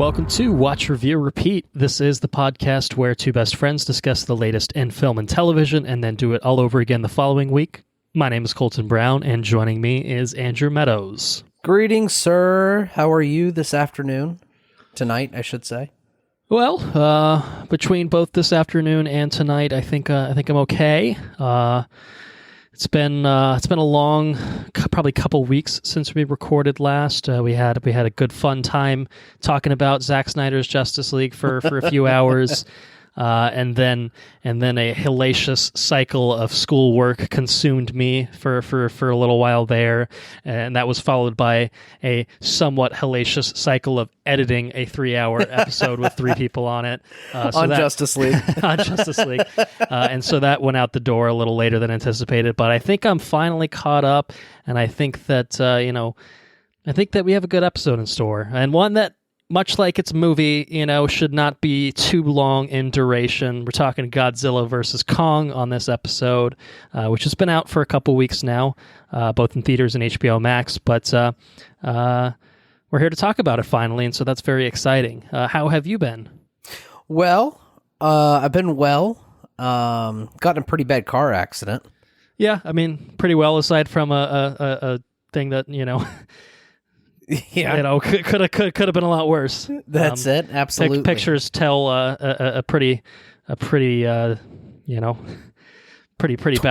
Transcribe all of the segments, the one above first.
Welcome to Watch, Review, Repeat. This is the podcast where two best friends discuss the latest in film and television and then do it all over again the following week. My name is Colton Brown, and joining me is Andrew Meadows. Greetings, sir. How are you this afternoon? Tonight, I should say. Well, between both this afternoon and tonight, I think I'm okay. It's been a long, probably couple weeks since we recorded last. We had a good fun time talking about Zack Snyder's Justice League for a few hours, and then a hellacious cycle of schoolwork consumed me for a little while there, and that was followed by a somewhat hellacious cycle of editing a 3-hour episode with 3 people on it Justice League. On Justice League. And so that went out the door a little later than anticipated, but I think I'm finally caught up, and I think that I think that we have a good episode in store, and one that, much like its movie, should not be too long in duration. We're talking Godzilla versus Kong on this episode, which has been out for a couple weeks now, both in theaters and HBO Max. But we're here to talk about it finally, and so that's very exciting. How have you been? Well, I've been well. Got in a pretty bad car accident. Yeah, I mean, pretty well, aside from a thing that, Yeah, could have been a lot worse. That's it. Absolutely. Pictures tell a pretty bad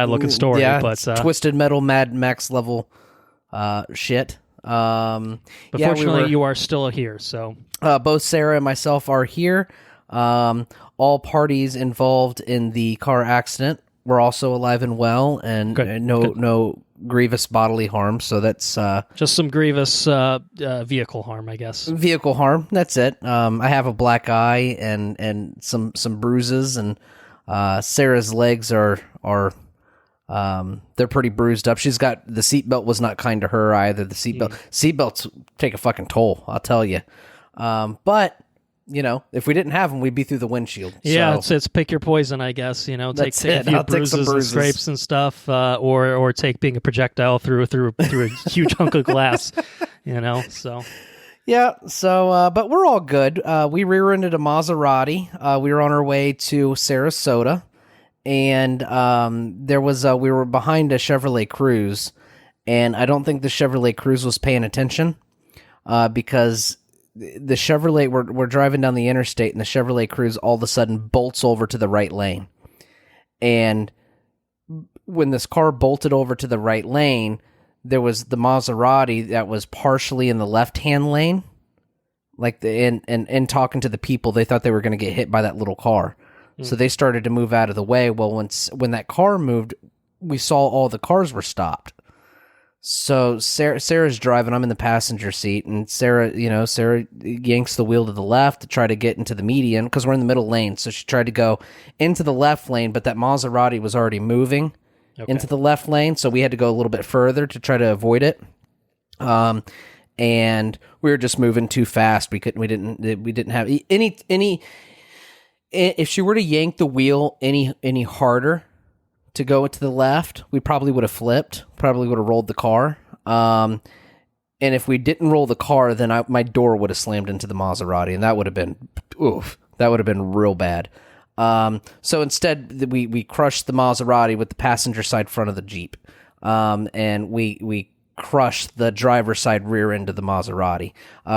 looking story. Yeah, but Twisted Metal Mad Max level shit. But fortunately, you are still here. So both Sarah and myself are here. All parties involved in the car accident were also alive and well, and no grievous bodily harm. So that's just some grievous vehicle harm, I guess. Vehicle harm. That's it. I have a black eye and some bruises, and Sarah's legs are they're pretty bruised up. She's got the seatbelt was not kind to her either. The seatbelts take a fucking toll, I'll tell you. But if we didn't have them, we'd be through the windshield. Yeah, so it's pick your poison, I guess. Take a few bruises and scrapes and stuff, or take being a projectile through a huge hunk of glass. So. Yeah. So, but we're all good. We rear-ended a Maserati. We were on our way to Sarasota, and we were behind a Chevrolet Cruze, and I don't think the Chevrolet Cruze was paying attention, because the Chevrolet, we're driving down the interstate, and the Chevrolet Cruze all of a sudden bolts over to the right lane. And when this car bolted over to the right lane, there was the Maserati that was partially in the left-hand lane. And talking to the people, they thought they were going to get hit by that little car. So they started to move out of the way. Well, when that car moved, we saw all the cars were stopped. So Sarah's driving, I'm in the passenger seat, and Sarah yanks the wheel to the left to try to get into the median, because we're in the middle lane. So she tried to go into the left lane, but that Maserati was already moving into the left lane, so we had to go a little bit further to try to avoid it. And we were just moving too fast. We didn't have any. If she were to yank the wheel any harder to go to the left, we probably would have flipped, probably would have rolled the car. And if we didn't roll the car, then my door would have slammed into the Maserati, and that would have been, real bad. So instead, we crushed the Maserati with the passenger side front of the Jeep. And we crushed the driver's side rear end of the Maserati.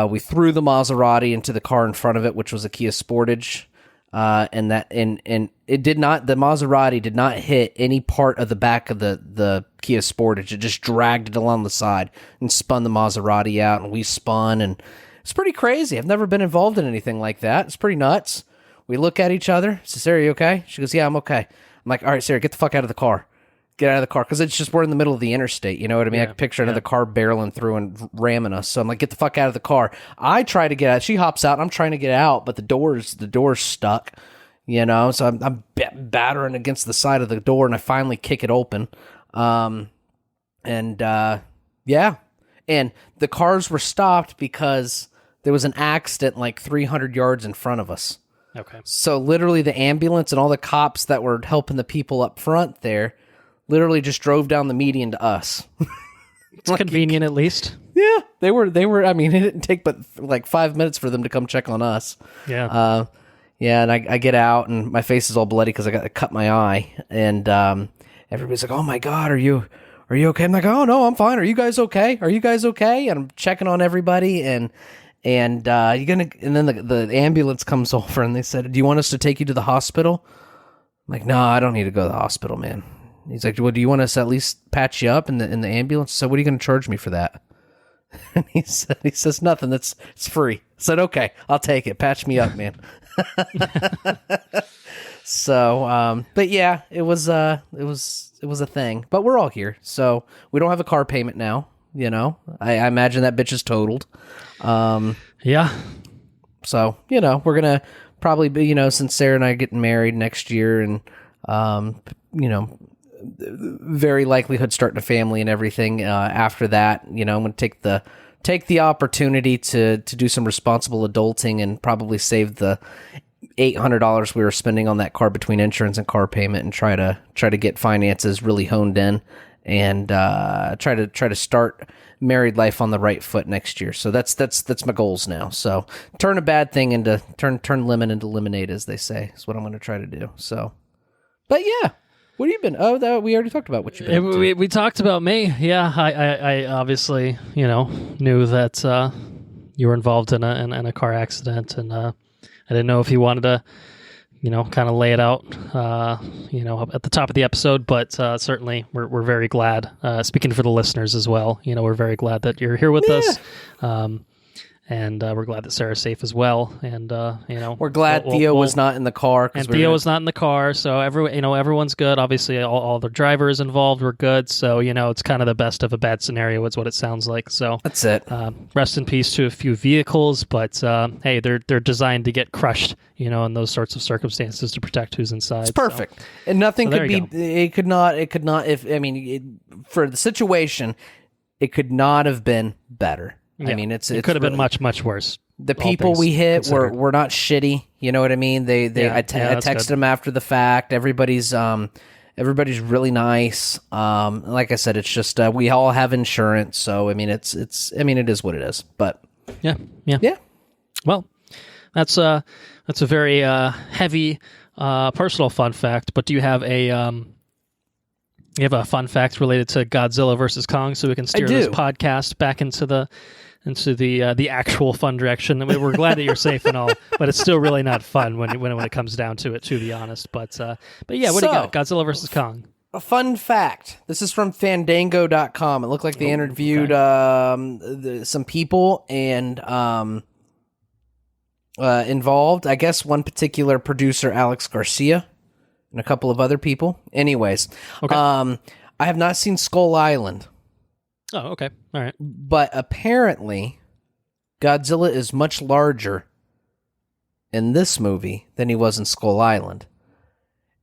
We threw the Maserati into the car in front of it, which was a Kia Sportage. And it did not, the Maserati did not hit any part of the back of the Kia Sportage. It just dragged it along the side and spun the Maserati out, and we spun, and it's pretty crazy. I've never been involved in anything like that. It's pretty nuts. We look at each other. I say, Sarah, you okay? She goes, yeah, I'm okay. I'm like, all right, Sarah, get the fuck out of the car. Get out of the car, because it's just, we're in the middle of the interstate, you know what I mean? Yeah, I can picture another car barreling through and ramming us, so I'm like, get the fuck out of the car. I try to get out, she hops out, and I'm trying to get out, but the door's stuck, so I'm battering against the side of the door, and I finally kick it open, and the cars were stopped because there was an accident like 300 yards in front of us. Okay. So literally the ambulance and all the cops that were helping the people up front there literally just drove down the median to us. It's convenient, at least. Yeah, They were. I mean, it didn't take but like 5 minutes for them to come check on us. Yeah. Yeah, and I get out, and my face is all bloody because I cut my eye, and everybody's like, "Oh my God, are you okay?" I'm like, "Oh no, I'm fine. Are you guys okay? Are you guys okay?" And I'm checking on everybody, and then the ambulance comes over, and they said, "Do you want us to take you to the hospital?" I'm like, "No, I don't need to go to the hospital, man." He's like, "Well, do you want us to at least patch you up in the ambulance?" So, what are you going to charge me for that? And he says nothing. It's free. I said, "Okay, I'll take it. Patch me up, man." So, but yeah, it was a thing. But we're all here, so we don't have a car payment now. You know, I imagine that bitch is totaled. Yeah. So we're gonna probably be since Sarah and I are getting married next year, and very likelihood starting a family and everything. After that, I'm gonna take the opportunity to do some responsible adulting and probably save the $800 we were spending on that car between insurance and car payment, and try to get finances really honed in, and try to start married life on the right foot next year. So that's my goals now. So turn a bad thing into turn lemon into lemonade, as they say, is what I'm going to try to do. So, but yeah. What have you been? Oh, we already talked about what you've been up to. We talked about me. Yeah, I obviously knew that you were involved in a car accident, and I didn't know if you wanted to kind of lay it out at the top of the episode, but certainly we're very glad. Speaking for the listeners as well, we're very glad that you're here with us. And we're glad that Sarah's safe as well. And we're glad Theo was not in the car. And Theo was not in the car, so everyone's good. Obviously, all the drivers involved were good. So it's kind of the best of a bad scenario. Is what it sounds like. So that's it. Rest in peace to a few vehicles, but hey, they're designed to get crushed, in those sorts of circumstances to protect who's inside. It's perfect, and nothing could be. It could not. For the situation, it could not have been better. Yeah. I mean, it could have been much, much worse. The people we hit were not shitty. You know what I mean? I texted them after the fact. Everybody's really nice. Like I said, it's just we all have insurance, so I mean, it is what it is. But yeah. Well, that's a very heavy personal fun fact. But do you have a fun fact related to Godzilla versus Kong, so we can steer this podcast back into the actual fun direction? I mean, we're glad that you're safe and all, but it's still really not fun when it comes down to it, to be honest. But yeah, what do you got? Godzilla versus Kong. A fun fact. This is from Fandango.com. It looked like they interviewed some people and involved. I guess one particular producer, Alex Garcia, and a couple of other people. Anyways, okay. I have not seen Skull Island. Oh, okay. All right. But apparently, Godzilla is much larger in this movie than he was in Skull Island.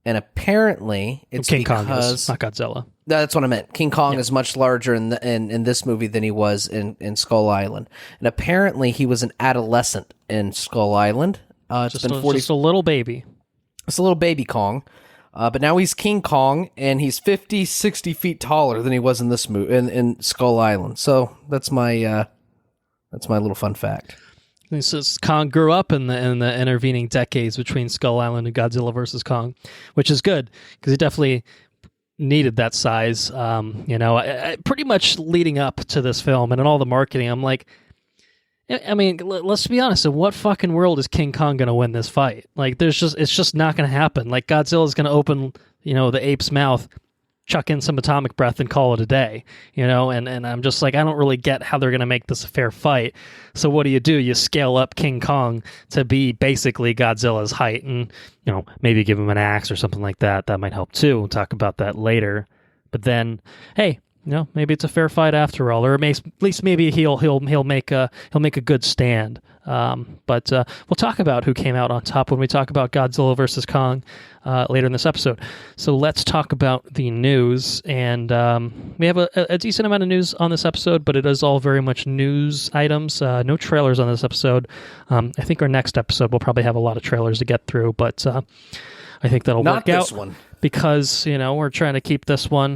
And apparently, it's King Kong is, not Godzilla. That's what I meant. King Kong is much larger in this movie than he was in Skull Island. And apparently, he was an adolescent in Skull Island. Just a little baby. It's a little baby Kong. But now he's King Kong, and he's 50, 60 feet taller than he was in this movie in Skull Island. So that's my little fun fact. He says Kong grew up in the intervening decades between Skull Island and Godzilla versus Kong, which is good because he definitely needed that size. Pretty much leading up to this film and in all the marketing, I'm like, I mean, let's be honest. In what fucking world is King Kong going to win this fight? Like, it's just not going to happen. Like, Godzilla's going to open, the ape's mouth, chuck in some atomic breath, and call it a day. And I'm just like, I don't really get how they're going to make this a fair fight. So what do? You scale up King Kong to be basically Godzilla's height, and maybe give him an axe or something like that. That might help too. We'll talk about that later. But then, hey. Maybe it's a fair fight after all, or at least maybe he'll make a good stand. But we'll talk about who came out on top when we talk about Godzilla versus Kong later in this episode. So let's talk about the news, and we have a decent amount of news on this episode, but it is all very much news items. No trailers on this episode. I think our next episode will probably have a lot of trailers to get through, but. I think that'll Not work out. this one. Because, we're trying to keep this one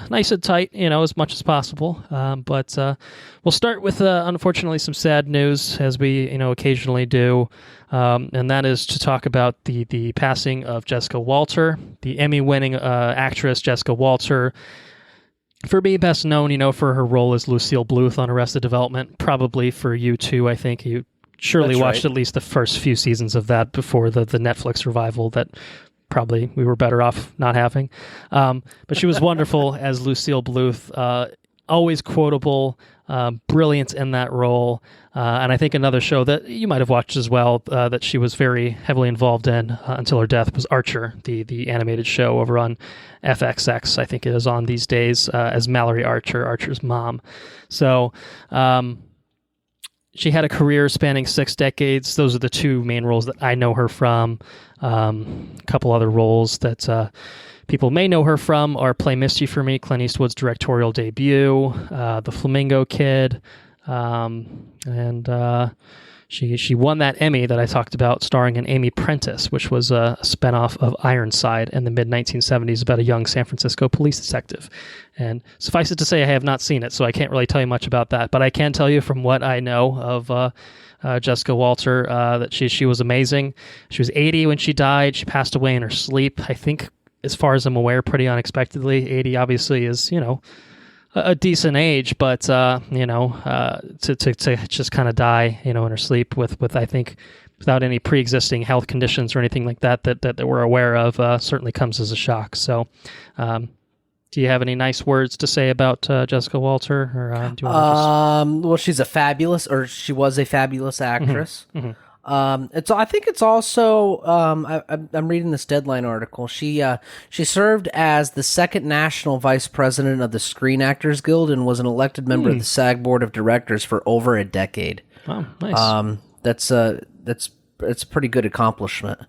nice and tight, as much as possible. But we'll start with, unfortunately, some sad news, as we, occasionally do. And that is to talk about the passing of Jessica Walter, the Emmy-winning actress Jessica Walter. For me, best known, for her role as Lucille Bluth on Arrested Development. Probably for you, too, I think. You surely That's watched right. at least the first few seasons of that before the Netflix revival that probably we were better off not having. But she was wonderful as Lucille Bluth, always quotable, brilliant in that role. And I think another show that you might have watched as well that she was very heavily involved in until her death was Archer, the animated show over on FXX, I think it is on these days, as Mallory Archer, Archer's mom. So she had a career spanning 6 decades. Those are the 2 main roles that I know her from. A couple other roles that people may know her from are Play Misty for Me, Clint Eastwood's directorial debut, The Flamingo Kid, and she won that Emmy that I talked about starring in Amy Prentice, which was a spinoff of Ironside in the mid-1970s about a young San Francisco police detective. And suffice it to say, I have not seen it, so I can't really tell you much about that. But I can tell you from what I know of Jessica Walter that she was amazing. She was 80 when she died. She passed away in her sleep, I think, as far as I'm aware, pretty unexpectedly. 80 obviously is, a decent age, but to just kind of die, in her sleep with I think without any pre-existing health conditions or anything like that we're aware of, certainly comes as a shock. So, do you have any nice words to say about Jessica Walter, or do you want to just... Well, she was a fabulous actress. Mm-hmm. I think it's also, I'm reading this Deadline article. She served as the 2nd national vice president of the Screen Actors Guild and was an elected member of the SAG board of directors for over a decade. Oh, nice. That's a pretty good accomplishment.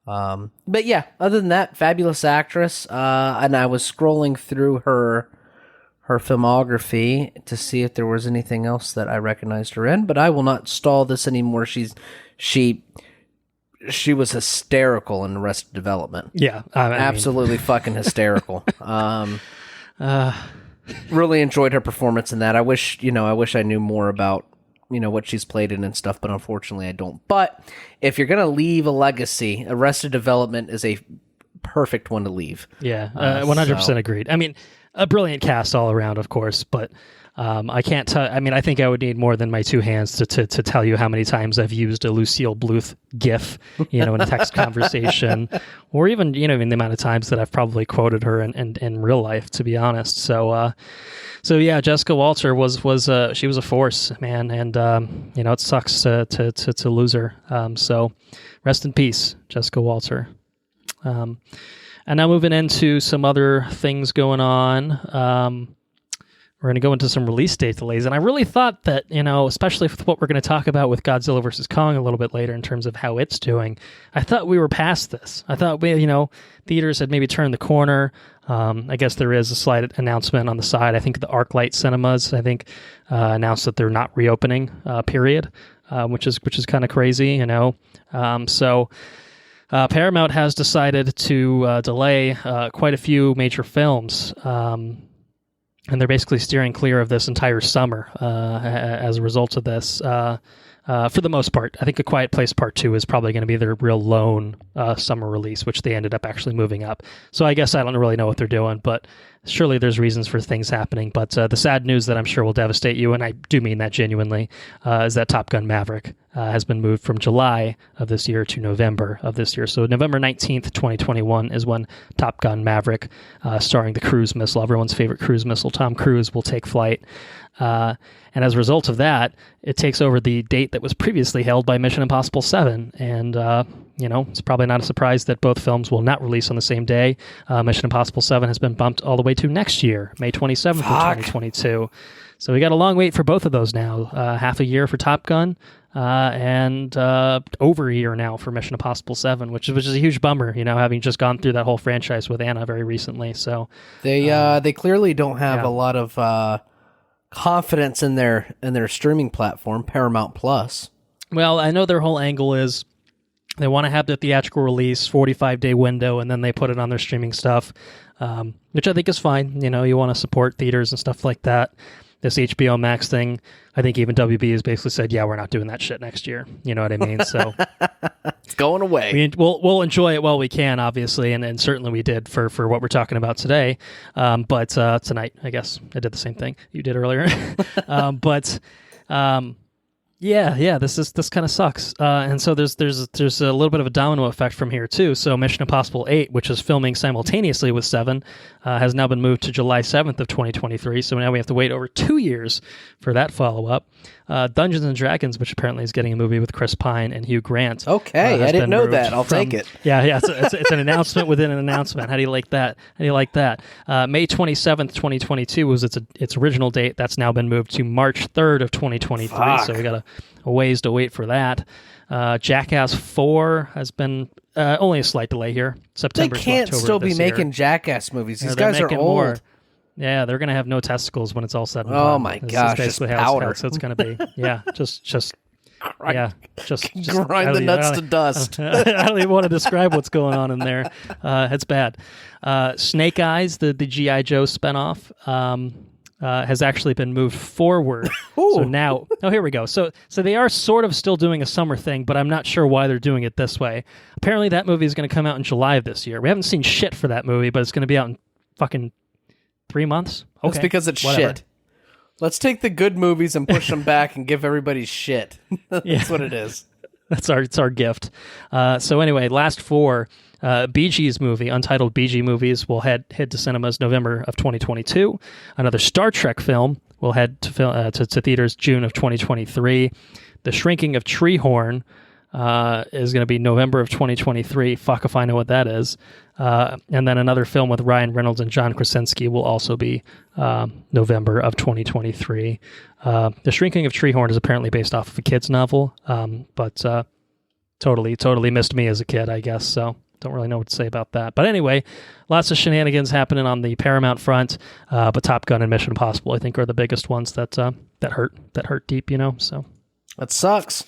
But yeah, other than that, fabulous actress. And I was scrolling through her filmography to see if there was anything else that I recognized her in, but I will not stall this anymore. She was hysterical in Arrested Development. Yeah, absolutely fucking hysterical. Really enjoyed her performance in that. I wish I knew more about what she's played in and stuff, but unfortunately I don't. But if you're gonna leave a legacy, Arrested Development is a perfect one to leave. Yeah, 100% agreed. I mean, a brilliant cast all around, of course, but I can't tell. I mean, I think I would need more than my 2 hands to tell you how many times I've used a Lucille Bluth GIF, in a text conversation, or even in the amount of times that I've probably quoted her in real life, to be honest. So yeah, Jessica Walter was she was a force, man, and it sucks to lose her. So rest in peace, Jessica Walter. And now moving into some other things going on. We're going to go into some release date delays. And I really thought that, especially with what we're going to talk about with Godzilla vs. Kong a little bit later in terms of how it's doing, I thought we were past this. I thought theaters had maybe turned the corner. I guess there is a slight announcement on the side. I think the ArcLight Cinemas, announced that they're not reopening, period, which is kind of crazy, So Paramount has decided to delay quite a few major films, and they're basically steering clear of this entire summer as a result of this. For the most part, I think A Quiet Place Part 2 is probably going to be their real lone summer release, which they ended up actually moving up. So I guess I don't really know what they're doing, but surely there's reasons for things happening. But the sad news that I'm sure will devastate you, and I do mean that genuinely, is that Top Gun Maverick has been moved from July of this year to November of this year. So November 19th, 2021 is when Top Gun Maverick, starring the cruise missile, everyone's favorite cruise missile, Tom Cruise, will take flight. And as a result of that, it takes over the date that was previously held by Mission Impossible 7. And, it's probably not a surprise that both films will not release on the same day. Mission Impossible 7 has been bumped all the way to next year, May 27th of 2022. So we got a long wait for both of those now. Half a year for Top Gun, and over a year now for Mission Impossible 7, which is a huge bummer, having just gone through that whole franchise with Anna very recently. So they clearly don't have a lot of confidence in their streaming platform, Paramount Plus. Well, I know their whole angle is They want to have the theatrical release, 45-day window, and then they put it on their streaming stuff, which I think is fine. You want to support theaters and stuff like that. This HBO Max thing, I think even WB has basically said, yeah, we're not doing that shit next year. You know what I mean? So it's going away. We'll enjoy it while we can, obviously, and certainly we did for what we're talking about today. But tonight, I guess, I did the same thing you did earlier. Yeah, this kind of sucks, and so there's a little bit of a domino effect from here too. So Mission Impossible 8, which is filming simultaneously with 7, has now been moved to July 7th of 2023. So now we have to wait over 2 years for that follow up. Dungeons and Dragons, which apparently is getting a movie with Chris Pine and Hugh Grant. Okay, I didn't know that. I'll take it. Yeah, it's an announcement within an announcement. How do you like that? May 27th, 2022 was its original date. That's now been moved to March 3rd of 2023. Fuck. So we got a ways to wait for that. Jackass 4 has been only a slight delay here. September. They can't October still be making year. Jackass movies. These They're guys are making old. more. Yeah, they're gonna have no testicles when it's all said and done. Oh my gosh, This is just basically powder. how it's gonna be. Yeah, just Grind the nuts to dust. I don't even want to describe what's going on in there. It's bad. Snake Eyes, the G.I. Joe spinoff, has actually been moved forward. So now, here we go. So they are sort of still doing a summer thing, but I'm not sure why they're doing it this way. Apparently that movie is going to come out in July of this year. We haven't seen shit for that movie, but it's going to be out in fucking 3 months. Okay, That's because it's whatever. shit. Let's take the good movies and push them back and give everybody shit. That's what it is. It's our gift. So anyway, last 4 Bee Gees movie, Untitled Bee Gee movies, will head to cinemas November of 2022. Another Star Trek film will head to theaters June of 2023. The Shrinking of Treehorn is going to be November of 2023. Fuck if I know what that is. And then another film with Ryan Reynolds and John Krasinski will also be November of 2023. The Shrinking of Treehorn is apparently based off of a kid's novel, but totally missed me as a kid, I guess, so don't really know what to say about that. But anyway, lots of shenanigans happening on the Paramount front, but Top Gun and Mission Impossible, I think, are the biggest ones that hurt deep, so. That sucks.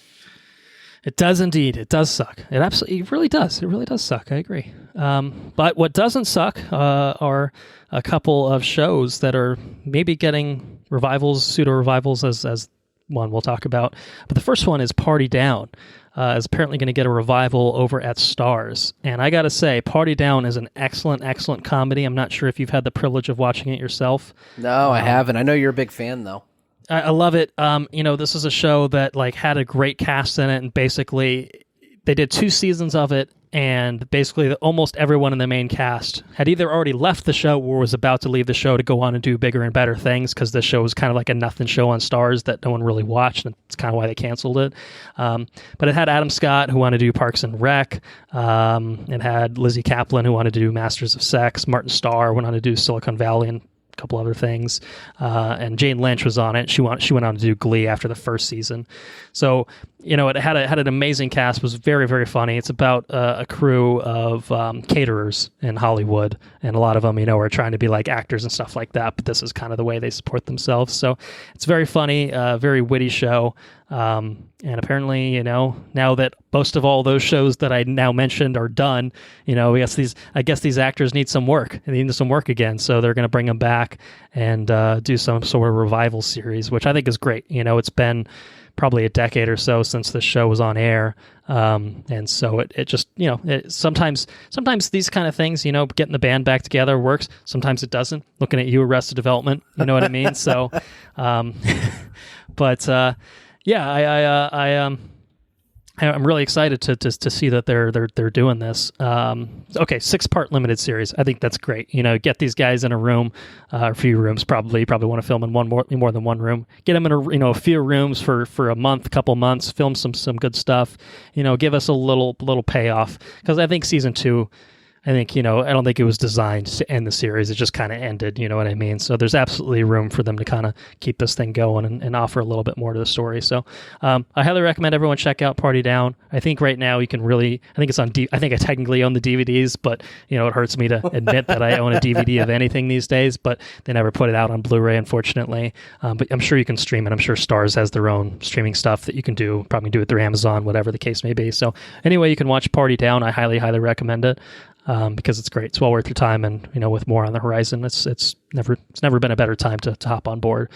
It does indeed. It does suck. It really does. It really does suck. I agree. But what doesn't suck are a couple of shows that are maybe getting revivals, pseudo-revivals, as one we'll talk about. But the first one is Party Down. Is apparently going to get a revival over at Starz. And I got to say, Party Down is an excellent comedy. I'm not sure if you've had the privilege of watching it yourself. No, I haven't. I know you're a big fan, though. I love it. This is a show that had a great cast in it, and basically they did 2 seasons of it, and basically almost everyone in the main cast had either already left the show or was about to leave the show to go on and do bigger and better things, because this show was kind of like a nothing show on Starz that no one really watched, and it's kind of why they canceled it. But it had Adam Scott, who wanted to do Parks and Rec. It had Lizzie Kaplan, who wanted to do Masters of Sex. Martin Starr went on to do Silicon Valley and couple other things, and Jane Lynch was on it. She went on to do Glee after the first season. So it had an amazing cast. Was very, very funny. It's about a crew of caterers in Hollywood, and a lot of them are trying to be like actors and stuff like that, but this is kind of the way they support themselves. So it's very funny, very witty show. And apparently, now that most of all those shows that I now mentioned are done, I guess these actors need some work. They need some work again. So they're going to bring them back and do some sort of revival series, which I think is great. It's been probably a decade or so since the show was on air. And so it just, sometimes these kind of things, getting the band back together works. Sometimes it doesn't. Looking at you, Arrested Development, you know what I mean? So, yeah, I'm really excited to see that they're doing this. Okay, 6-part limited series. I think that's great. Get these guys in a room, a few rooms. Probably want to film in more than one room. Get them in a few rooms for a month, couple months. Film some good stuff. Give us a little payoff, because I think season 2. I think, I don't think it was designed to end the series. It just kind of ended, you know what I mean? So there's absolutely room for them to kind of keep this thing going and offer a little bit more to the story. So I highly recommend everyone check out Party Down. I think right now you can really, I think it's on, I think I technically own the DVDs, but, it hurts me to admit that I own a DVD of anything these days, but they never put it out on Blu-ray, unfortunately. But I'm sure you can stream it. I'm sure Starz has their own streaming stuff that you can do, probably do it through Amazon, whatever the case may be. So anyway, you can watch Party Down. I highly, highly recommend it. Because it's great. It's well worth your time, and with more on the horizon, it's never been a better time to hop on board.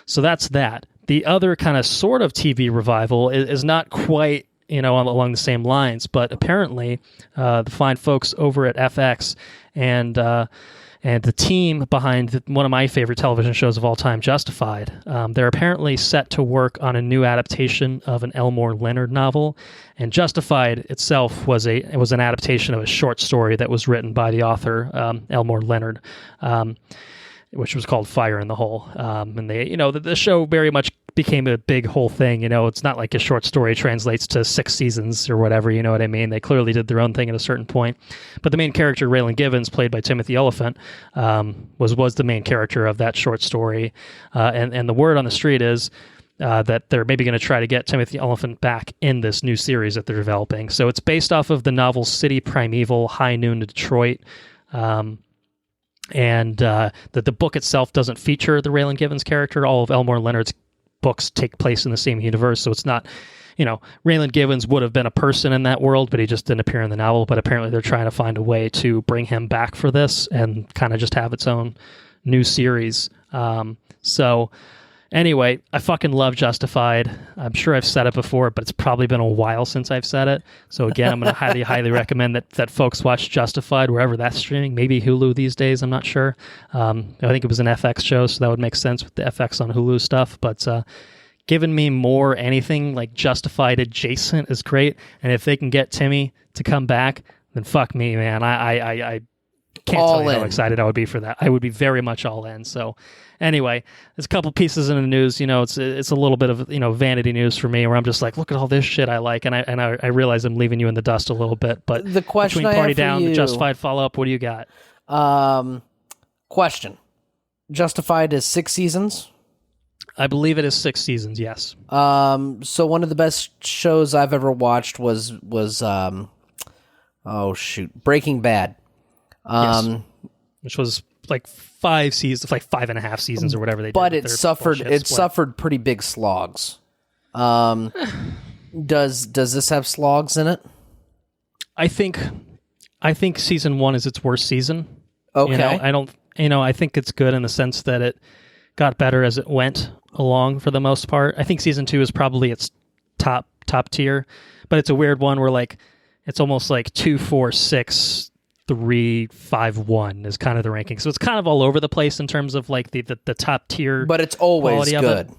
So that's that. The other kind of sort of TV revival is not quite along the same lines, but apparently the fine folks over at FX and the team behind one of my favorite television shows of all time, Justified, they're apparently set to work on a new adaptation of an Elmore Leonard novel. And Justified itself was an adaptation of a short story that was written by the author, Elmore Leonard, which was called Fire in the Hole. And they, the show very much became a big whole thing. It's not like a short story translates to 6 seasons or whatever, you know what I mean? They clearly did their own thing at a certain point. But the main character, Raylan Givens, played by Timothy Olyphant, was the main character of that short story. And the word on the street is that they're maybe going to try to get Timothy Olyphant back in this new series that they're developing. So it's based off of the novel City Primeval, High Noon to Detroit. And the book itself doesn't feature the Raylan Givens character. All of Elmore Leonard's books take place in the same universe, so it's not, Raylan Givens would have been a person in that world, but he just didn't appear in the novel. But apparently they're trying to find a way to bring him back for this and kind of just have its own new series. So anyway, I fucking love Justified. I'm sure I've said it before, but it's probably been a while since I've said it. So again, I'm going to highly, highly recommend that folks watch Justified wherever that's streaming. Maybe Hulu these days, I'm not sure. I think it was an FX show, so that would make sense with the FX on Hulu stuff. But giving me more anything like Justified adjacent is great. And if they can get Timmy to come back, then fuck me, man. I can't tell you how excited I would be for that. I would be very much all in. So anyway, there's a couple pieces in the news. It's a little bit of vanity news for me, where I'm just like, look at all this shit I like, and I realize I'm leaving you in the dust a little bit. But the question between I Party have for Down, you, the Justified follow up, what do you got? Question: Justified is 6 seasons. I believe it is 6 seasons. Yes. So one of the best shows I've ever watched was Breaking Bad. Yes. Which was like 5 seasons, like 5.5 seasons or whatever they did. But it suffered pretty big slogs. Does this have slogs in it? I think season 1 is its worst season. Okay. I think it's good in the sense that it got better as it went along for the most part. I think season 2 is probably its top tier, but it's a weird one where like it's almost like 2, 4, 6, 3, 5, 1 is kind of the ranking. So it's kind of all over the place in terms of like the top tier. But it's always good.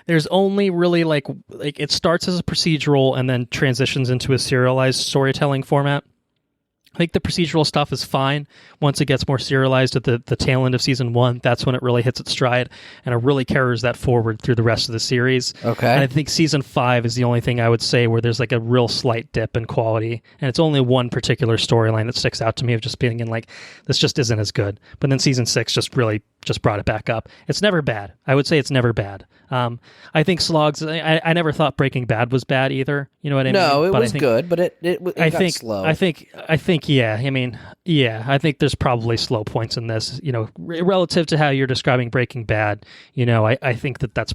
There's only really like it starts as a procedural and then transitions into a serialized storytelling format. I think the procedural stuff is fine. Once it gets more serialized at the tail end of season 1, that's when it really hits its stride, and it really carries that forward through the rest of the series. Okay. And I think season 5 is the only thing I would say where there's like a real slight dip in quality, and it's only one particular storyline that sticks out to me of just being in like, this just isn't as good. But then season 6 just brought it back up. It's never bad. I would say it's never bad. I think slogs. I never thought Breaking Bad was bad either. You know what I mean? No, it was good, but it got slow. I think yeah. I mean, yeah. I think there's probably slow points in this. Relative to how you're describing Breaking Bad. I think that's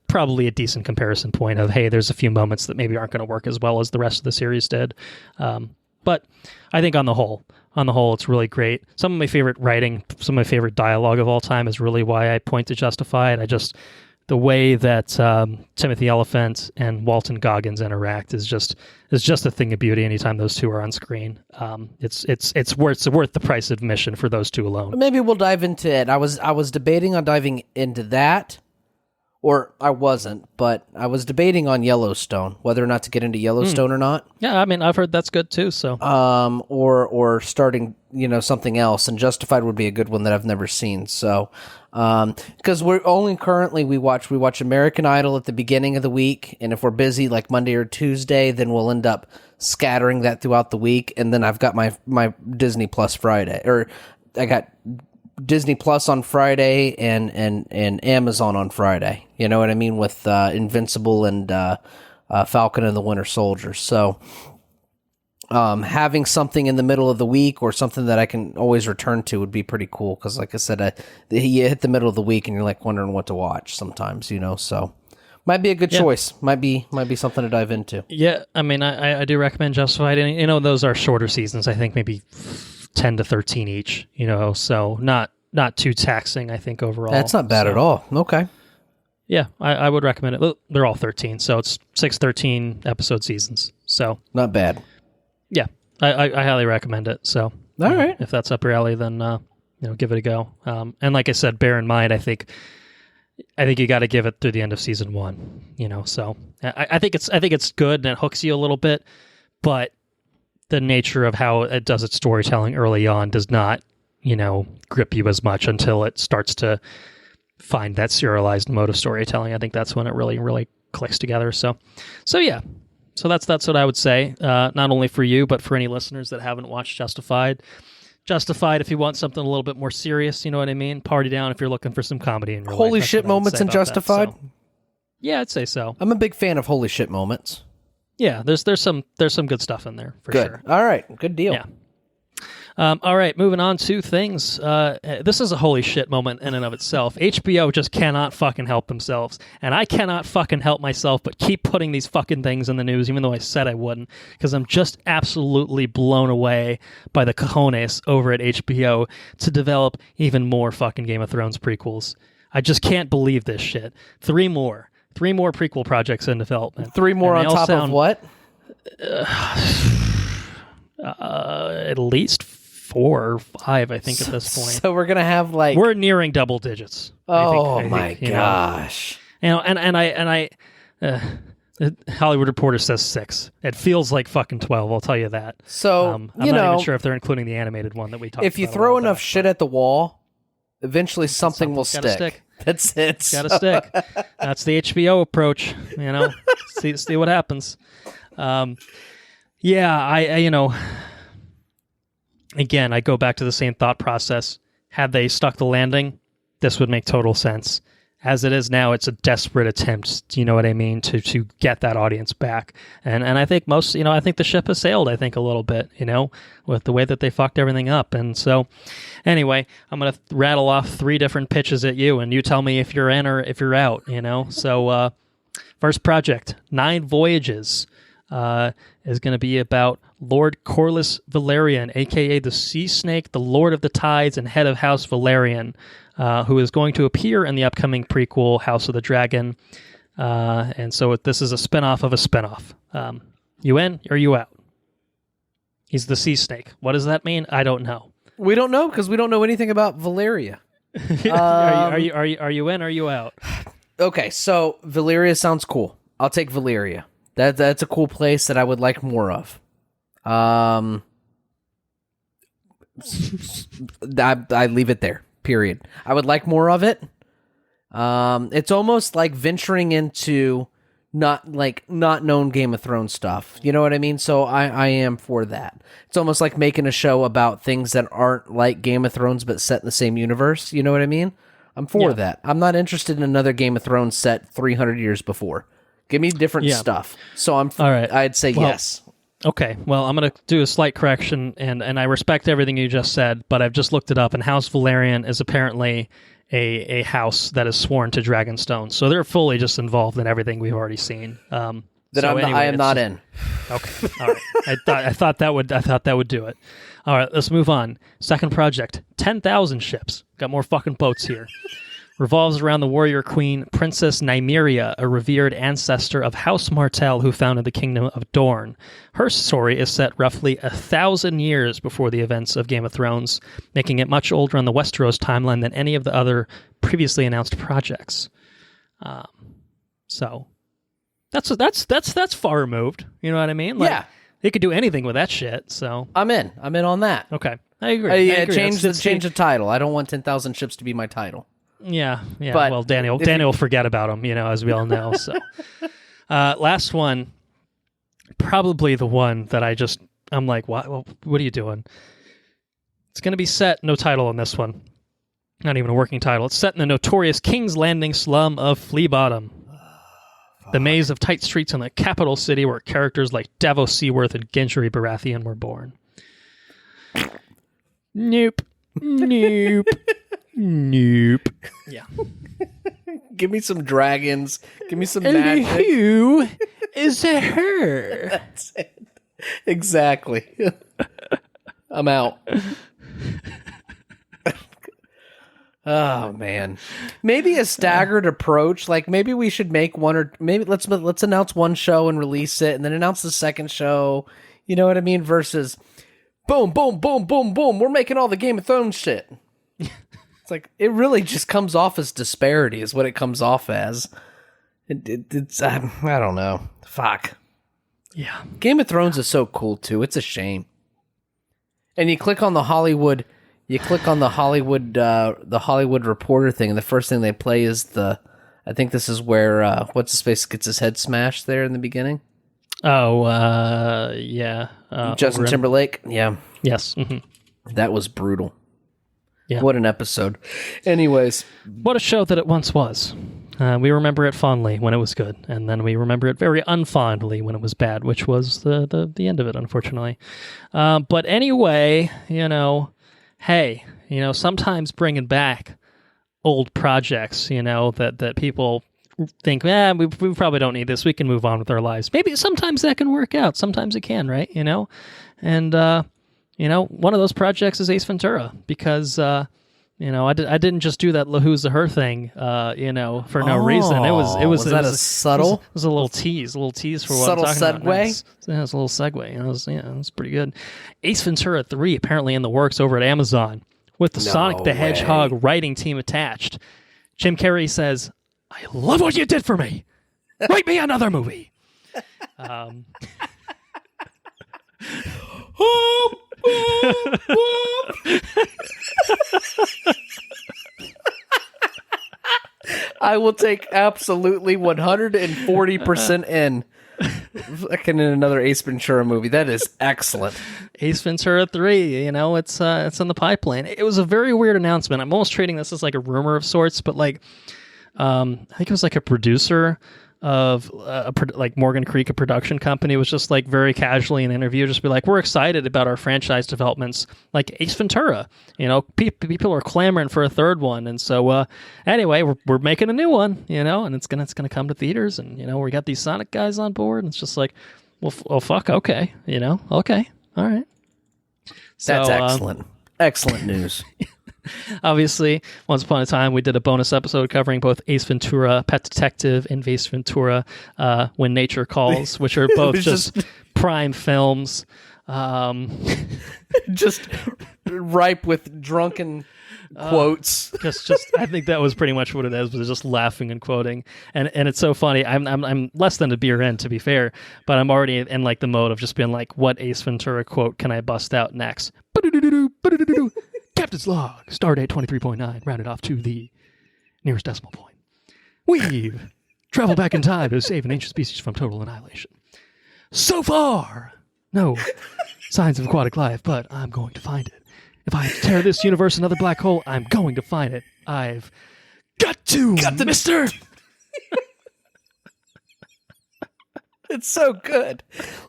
probably a decent comparison point of, hey, there's a few moments that maybe aren't going to work as well as the rest of the series did. But I think on the whole, it's really great. Some of my favorite writing, some of my favorite dialogue of all time is really why I point to Justified. The way that Timothy Olyphant and Walton Goggins interact is just a thing of beauty. Anytime those two are on screen, it's worth the price of admission for those two alone. Maybe we'll dive into it. I was debating on diving into that Or I wasn't, but I was debating on Yellowstone, whether or not to get into Yellowstone or not. Yeah, I mean, I've heard that's good too. So, or starting, something else. And Justified would be a good one that I've never seen. So, because we're only currently we watch American Idol at the beginning of the week, and if we're busy like Monday or Tuesday, then we'll end up scattering that throughout the week. And then I've got my Disney Plus Friday, or I got Disney Plus on Friday and Amazon on Friday. You know what I mean? With Invincible and Falcon and the Winter Soldier. So having something in the middle of the week or something that I can always return to would be pretty cool. Because like I said, you hit the middle of the week and you're like wondering what to watch sometimes, So might be a good choice. Might be something to dive into. Yeah, I mean, I do recommend Justified. And, those are shorter seasons. I think maybe 10 to 13 each, so not too taxing, I think, overall. That's not bad at all. Okay. Yeah, I would recommend it. They're all 13, so it's 6 13-episode seasons. So not bad. Yeah, I highly recommend it. So all right. If that's up your alley, then give it a go. And like I said, bear in mind, I think you got to give it through the end of season 1. So I think it's good and it hooks you a little bit, but the nature of how it does its storytelling early on does not, grip you as much until it starts to find that serialized mode of storytelling. I think that's when it really, really clicks together. So yeah. So that's what I would say, not only for you, but for any listeners that haven't watched Justified. Justified if you want something a little bit more serious, you know what I mean? Party down if you're looking for some comedy in your life. Holy shit moments in Justified? Yeah, I'd say so. I'm a big fan of holy shit moments. Yeah, there's some good stuff in there for sure. All right, good deal. Yeah. All right, moving on to things. This is a holy shit moment in and of itself. HBO just cannot fucking help themselves, and I cannot fucking help myself but keep putting these fucking things in the news, even though I said I wouldn't, because I'm just absolutely blown away by the cojones over at HBO to develop even more fucking Game of Thrones prequels. I just can't believe this shit. 3 more prequel projects in development. 3 more on top of what? At least 4 or 5, I think, at this point. So we're gonna have we're nearing double digits. Oh my gosh! The Hollywood Reporter says 6. It feels like fucking 12. I'll tell you that. So I'm not even sure if they're including the animated one that we talked about. If you throw enough shit at the wall, eventually something will stick. That's it. It's gotta stick. That's the HBO approach. See what happens. Yeah, again, I go back to the same thought process. Had they stuck the landing, this would make total sense. As it is now, it's a desperate attempt, you know what I mean, to get that audience back. And I think I think the ship has sailed, I think, a little bit, with the way that they fucked everything up. And so, anyway, I'm going to rattle off 3 different pitches at you, and you tell me if you're in or if you're out, So, first project, 9 Voyages. Is going to be about Lord Corlys Velaryon, a.k.a. the Sea Snake, the Lord of the Tides, and head of House Velaryon, who is going to appear in the upcoming prequel, House of the Dragon. And so this is a spinoff of a spinoff. You in or you out? He's the Sea Snake. What does that mean? I don't know. We don't know because we don't know anything about Valeria. Are you in or are you out? Okay, so Valeria sounds cool. I'll take Valeria. That's a cool place that I would like more of. I leave it there. Period. I would like more of it. It's almost like venturing into not known Game of Thrones stuff. You know what I mean? So I am for that. It's almost like making a show about things that aren't like Game of Thrones but set in the same universe. You know what I mean? I'm for that. I'm not interested in another Game of Thrones set 300 years before. Give me different stuff. So I'm all right. I'd say yes. Okay. Well, I'm going to do a slight correction, and I respect everything you just said, but I've just looked it up, and House Velaryon is apparently a house that is sworn to Dragonstone. So they're fully just involved in everything we've already seen. I am not in. Okay. All right. I thought that would do it. All right. Let's move on. Second project, 10,000 ships. Got more fucking boats here. Revolves around the warrior queen, Princess Nymeria, a revered ancestor of House Martell who founded the Kingdom of Dorne. Her story is set roughly 1,000 years before the events of Game of Thrones, making it much older on the Westeros timeline than any of the other previously announced projects. So that's far removed. You know what I mean? Like, Yeah. They could do anything with that shit. So I'm in on that. Okay, I agree. I agree. Change the title. I don't want 10,000 ships to be my title. Yeah. But well, Daniel will forget about him, as we all know. So, last one, probably the one that I'm like, what are you doing? It's going to be set, no title on this one. Not even a working title. It's set in the notorious King's Landing slum of Flea Bottom. The maze of tight streets in the capital city where characters like Davos Seaworth and Gendry Baratheon were born. Nope. Nope. Nope. Yeah. Give me some dragons. Give me some magic. Who is her? That's it. Exactly. I'm out. Oh man, maybe a staggered approach. Like maybe we should make let's announce one show and release it, and then announce the second show. You know what I mean? Versus, boom, boom, boom, boom, boom. We're making all the Game of Thrones shit. It's like it really just comes off as disparity, is what it comes off as. It's I don't know. Fuck. Yeah, Game of Thrones is so cool too. It's a shame. And you click on the Hollywood. The Hollywood Reporter thing, and the first thing they play is I think this is where, what's his face gets his head smashed there in the beginning? Oh, yeah. Justin Timberlake? Yeah. Yes. Mm-hmm. That was brutal. Yeah. What an episode. Anyways. What a show that it once was. We remember it fondly when it was good, and then we remember it very unfondly when it was bad, which was the end of it, unfortunately. But anyway, hey, sometimes bringing back old projects, that people think, we probably don't need this. We can move on with our lives. Maybe sometimes that can work out. Sometimes it can, right? And, one of those projects is Ace Ventura because, I didn't just do that Who's the Her thing, for no reason. It was subtle? It was a little tease for what subtle I'm talking segue? about. Nice. Yeah, it was a little segue. It was pretty good. Ace Ventura 3 apparently in the works over at Amazon with the Sonic the Hedgehog writing team attached. Jim Carrey says, "I love what you did for me. Write me another movie." I will take absolutely 140% in another Ace Ventura movie. That is excellent. Ace Ventura 3, it's in the pipeline. It was a very weird announcement. I'm almost treating this as like a rumor of sorts, but like I think it was like a producer of like Morgan Creek, a production company, was just like very casually in an interview, just be like, we're excited about our franchise developments, like Ace Ventura. People are clamoring for a third one, and so anyway, we're making a new one, and it's gonna come to theaters, and we got these Sonic guys on board, and it's just like, well, fuck, okay, okay, all right. That's excellent. Excellent news. Obviously, once upon a time, we did a bonus episode covering both Ace Ventura, Pet Detective, and Ace Ventura, When Nature Calls, which are both just prime films. Just ripe with drunken quotes. Just I think that was pretty much what it is, was just laughing and quoting. And it's so funny. I'm less than a beer in, to be fair, but I'm already in like the mode of just being like, what Ace Ventura quote can I bust out next? Captain's log, stardate 23.9, rounded off to the nearest decimal point. We've traveled back in time to save an ancient species from total annihilation. So far, no signs of aquatic life, but I'm going to find it. If I tear this universe another black hole, I'm going to find it. I've got to, mister! It's so good.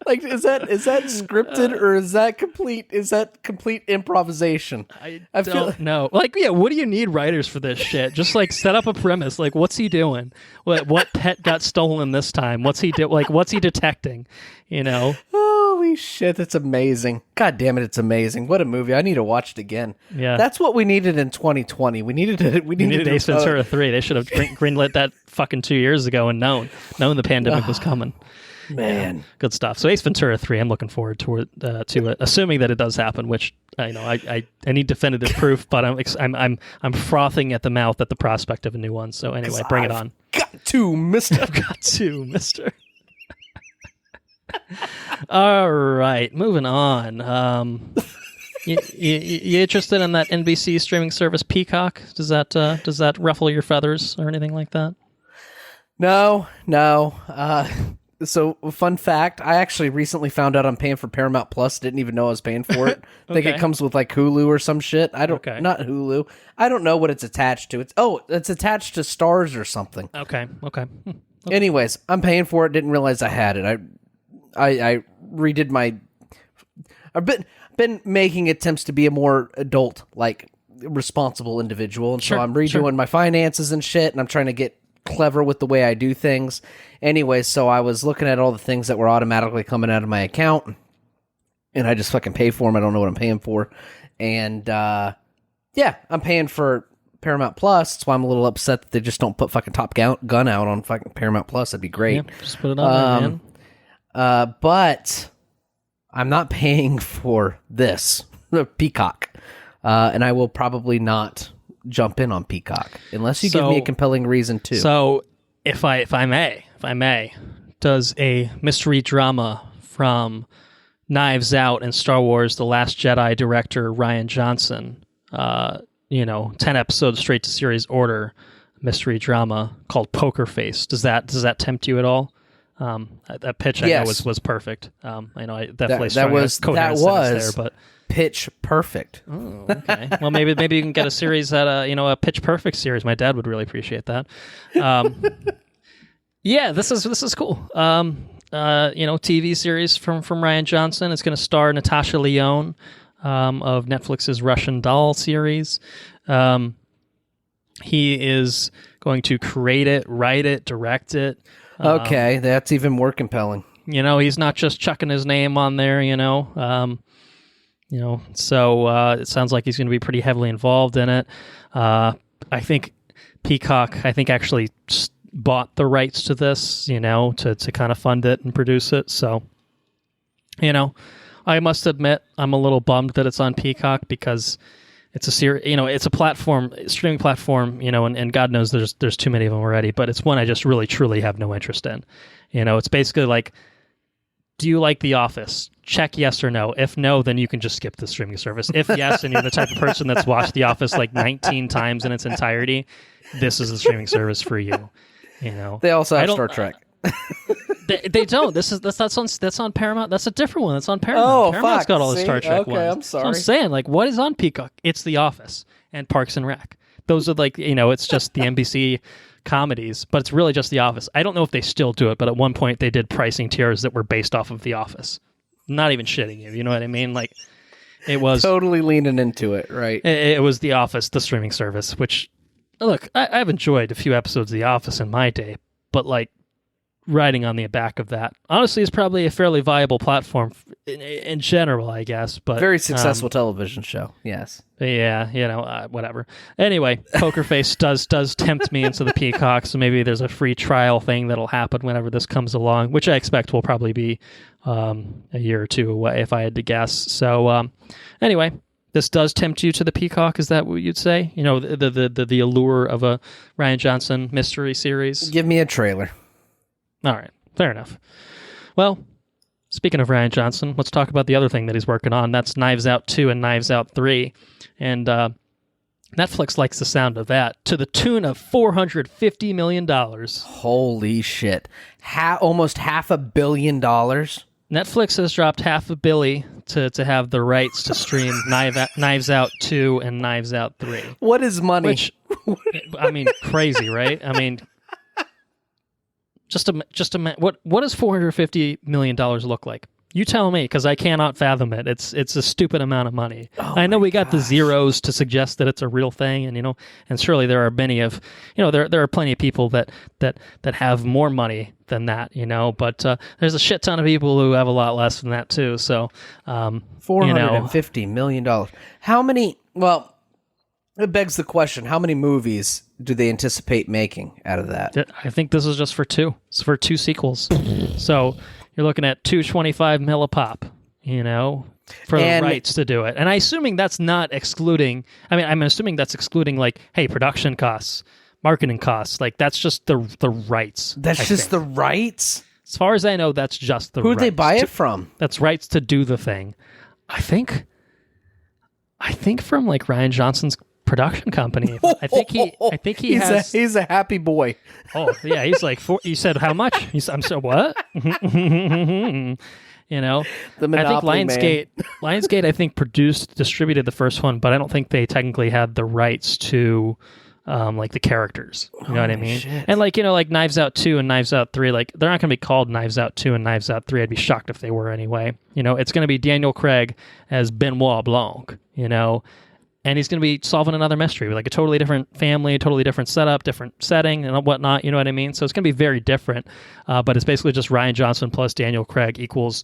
Like, is that scripted or is that complete improvisation? I don't know. Like, yeah, what do you need writers for this shit? Just like set up a premise. Like, what's he doing? What pet got stolen this time? What's he what's he detecting? Holy shit, that's amazing. God damn it, it's amazing. What a movie. I need to watch it again. Yeah. That's what we needed in 2020. We needed Ace Ventura 3. They should have greenlit that fucking 2 years ago and known the pandemic was coming. Man. Good stuff. So Ace Ventura 3, I'm looking forward to it, assuming that it does happen, which I need definitive proof, but I'm frothing at the mouth at the prospect of a new one. So anyway, bring it on. Got to, mister. I've got to, mister. All right, moving on. You interested in that NBC streaming service Peacock? Does that ruffle your feathers or anything like that? No. So, fun fact, I actually recently found out I'm paying for Paramount Plus. Didn't even know I was paying for it. I think it comes with like Hulu or some shit. Not Hulu. I don't know what it's attached to. It's attached to Starz or something. Okay. Anyways, I'm paying for it. Didn't realize I had it. I redid my... I've been making attempts to be a more adult, like, responsible individual. And so I'm redoing my finances and shit, and I'm trying to get clever with the way I do things. Anyway, so I was looking at all the things that were automatically coming out of my account, and I just fucking pay for them. I don't know what I'm paying for. And, I'm paying for Paramount Plus. That's why I'm a little upset that they just don't put fucking Top Gun out on fucking Paramount Plus. That'd be great. Yeah, just put it on there, man. But I'm not paying for this, the Peacock. And I will probably not jump in on Peacock unless you give me a compelling reason to. So, if I may, does a mystery drama from Knives Out and Star Wars: The Last Jedi director Rian Johnson, 10 episodes straight to series order mystery drama called Poker Face, does that tempt you at all? That pitch I know was perfect. I know I definitely that was there, but pitch perfect. Oh, okay. Well, maybe you can get a series at a Pitch Perfect series. My dad would really appreciate that. Yeah, this is cool. TV series from Rian Johnson. It's going to star Natasha Lyonne of Netflix's Russian Doll series. He is going to create it, write it, direct it. Okay, that's even more compelling. He's not just chucking his name on there, so it sounds like he's going to be pretty heavily involved in it. I think Peacock, actually bought the rights to this, to kind of fund it and produce it. So, I must admit, I'm a little bummed that it's on Peacock because it's a series, it's a streaming platform, and God knows there's too many of them already, but it's one I just really, truly have no interest in. It's basically like, do you like The Office? Check yes or no. If no, then you can just skip the streaming service. If yes, and you're the type of person that's watched The Office like 19 times in its entirety, this is the streaming service for you. They also have Star Trek. They don't. That's on Paramount. That's a different one. That's on Paramount. Oh, Paramount's fuck. got all the Star Trek ones. I'm sorry. So I'm saying, like, what is on Peacock? It's The Office and Parks and Rec. Those are like, it's just the NBC comedies, but it's really just The Office. I don't know if they still do it, but at one point they did pricing tiers that were based off of The Office. Not even shitting you. You know what I mean? Like, it was totally leaning into it, right? It was The Office, the streaming service, which, look, I've enjoyed a few episodes of The Office in my day, but like, riding on the back of that honestly is probably a fairly viable platform in general, I guess. But very successful television show. Yes. Yeah. Whatever. Anyway, Poker Face does tempt me into the Peacock. So maybe there's a free trial thing that'll happen whenever this comes along, which I expect will probably be a year or two away if I had to guess. So anyway, this does tempt you to the Peacock. Is that what you'd say? The allure of a Rian Johnson mystery series. Give me a trailer. All right, fair enough. Well, speaking of Rian Johnson, let's talk about the other thing that he's working on. That's Knives Out 2 and Knives Out 3. And Netflix likes the sound of that to the tune of $450 million. Holy shit. Almost $500 million? Netflix has dropped $500 million to have the rights to stream Knives Out 2 and Knives Out 3. What is money? Which, crazy, right? Just what does $450 million look like? You tell me, because I cannot fathom it. It's a stupid amount of money. I know we got the zeros to suggest that it's a real thing, and surely there are many of, there are plenty of people that have more money than that, but there's a shit ton of people who have a lot less than that too. So $450 million. How many? Well, it begs the question: how many movies do they anticipate making out of that? I think this is just for two. It's for two sequels. So, you're looking at $225 a pop, for the rights to do it. And I'm assuming that's not excluding. I mean, I'm assuming that's excluding like, hey, production costs, marketing costs. Like that's just the rights. That's just the rights. As far as I know, that's just the. Who'd they buy it from? That's rights to do the thing. I think from like Rian Johnson's production company. I think he has. He's a happy boy. Oh yeah, he's like. You said how much? I'm so what? The I think Lionsgate, I think distributed the first one, but I don't think they technically had the rights to, like the characters. You know what I mean? Shit. And like Knives Out 2 and Knives Out 3, like they're not going to be called Knives Out 2 and Knives Out 3. I'd be shocked if they were anyway. It's going to be Daniel Craig as Benoit Blanc. And he's going to be solving another mystery with like a totally different family, a totally different setup, different setting, and whatnot. You know what I mean? So it's going to be very different. But it's basically just Rian Johnson plus Daniel Craig equals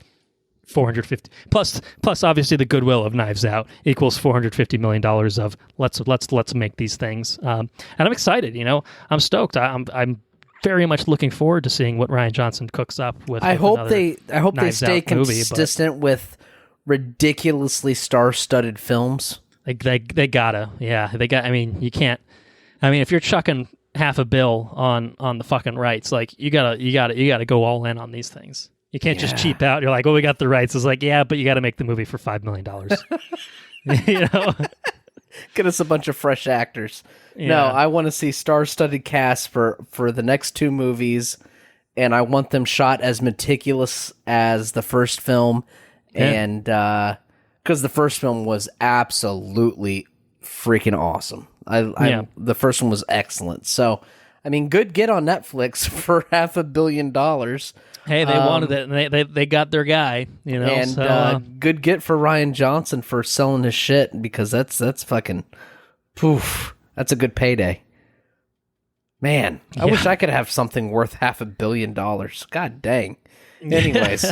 450 plus obviously the goodwill of Knives Out equals $450 million of let's make these things. And I'm excited. I'm stoked. I'm very much looking forward to seeing what Rian Johnson cooks up with. I hope they stay consistent with ridiculously star-studded films. Like they gotta, yeah, they got. I mean, you can't. I mean, if you're chucking $500 million on the fucking rights, like you gotta go all in on these things. You can't just cheap out. You're like, well, we got the rights. It's like, yeah, but you got to make the movie for $5 million. Get us a bunch of fresh actors. Yeah. No, I want to see star-studded cast for the next two movies, and I want them shot as meticulous as the first film, and because the first film was absolutely freaking awesome. The first one was excellent. So, I mean, good get on Netflix for $500 million. Hey, they wanted it, and they got their guy, And so, good get for Rian Johnson for selling his shit, because that's fucking, poof, that's a good payday. Man, I wish I could have something worth $500 million. God dang. Anyways,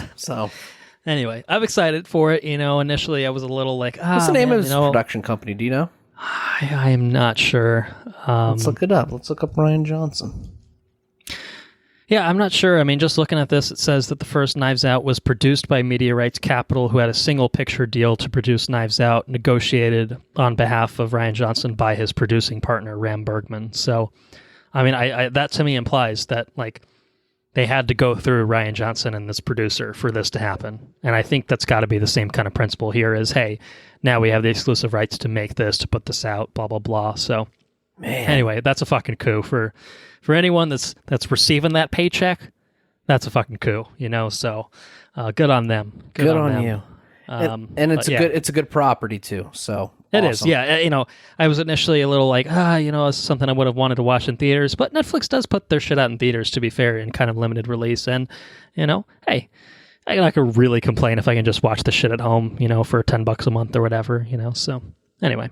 Anyway, I'm excited for it. Initially I was a little like, what's the name of his production company? Do you know? I am not sure. Let's look it up. Let's look up Rian Johnson. Yeah, I'm not sure. I mean, just looking at this, it says that the first Knives Out was produced by Media Rights Capital, who had a single picture deal to produce Knives Out, negotiated on behalf of Rian Johnson by his producing partner, Ram Bergman. So, I mean, I that to me implies that, like, they had to go through Rian Johnson and this producer for this to happen. And I think that's got to be the same kind of principle here is, hey, now we have the exclusive rights to make this, to put this out, blah, blah, blah. So, anyway, that's a fucking coup for anyone that's receiving that paycheck. That's a fucking coup, So, good on them. Good on them. You. And it's a good property too. So it is, yeah. I was initially a little like, it's something I would have wanted to watch in theaters, but Netflix does put their shit out in theaters, to be fair, in kind of limited release. And hey, I'm not gonna really complain if I can just watch the shit at home, for $10 a month or whatever, So anyway.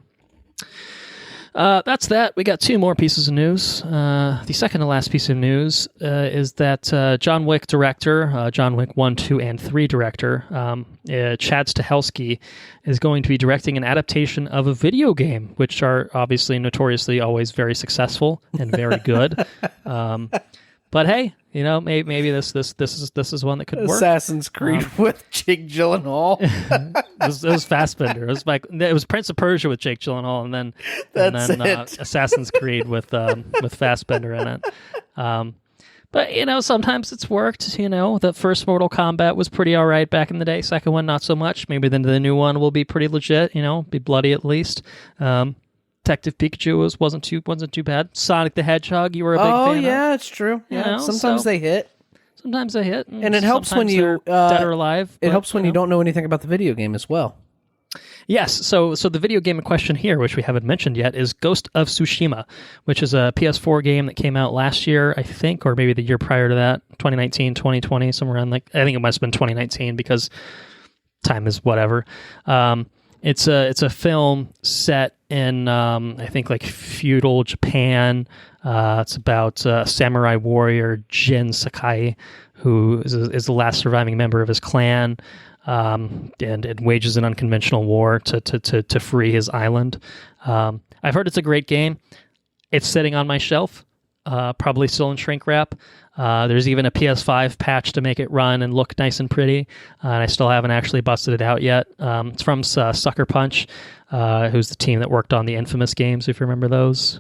That's that. We got two more pieces of news. The second to last piece of news is that John Wick director, John Wick 1, 2, and 3 director, Chad Stahelski, is going to be directing an adaptation of a video game, which are obviously notoriously always very successful and very good. But hey, maybe this is one that could work. Assassin's Creed with Jake Gyllenhaal. it was Fassbender. It was Prince of Persia with Jake Gyllenhaal, and then Assassin's Creed with Fassbender in it. But sometimes it's worked. The first Mortal Kombat was pretty all right back in the day. Second one, not so much. Maybe then the new one will be pretty legit. Be bloody at least. Detective Pikachu wasn't too bad. Sonic the Hedgehog, you were a big fan of. Oh yeah, it's true. Yeah, sometimes they hit. Sometimes they hit, and it helps when you dead or alive. It helps when you don't know anything about the video game as well. Yes, so the video game in question here, which we haven't mentioned yet, is Ghost of Tsushima, which is a PS4 game that came out last year, I think, or maybe the year prior to that, 2019, 2020, somewhere around I think it must have been 2019 because time is whatever. It's a film set in I think like feudal Japan. It's about a samurai warrior Jin Sakai, who is the last surviving member of his clan, and wages an unconventional war to free his island. I've heard it's a great game. It's sitting on my shelf. probably still in shrink wrap. There's even a PS5 patch to make it run and look nice and pretty, and I still haven't actually busted it out yet. It's from Sucker Punch, who's the team that worked on the Infamous games, if you remember those.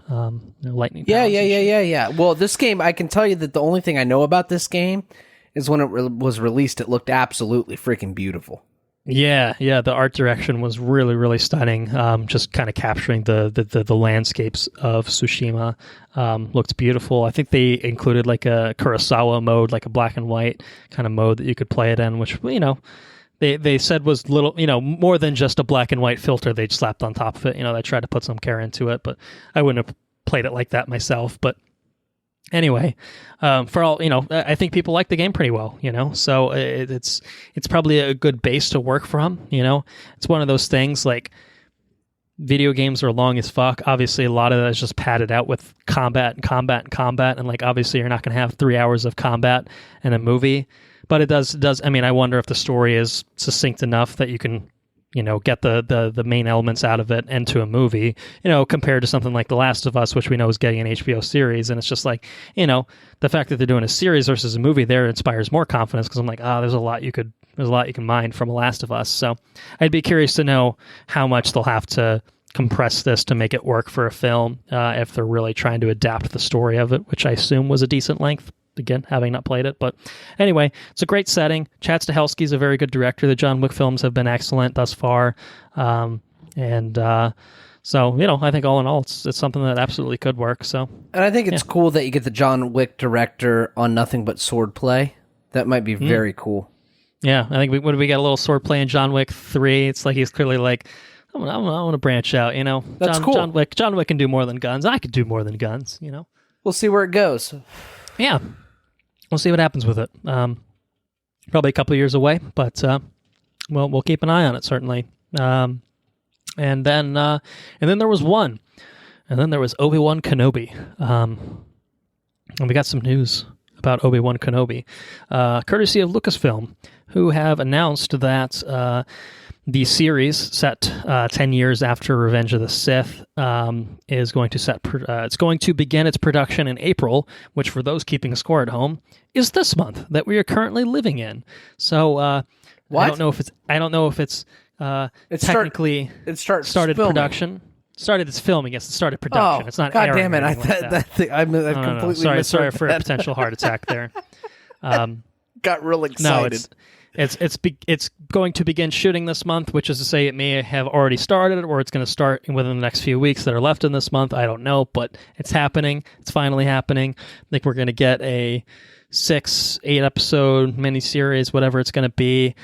Lightning. Yeah. Well, this game, I can tell you that the only thing I know about this game is when it was released, it looked absolutely freaking beautiful. Yeah, the art direction was really, really stunning. Just kind of capturing the landscapes of Tsushima. Looked beautiful. I think they included like a Kurosawa mode, like a black and white kind of mode that you could play it in, which, they said was little, more than just a black and white filter they slapped on top of it. They tried to put some care into it, but I wouldn't have played it like that myself. But anyway, for all, I think people like the game pretty well, so it's probably a good base to work from. It's one of those things, like, video games are long as fuck. Obviously, a lot of that is just padded out with combat, and like, obviously you're not going to have 3 hours of combat in a movie, but it does. I mean, I wonder if the story is succinct enough that you can, get the main elements out of it into a movie, compared to something like The Last of Us, which we know is getting an HBO series. And it's just like, the fact that they're doing a series versus a movie there inspires more confidence, because I'm like, there's a lot you can mine from The Last of Us. So I'd be curious to know how much they'll have to compress this to make it work for a film, if they're really trying to adapt the story of it, which I assume was a decent length. Again, having not played it. But anyway, it's a great setting. Chad Stahelski is a very good director. The John Wick films have been excellent thus far. So, I think all in all, it's something that absolutely could work. So, and I think it's cool that you get the John Wick director on nothing but swordplay. That might be very cool. Yeah, I think we got a little swordplay in John Wick 3. It's like he's clearly like, I want to branch out, That's cool. John Wick can do more than guns. I could do more than guns, We'll see where it goes. Yeah. We'll see what happens with it. Probably a couple of years away, but we'll keep an eye on it, certainly. And then there was one. And then there was Obi-Wan Kenobi. And we got some news about Obi-Wan Kenobi, courtesy of Lucasfilm, who have announced that the series, set 10 years after Revenge of the Sith, is going to it's going to begin its production in April, which, for those keeping score at home, is this month that we are currently living in. So I don't know if it's technically started filming. Production. Started its filming. Yes, it started production. It's not. God airing damn it! I've completely sorry misheard for a potential heart attack there. Got real excited. No, it's going to begin shooting this month, which is to say it may have already started, or it's going to start within the next few weeks that are left in this month. I don't know, but it's happening. It's finally happening. I think we're going to get a 6-8 episode miniseries, whatever it's going to be,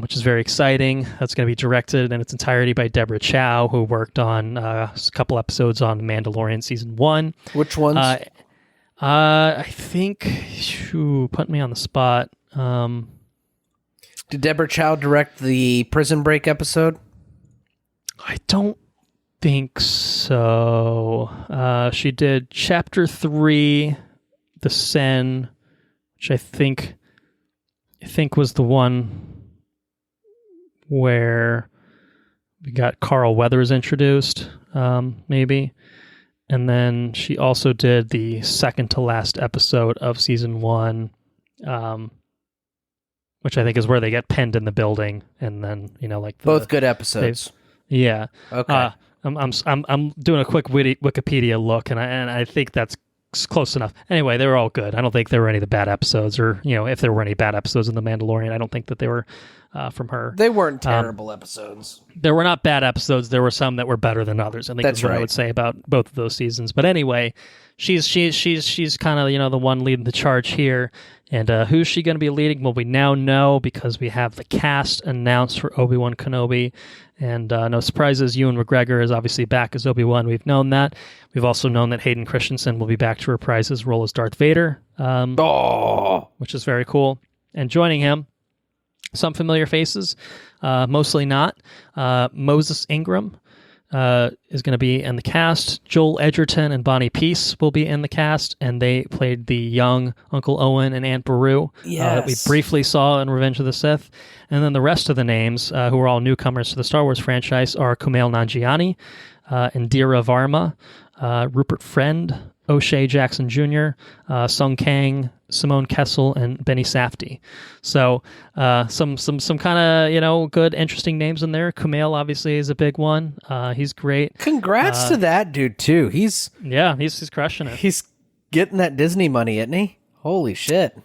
which is very exciting. That's going to be directed in its entirety by Deborah Chow, who worked on a couple episodes on Mandalorian season 1. Which ones? I think, put me on the spot. Did Deborah Chow direct the Prison Break episode? I don't think so. She did Chapter 3, The Sen, which I think was the one where we got Carl Weathers introduced, maybe. And then she also did the second to last episode of season 1, which I think is where they get pinned in the building, and then both good episodes. Yeah. Okay. I'm doing a quick Wikipedia look, and I think that's close enough. Anyway, they were all good. I don't think there were any of the bad episodes, or if there were any bad episodes in The Mandalorian, I don't think that they were from her. They weren't terrible episodes. There were not bad episodes. There were some that were better than others. I think that's what I would say about both of those seasons. But anyway, she's kind of the one leading the charge here. And who's she going to be leading? Well, we now know, because we have the cast announced for Obi-Wan Kenobi. And no surprises, Ewan McGregor is obviously back as Obi-Wan. We've known that. We've also known that Hayden Christensen will be back to reprise his role as Darth Vader, which is very cool. And joining him, some familiar faces, mostly not. Moses Ingram is going to be in the cast. Joel Edgerton and Bonnie Peace will be in the cast, and they played the young Uncle Owen and Aunt Beru that we briefly saw in Revenge of the Sith. And then the rest of the names, who are all newcomers to the Star Wars franchise, are Kumail Nanjiani, Indira Varma, Rupert Friend, O'Shea Jackson Jr., Sung Kang, Simone Kessel, and Benny Safdie. So some kind of good, interesting names in there. Kumail obviously is a big one. He's great. Congrats to that dude too. He's crushing it. He's getting that Disney money, isn't he? Holy shit.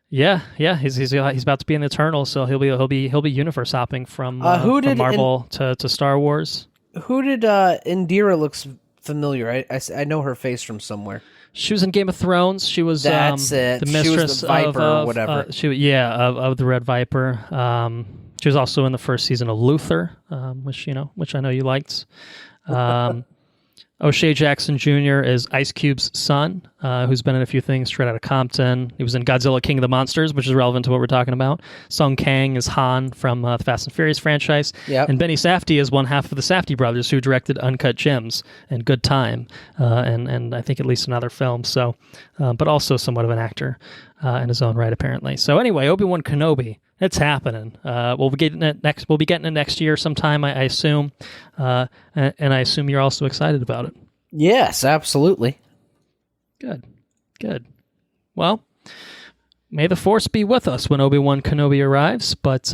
Yeah. He's about to be an Eternal, so he'll be universe hopping from Marvel to Star Wars. Who did Indira looks familiar? I know her face from somewhere. She was in Game of Thrones. She was That's it. the mistress she was the Viper of or whatever. Of the Red Viper. She was also in the first season of Luther, which I know you liked. O'Shea Jackson Jr. is Ice Cube's son, who's been in a few things straight out of Compton. He was in Godzilla King of the Monsters, which is relevant to what we're talking about. Sung Kang is Han from the Fast and Furious franchise. Yep. And Benny Safdie is one half of the Safdie brothers who directed Uncut Gems and Good Time, and I think at least another film. So, but also somewhat of an actor in his own right, apparently. So anyway, Obi-Wan Kenobi. It's happening. We'll be getting it next. We'll be getting it next year sometime, I assume. And I assume you're also excited about it. Yes, absolutely. Good. Well, may the Force be with us when Obi-Wan Kenobi arrives. But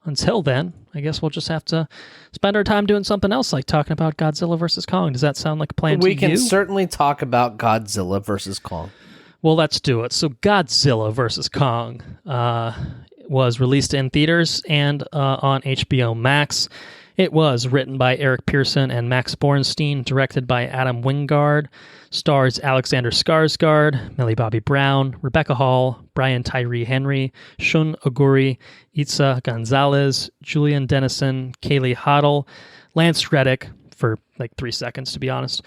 until then, I guess we'll just have to spend our time doing something else, like talking about Godzilla versus Kong. Does that sound like a plan to you? We can certainly talk about Godzilla versus Kong. Well, let's do it. So Godzilla vs. Kong was released in theaters and on HBO Max. It was written by Eric Pearson and Max Borenstein, directed by Adam Wingard, stars Alexander Skarsgård, Millie Bobby Brown, Rebecca Hall, Brian Tyree Henry, Shun Oguri, Itza Gonzalez, Julian Dennison, Kaylee Hoddle, Lance Reddick, for like 3 seconds, to be honest,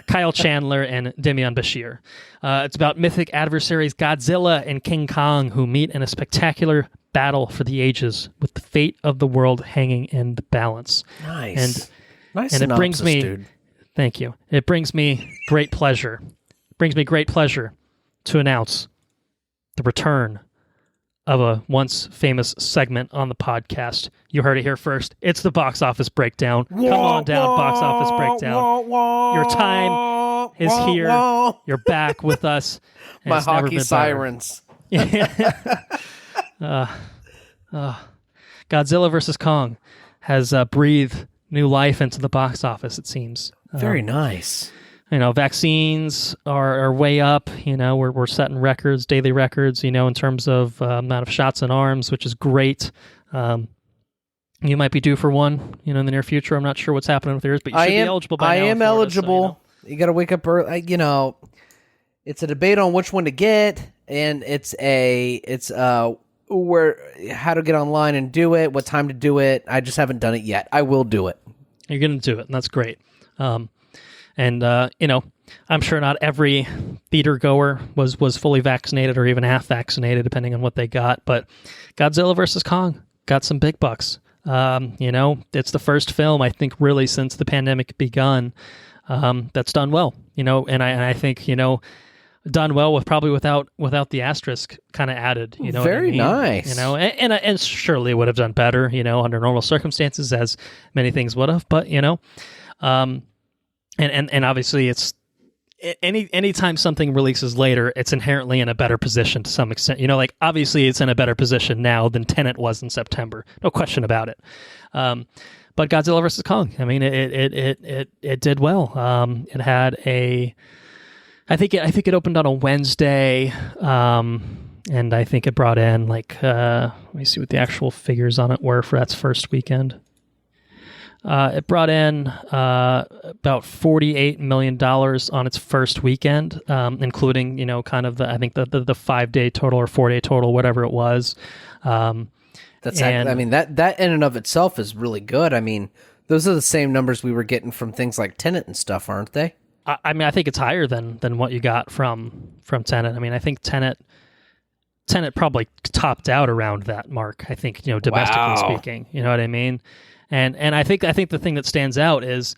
Kyle Chandler, and Demian Bashir. It's about mythic adversaries Godzilla and King Kong, who meet in a spectacular battle for the ages, with the fate of the world hanging in the balance. Nice. Nice and synopsis, it brings me, dude. Thank you. It brings me great pleasure. To announce the return of a once famous segment on the podcast. You heard it here first. It's the box office breakdown. Come on down, box office breakdown. Your time is here. You're back with us. My hockey sirens. Godzilla vs. Kong has breathed new life into the box office, it seems. Very nice. Vaccines are way up. We're setting records, daily records, in terms of amount of shots in arms, which is great. You might be due for one, in the near future. I'm not sure what's happening with yours, but you should be eligible by now. I am eligible. So, you got to wake up early. It's a debate on which one to get, and it's how to get online and do it, what time to do it. I just haven't done it yet. I will do it. You're going to do it, and that's great. I'm sure not every theater goer was fully vaccinated or even half vaccinated, depending on what they got. But Godzilla vs. Kong got some big bucks. It's the first film, I think, really since the pandemic begun, that's done well. And I think done well without the asterisk kind of added. Very nice. And surely it would have done better. Under normal circumstances, as many things would have. But And obviously, it's anytime something releases later, it's inherently in a better position to some extent. Obviously, it's in a better position now than Tenet was in September, no question about it. But Godzilla vs. Kong, it did well. It had I think it opened on a Wednesday, and I think it brought in let me see what the actual figures on it were for that first weekend. It brought in about $48 million on its first weekend, including, kind of the 5-day total or 4-day total, whatever it was. That in and of itself is really good. I mean, those are the same numbers we were getting from things like Tenet and stuff, aren't they? I think it's higher than what you got from Tenet. I mean, I think Tenet probably topped out around that mark. I think, domestically speaking, you know what I mean? And I think the thing that stands out is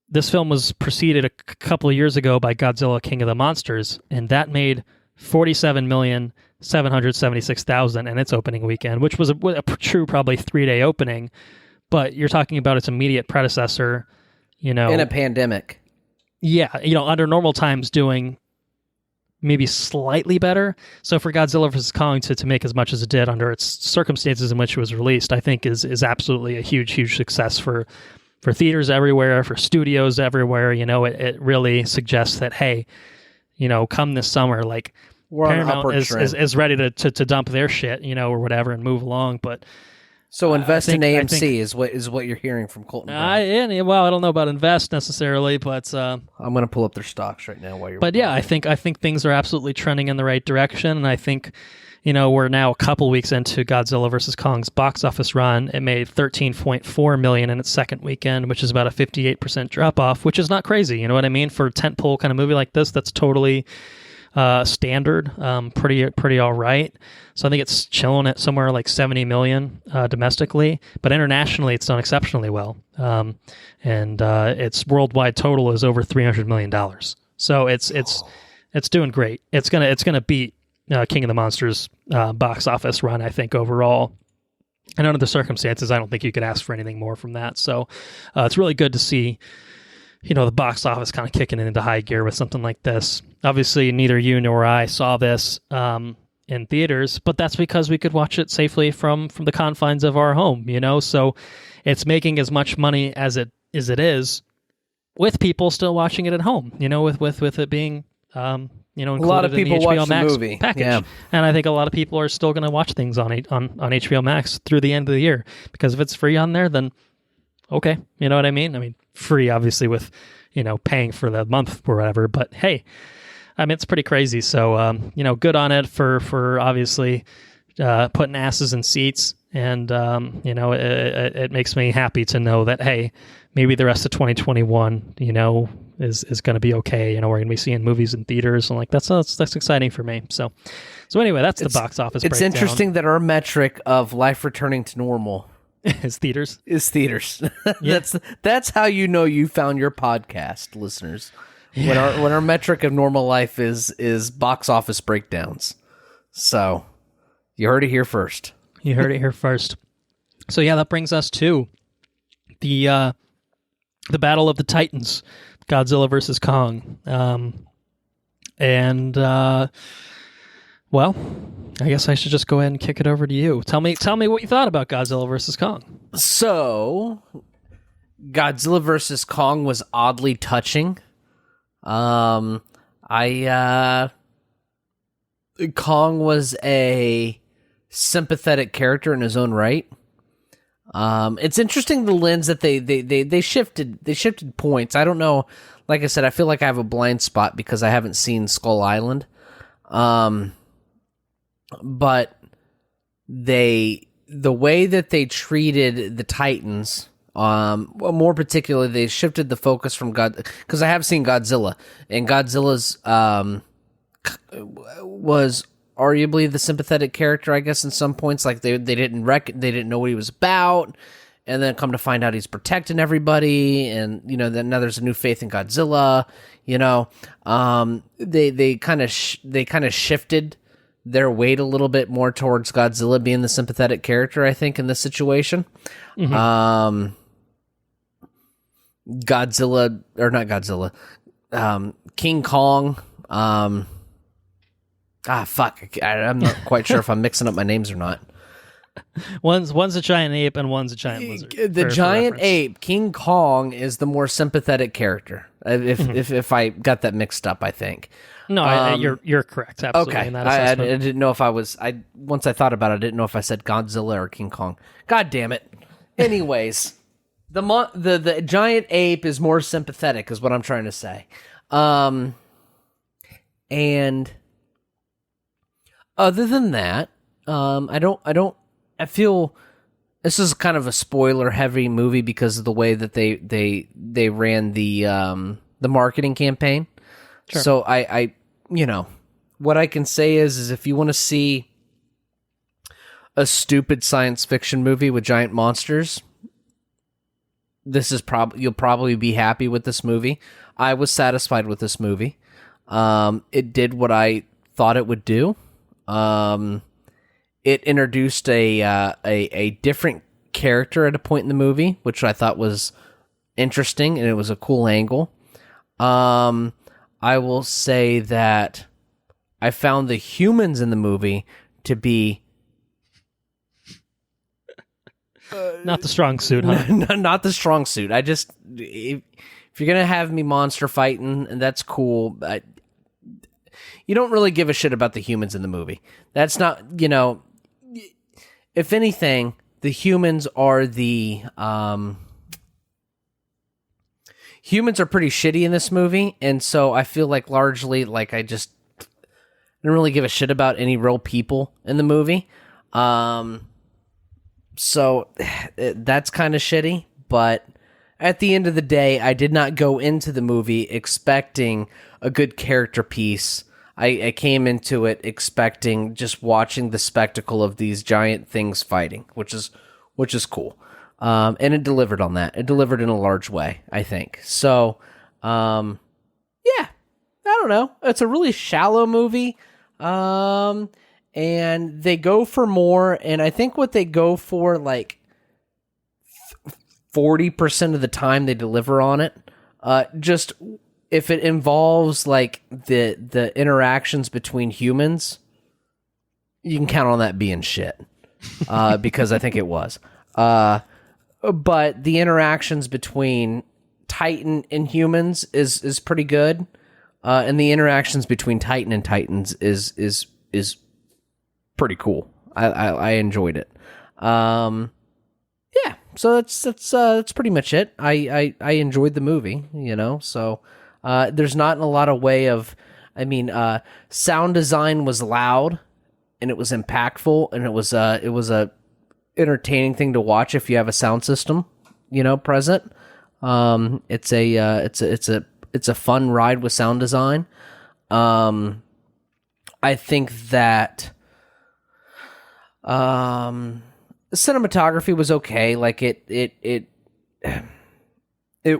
this film was preceded a couple of years ago by Godzilla King of the Monsters, and that made $47,776,000 in its opening weekend, which was a true probably 3-day opening. But you're talking about its immediate predecessor, in a pandemic. yeah, under normal times doing maybe slightly better. So for Godzilla vs. Kong to make as much as it did under its circumstances in which it was released, I think is absolutely a huge success for theaters everywhere, for studios everywhere. It really suggests that, hey, come this summer, like We're Paramount is ready to dump their shit, or whatever, and move along. But so invest in AMC is what you're hearing from Colton. Well, I don't know about invest necessarily, but I'm going to pull up their stocks right now while you're. But yeah, I think things are absolutely trending in the right direction, and I think we're now a couple weeks into Godzilla vs. Kong's box office run. It made $13.4 million in its second weekend, which is about a 58% drop off, which is not crazy. You know what I mean? For a tentpole kind of movie like this, that's totally standard, pretty all right. So I think it's chilling at somewhere like 70 million domestically, but internationally it's done exceptionally well. And its worldwide total is over $300 million. So it's doing great. It's gonna beat King of the Monsters box office run, I think, overall. And under the circumstances, I don't think you could ask for anything more from that. So it's really good to see the box office kind of kicking into high gear with something like this. Obviously, neither you nor I saw this in theaters, but that's because we could watch it safely from the confines of our home, So it's making as much money as it is with people still watching it at home, with it being, included a lot of people in the HBO watch Max the movie package. Yeah. And I think a lot of people are still going to watch things on HBO Max through the end of the year, because if it's free on there, then okay, you know what I mean? I mean, free obviously with, paying for the month or whatever, but hey, I mean, it's pretty crazy. So, good on it for obviously putting asses in seats. And, it makes me happy to know that, hey, maybe the rest of 2021, is going to be okay. We're going to be seeing movies in theaters, and like that's exciting for me. So anyway, that's the box office It's breakdown. interesting that our metric of life returning to normal is theaters. Yeah. That's how you found your podcast, listeners. Yeah. When our metric of normal life is box office breakdowns. So you heard it here first. So yeah, that brings us to the Battle of the Titans, Godzilla versus Kong. Well, I guess I should just go ahead and kick it over to you. Tell me what you thought about Godzilla versus Kong. So, Godzilla versus Kong was oddly touching. Kong was a sympathetic character in his own right. It's interesting the lens that they shifted points. I don't know. Like I said, I feel like I have a blind spot because I haven't seen Skull Island. But the way that they treated the Titans, more particularly, they shifted the focus from because I have seen Godzilla, and Godzilla's was arguably the sympathetic character, I guess, in some points. Like they didn't know what he was about, and then come to find out he's protecting everybody, and then now there's a new faith in Godzilla. They kind of shifted their weight a little bit more towards Godzilla being the sympathetic character, I think, in this situation. Mm-hmm. King Kong. I'm not quite sure if I'm mixing up my names or not. One's a giant ape and one's a giant lizard. The giant ape, King Kong, is the more sympathetic character. If I got that mixed up, I think. No, you're correct. Absolutely. Okay, in that I assessment. didn't know if I was. Once I thought about it, I didn't know if I said Godzilla or King Kong. God damn it. Anyways, the giant ape is more sympathetic, is what I'm trying to say. And other than that, I feel this is kind of a spoiler heavy movie because of the way that they ran the marketing campaign. Sure. So I what I can say is if you want to see a stupid science fiction movie with giant monsters, this is you'll probably be happy with this movie. I was satisfied with this movie. It did what I thought it would do. It introduced a different character at a point in the movie, which I thought was interesting, and it was a cool angle. I will say that I found the humans in the movie to be not the strong suit, huh? not the strong suit. I just, if you're gonna have me monster fighting, and that's cool. You don't really give a shit about the humans in the movie. That's not, if anything, the humans are humans are pretty shitty in this movie, and so I feel like largely, like, I don't really give a shit about any real people in the movie. So that's kind of shitty, but at the end of the day, I did not go into the movie expecting a good character piece. I came into it expecting just watching the spectacle of these giant things fighting, which is cool. And it delivered on that. It delivered in a large way, I think. So, yeah, I don't know. It's a really shallow movie. And they go for more, and I think what they go for, like, 40% of the time they deliver on it. Just if it involves, like, the interactions between humans, you can count on that being shit. Because I think it was. But the interactions between Titan and humans is pretty good. And the interactions between Titan and Titans is pretty cool. I enjoyed it. Yeah, so that's pretty much it. I enjoyed the movie, so there's not a lot of way of, sound design was loud and it was impactful, and it was a entertaining thing to watch if you have a sound system, present. It's a fun ride with sound design. I think that cinematography was okay. Like it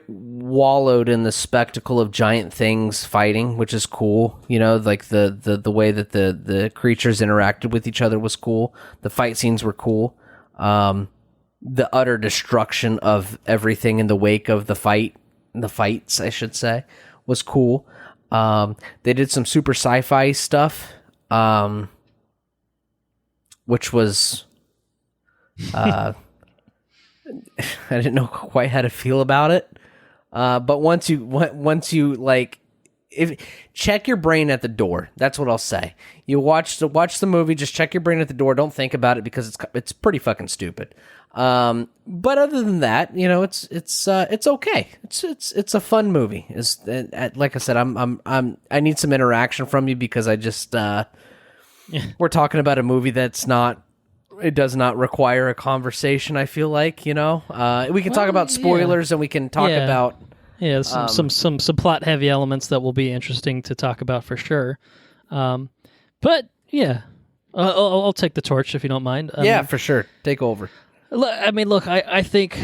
wallowed in the spectacle of giant things fighting, which is cool. Like the way that the creatures interacted with each other was cool. The fight scenes were cool. The utter destruction of everything in the wake of the fights, I should say, was cool. They did some super sci-fi stuff, which was, I didn't know quite how to feel about it. But once you like, check your brain at the door. That's what I'll say. You watch the movie, just check your brain at the door. Don't think about it, because it's pretty fucking stupid. But other than that, it's okay. It's a fun movie. Like I said, I need some interaction from you, because I just we're talking about a movie it does not require a conversation. I feel like, we can talk about spoilers, and we can talk about some plot heavy elements that will be interesting to talk about for sure. But yeah, I'll take the torch if you don't mind. For sure, take over. Look, I think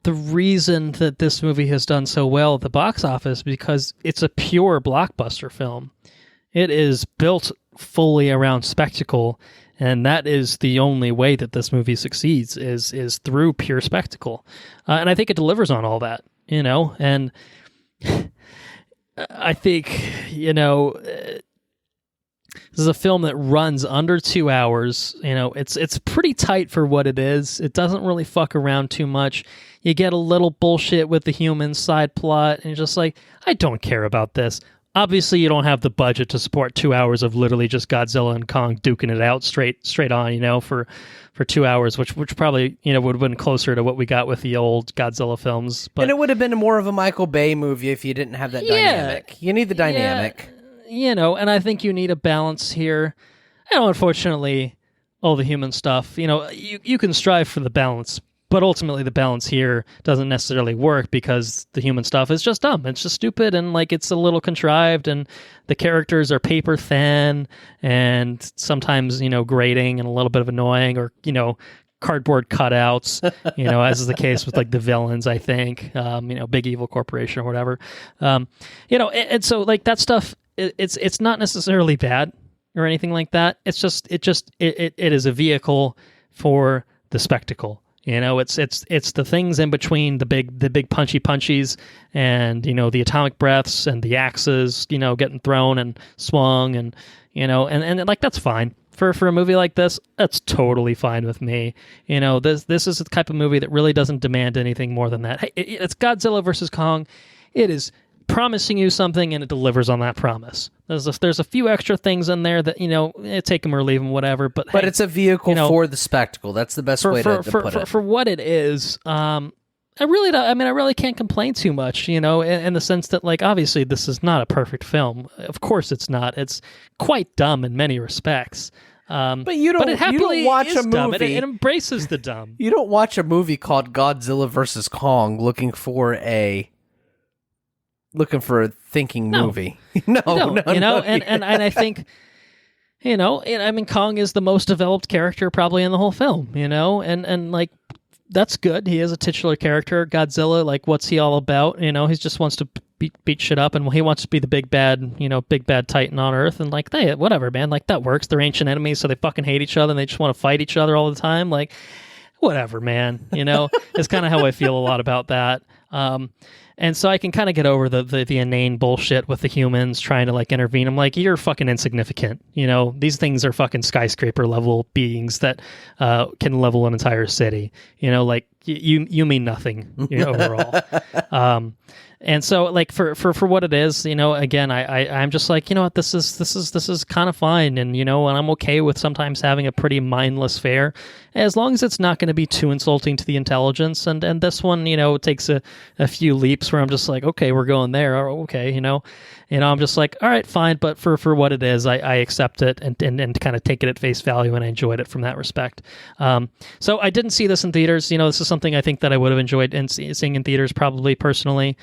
the reason that this movie has done so well at the box office, because it's a pure blockbuster film. It is built fully around spectacle, and that is the only way that this movie succeeds is through pure spectacle. And I think it delivers on all that, and I think, this is a film that runs under 2 hours. It's pretty tight for what it is. It doesn't really fuck around too much. You get a little bullshit with the human side plot, and you're just like, I don't care about this. Obviously, you don't have the budget to support 2 hours of literally just Godzilla and Kong duking it out straight on, for 2 hours, which probably, would have been closer to what we got with the old Godzilla films. But, and it would have been more of a Michael Bay movie if you didn't have that dynamic. You need the dynamic. And I think you need a balance here. Unfortunately, all the human stuff, you can strive for the balance, but ultimately the balance here doesn't necessarily work, because the human stuff is just dumb. It's just stupid, and like it's a little contrived, and the characters are paper thin, and sometimes, grating and a little bit of annoying, or, cardboard cutouts, as is the case with like the villains, I think, big evil corporation or whatever. And so like that stuff, it's not necessarily bad or anything like that. It's just it is a vehicle for the spectacle. You know, it's the things in between the big punchy punchies and, you know, the atomic breaths and the axes, you know, getting thrown and swung and, you know, and like that's fine. For a movie like this, that's totally fine with me. You know, this is the type of movie that really doesn't demand anything more than that. Hey, it's Godzilla versus Kong. It is promising you something, and it delivers on that promise. There's a few extra things in there that, you know, take them or leave them, whatever. But hey, it's a vehicle, you know, for the spectacle. That's the best way to put it. For what it is, I really don't. I mean, I really can't complain too much, you know, in the sense that, like, obviously this is not a perfect film. Of course, it's not. It's quite dumb in many respects. But you don't watch a movie. It embraces the dumb. You don't watch a movie called Godzilla versus Kong looking for a thinking movie. No, you know, and I think, you know, I mean, Kong is the most developed character probably in the whole film, you know, and like, that's good. He is a titular character. Godzilla, like, what's he all about? You know, he just wants to beat shit up, and he wants to be the big bad titan on Earth, and like, they, whatever, man, like, that works. They're ancient enemies, so they fucking hate each other, and they just want to fight each other all the time. Like, whatever, man. You know, it's kind of how I feel a lot about that. And so I can kind of get over the inane bullshit with the humans trying to, like, intervene. I'm like, you're fucking insignificant. You know, these things are fucking skyscraper level beings that can level an entire city. You know, like, you mean nothing, you know, overall. And so, like, for what it is, you know, again, I'm just like, you know what, this is kind of fine, and, you know, and I'm okay with sometimes having a pretty mindless fare, as long as it's not going to be too insulting to the intelligence. And this one, you know, takes a few leaps where I'm just like, okay, we're going there, or okay, you know, I'm just like, all right, fine, but for what it is, I accept it and kind of take it at face value, and I enjoyed it from that respect. So I didn't see this in theaters. You know, this is something I think that I would have enjoyed seeing in theaters, probably personally.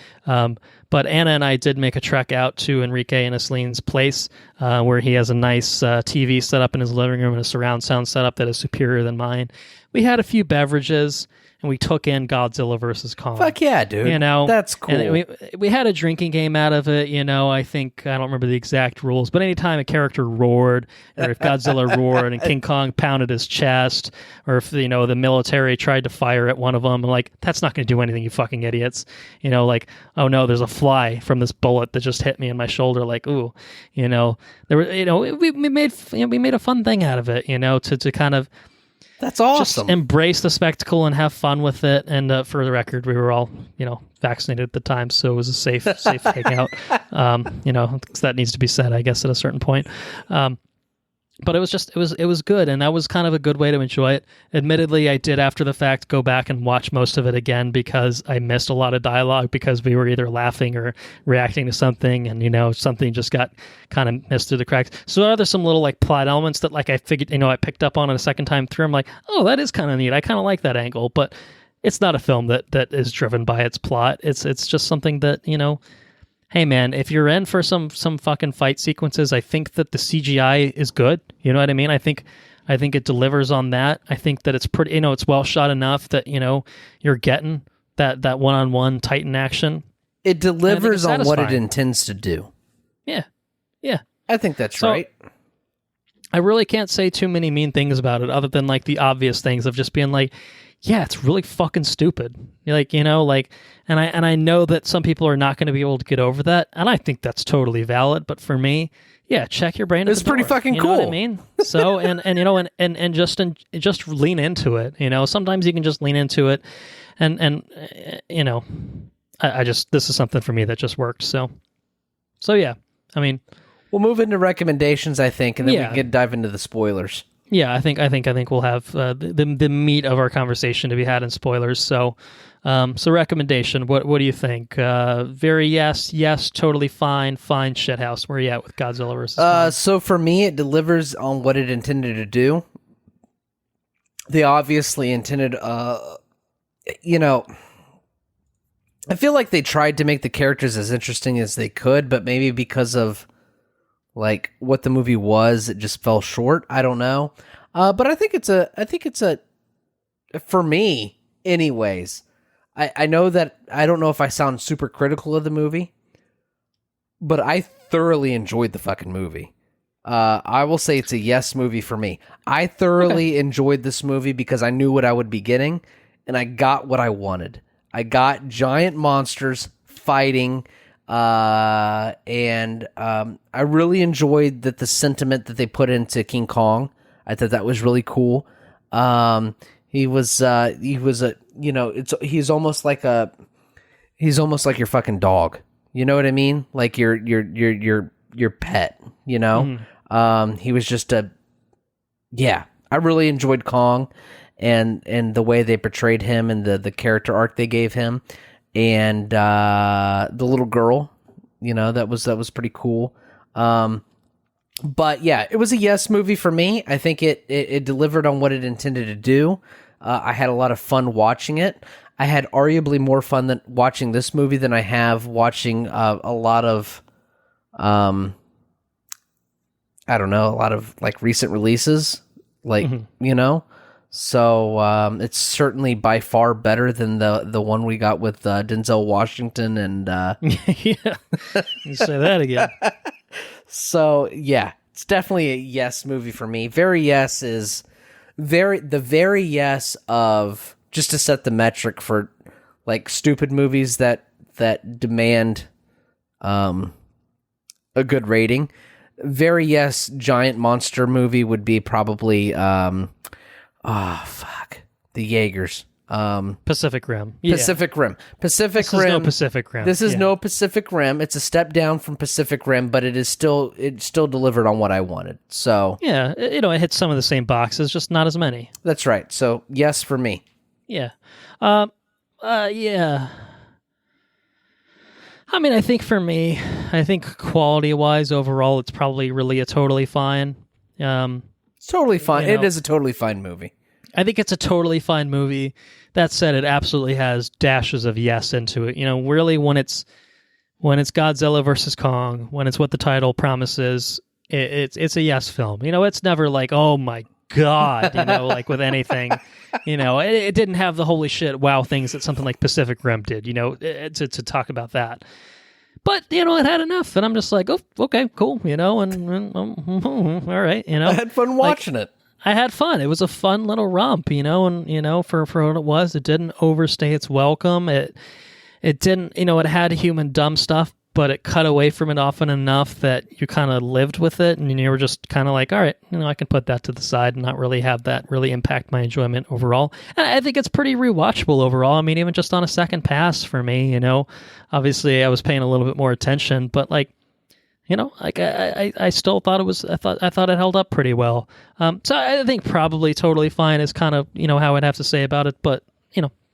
But Anna and I did make a trek out to Enrique and Aslene's place, where he has a nice TV set up in his living room and a surround sound setup that is superior than mine. We had a few beverages, and we took in Godzilla versus Kong. Fuck yeah, dude. You know, that's cool. And we had a drinking game out of it. You know, I don't remember the exact rules, but anytime a character roared, or if Godzilla roared and King Kong pounded his chest, or if, you know, the military tried to fire at one of them, I'm like, that's not going to do anything, you fucking idiots. You know, like, oh no, there's a fly from this bullet that just hit me in my shoulder. Like, ooh, you know, there were, you know, we made a fun thing out of it. You know, to kind of. That's awesome. Just embrace the spectacle and have fun with it. And for the record, we were all, you know, vaccinated at the time, so it was a safe hangout. You know, 'cause that needs to be said, I guess, at a certain point. But it was good, and that was kind of a good way to enjoy it. Admittedly, I did, after the fact, go back and watch most of it again because I missed a lot of dialogue, because we were either laughing or reacting to something, and, you know, something just got kind of missed through the cracks. So there's some little, like, plot elements that, like, I figured, you know, I picked up on it a second time through. I'm like, oh, that is kind of neat. I kind of like that angle, but it's not a film that is driven by its plot. It's just something that, you know, hey man, if you're in for some fucking fight sequences, I think that the CGI is good. You know what I mean? I think it delivers on that. I think that it's pretty, you know, it's well shot enough that, you know, you're getting that one-on-one Titan action. It delivers on what it intends to do. Yeah. I think that's right. I really can't say too many mean things about it, other than, like, the obvious things of just being like, yeah, it's really fucking stupid. Like, you know, like, and I know that some people are not going to be able to get over that, and I think that's totally valid. But for me, yeah, check your brain. It's pretty fucking cool. You know what I mean? So, and you know, and just lean into it. You know, sometimes you can just lean into it, and you know, I just, this is something for me that just worked. So yeah, I mean, we'll move into recommendations, I think, and then we can dive into the spoilers. Yeah, I think we'll have the meat of our conversation to be had in spoilers. So recommendation. What do you think? Very yes, totally fine shithouse. Where are you at with Godzilla versus Kong? So for me, it delivers on what it intended to do. They obviously intended, you know, I feel like they tried to make the characters as interesting as they could, but maybe because of, like, what the movie was, it just fell short. I don't know. But I think it's a, for me, anyways, I know that, I don't know if I sound super critical of the movie, but I thoroughly enjoyed the fucking movie. I will say it's a yes movie for me. I thoroughly enjoyed this movie because I knew what I would be getting, and I got what I wanted. I got giant monsters fighting, and I really enjoyed the sentiment that they put into King Kong. I thought that was really cool. He's almost like your fucking dog. You know what I mean? Like your pet, you know? He was just I really enjoyed Kong and the way they portrayed him and the character arc they gave him. And the little girl, that was pretty cool. But yeah, it was a yes movie for me. I think it delivered on what it intended to do. I had a lot of fun watching it. I had arguably more fun than watching this movie than I have watching a lot of, a lot of like recent releases, So it's certainly by far better than the one we got with Denzel Washington and yeah, you say that again. So yeah, it's definitely a yes movie for me. Very yes is the very yes of, just to set the metric for like stupid movies that demand a good rating. Very yes giant monster movie would be probably the Jaegers. Pacific Rim. Yeah. Pacific Rim. This is no Pacific Rim. This is no Pacific Rim. It's a step down from Pacific Rim, but it still delivered on what I wanted. So yeah, it hits some of the same boxes, just not as many. That's right. So yes for me. Yeah. Yeah. I mean, I think for me, quality-wise, overall, it's probably really a totally fine. It's totally fine. It is a totally fine movie. I think it's a totally fine movie. That said, it absolutely has dashes of yes into it. Really, when it's Godzilla versus Kong, when it's what the title promises, it's a yes film. It's never like, oh my God, like with anything. It didn't have the holy shit wow things that something like Pacific Rim did. To talk about that. But, it had enough, and I'm just like, oh, okay, cool, and all right, I had fun watching it. I had fun. It was a fun little romp, and, for what it was, it didn't overstay its welcome. It didn't, it had human dumb stuff, but it cut away from it often enough that you kind of lived with it, and you were just kind of like, all right, I can put that to the side and not really have that really impact my enjoyment overall. And I think it's pretty rewatchable overall. I mean, even just on a second pass for me, obviously I was paying a little bit more attention, but like, I still thought I thought it held up pretty well. So I think probably totally fine is kind of, how I'd have to say about it, but,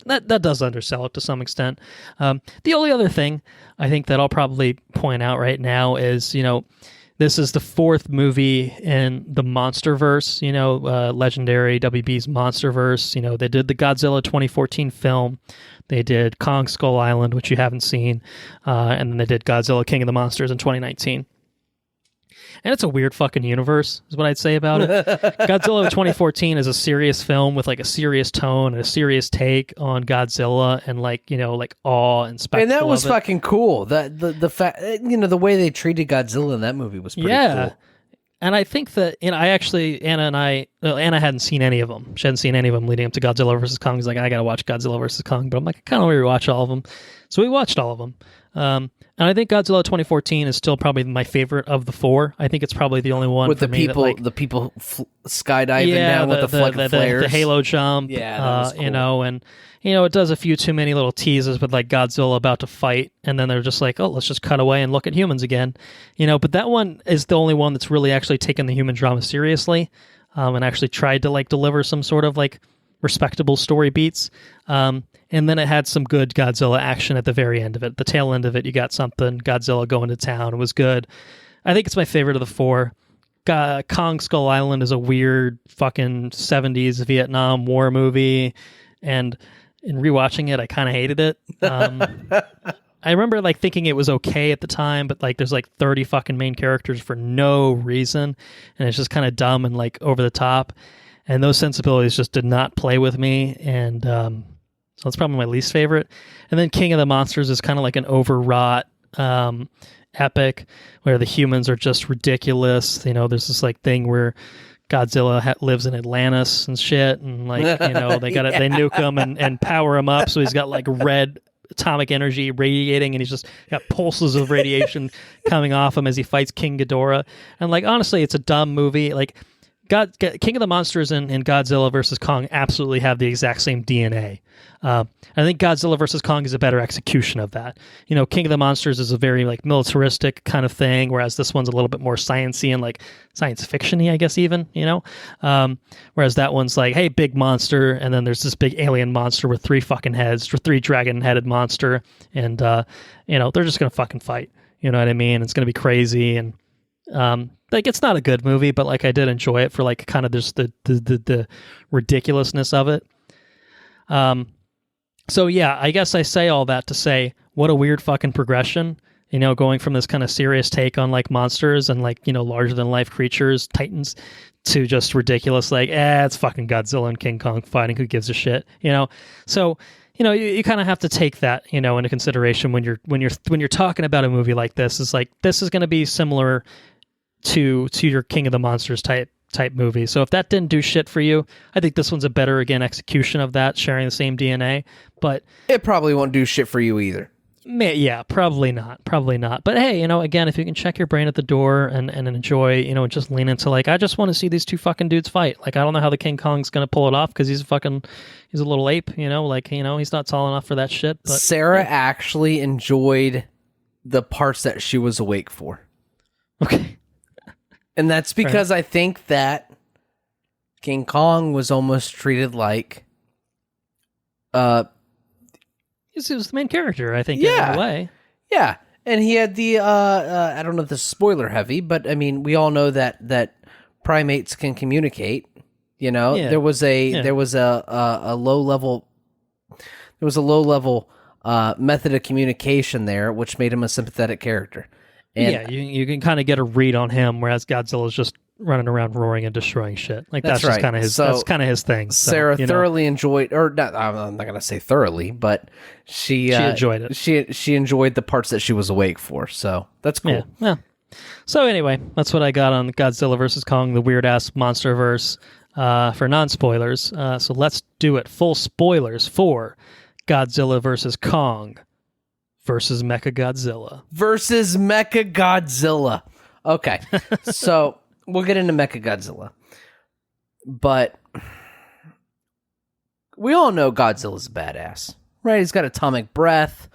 that does undersell it to some extent. The only other thing I think that I'll probably point out right now is, this is the fourth movie in the Monsterverse, legendary WB's Monsterverse. They did the Godzilla 2014 film. They did Kong Skull Island, which you haven't seen. And then they did Godzilla King of the Monsters in 2019. And it's a weird fucking universe, is what I'd say about it. Godzilla 2014 is a serious film with like a serious tone and a serious take on Godzilla and like awe and spectacle. And that was fucking cool. The fact, the way they treated Godzilla in that movie was pretty cool. And I think that, I actually, Anna hadn't seen any of them. She hadn't seen any of them leading up to Godzilla vs. Kong. She's like, I gotta watch Godzilla vs. Kong. But I'm like, I kind of want to rewatch all of them. So we watched all of them. And I think Godzilla 2014 is still probably my favorite of the four. I think it's probably the only one with for the me people, that, the people skydiving down with the flares, the Halo jump. Yeah, that was cool. And it does a few too many little teases with like Godzilla about to fight, and then they're just like, oh, let's just cut away and look at humans again. But that one is the only one that's really actually taken the human drama seriously, and actually tried to like deliver some sort of like respectable story beats. And then it had some good Godzilla action at the very end of it. The tail end of it, you got something. Godzilla going to town. It was good. I think it's my favorite of the four. Kong Skull Island is a weird fucking 70s Vietnam War movie. And in rewatching it, I kind of hated it. I remember like thinking it was okay at the time, but like there's like 30 fucking main characters for no reason. And it's just kind of dumb and like over the top. And those sensibilities just did not play with me. And so it's probably my least favorite. And then King of the Monsters is kind of like an overwrought epic where the humans are just ridiculous. There's this like thing where Godzilla lives in Atlantis and shit, and like they they nuke him and power him up, so he's got like red atomic energy radiating, and he's just got pulses of radiation coming off him as he fights King Ghidorah. And like honestly, it's a dumb movie. Like King of the Monsters and Godzilla versus Kong absolutely have the exact same DNA. I think Godzilla versus Kong is a better execution of that. King of the Monsters is a very like militaristic kind of thing, whereas this one's a little bit more sciencey and like science fiction-y, I guess even. Whereas that one's like, hey, big monster, and then there's this big alien monster with 3 fucking heads, or 3 dragon-headed monster, and they're just gonna fucking fight. You know what I mean? It's gonna be crazy, and like it's not a good movie, but like I did enjoy it for like kind of just the ridiculousness of it. So yeah, I guess I say all that to say, what a weird fucking progression, going from this kind of serious take on like monsters and like, larger than life creatures, titans, to just ridiculous, like, it's fucking Godzilla and King Kong fighting, who gives a shit, So, you kind of have to take that, into consideration when you're talking about a movie like this. Is like, this is going to be similar to your King of the Monsters type movie. So if that didn't do shit for you, I think this one's a better, again, execution of that, sharing the same DNA. But it probably won't do shit for you either. Yeah, probably not. But hey, again, if you can check your brain at the door and enjoy, and just lean into like, I just want to see these 2 fucking dudes fight. Like, I don't know how the King Kong's going to pull it off because he's a little ape, he's not tall enough for that shit. But Sarah actually enjoyed the parts that she was awake for. Okay. And that's because I think that King Kong was almost treated like... he was the main character, I think, in a way. Yeah, and he had the... I don't know if this is spoiler heavy, but I mean, we all know that primates can communicate. There was a low level... There was a low level method of communication there, which made him a sympathetic character. And you can kind of get a read on him, whereas Godzilla's just running around roaring and destroying shit. Like that's just kind of his. That's kind of his thing. So, Sarah thoroughly enjoyed, or not. I'm not gonna say thoroughly, but she enjoyed it. She enjoyed the parts that she was awake for. So that's cool. Yeah. So anyway, that's what I got on Godzilla versus Kong, the weird ass monsterverse. For non-spoilers, so let's do it. Full spoilers for Godzilla versus Kong. Versus Mechagodzilla. Okay, so we'll get into Mechagodzilla. But we all know Godzilla's a badass, right? He's got atomic breath.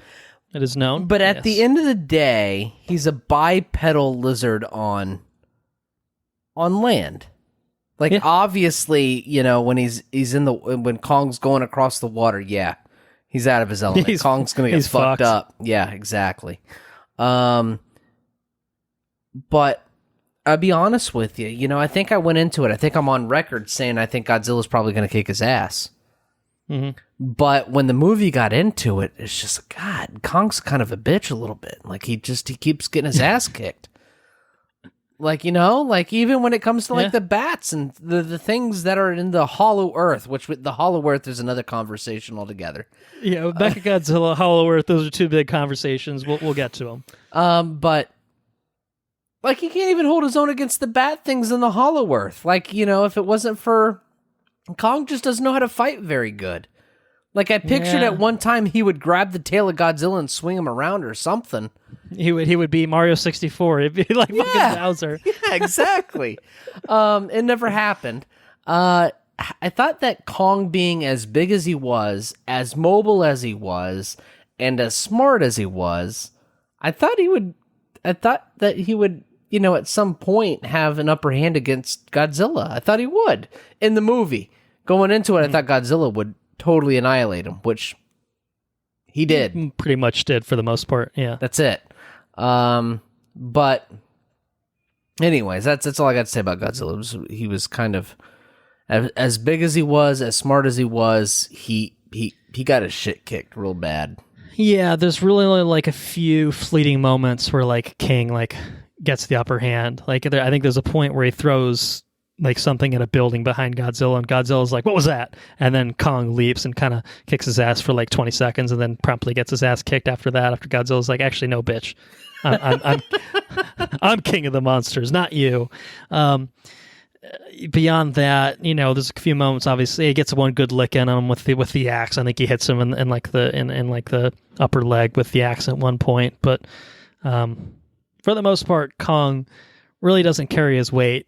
It is known. But at the end of the day, he's a bipedal lizard on land. Like, obviously, when when Kong's going across the water, he's out of his element. Kong's going to get fucked up. Yeah, exactly. But I'll be honest with you. I think I went into it. I think I'm on record saying I think Godzilla's probably going to kick his ass. Mm-hmm. But when the movie got into it, it's just, God, Kong's kind of a bitch a little bit. Like, he keeps getting his ass kicked. Like, even when it comes to like the bats and the things that are in the Hollow Earth, which with the Hollow Earth is another conversation altogether. Yeah, Mechagodzilla, Hollow Earth, those are 2 big conversations. We'll get to them. But like, he can't even hold his own against the bat things in the Hollow Earth. Like, if it wasn't for Kong, just doesn't know how to fight very good. Like, I pictured at one time he would grab the tail of Godzilla and swing him around or something. He would be Mario 64. It'd be like fucking Bowser. Yeah, exactly. It never happened. I thought that Kong being as big as he was, as mobile as he was, and as smart as he was, I thought that he would, at some point have an upper hand against Godzilla. I thought he would in the movie. Going into it, I thought Godzilla would totally annihilate him, which he did. Pretty much did for the most part, yeah. That's it. But anyways, that's all I got to say about Godzilla. He was kind of as big as he was, as smart as he was, he got his shit kicked real bad. Yeah, there's really only like a few fleeting moments where like King like gets the upper hand. Like I think there's a point where he throws like something in a building behind Godzilla, and Godzilla's like, "What was that?" And then Kong leaps and kind of kicks his ass for like 20 seconds, and then promptly gets his ass kicked after that. After Godzilla's like, "Actually, no, bitch, I'm King of the Monsters, not you." beyond that, there's a few moments. Obviously, he gets one good lick in him with the axe. I think he hits him in like the upper leg with the axe at one point. But for the most part, Kong really doesn't carry his weight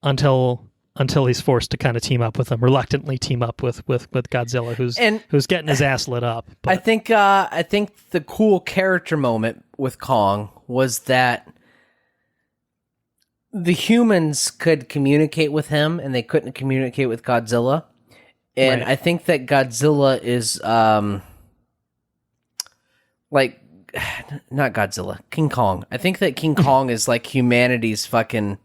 until he's forced to kind of team up with him, reluctantly team up with Godzilla, who's getting his ass lit up. But I think the cool character moment with Kong was that the humans could communicate with him, and they couldn't communicate with Godzilla. And right. I think that Godzilla is, not Godzilla, King Kong. I think that King Kong is like humanity's fucking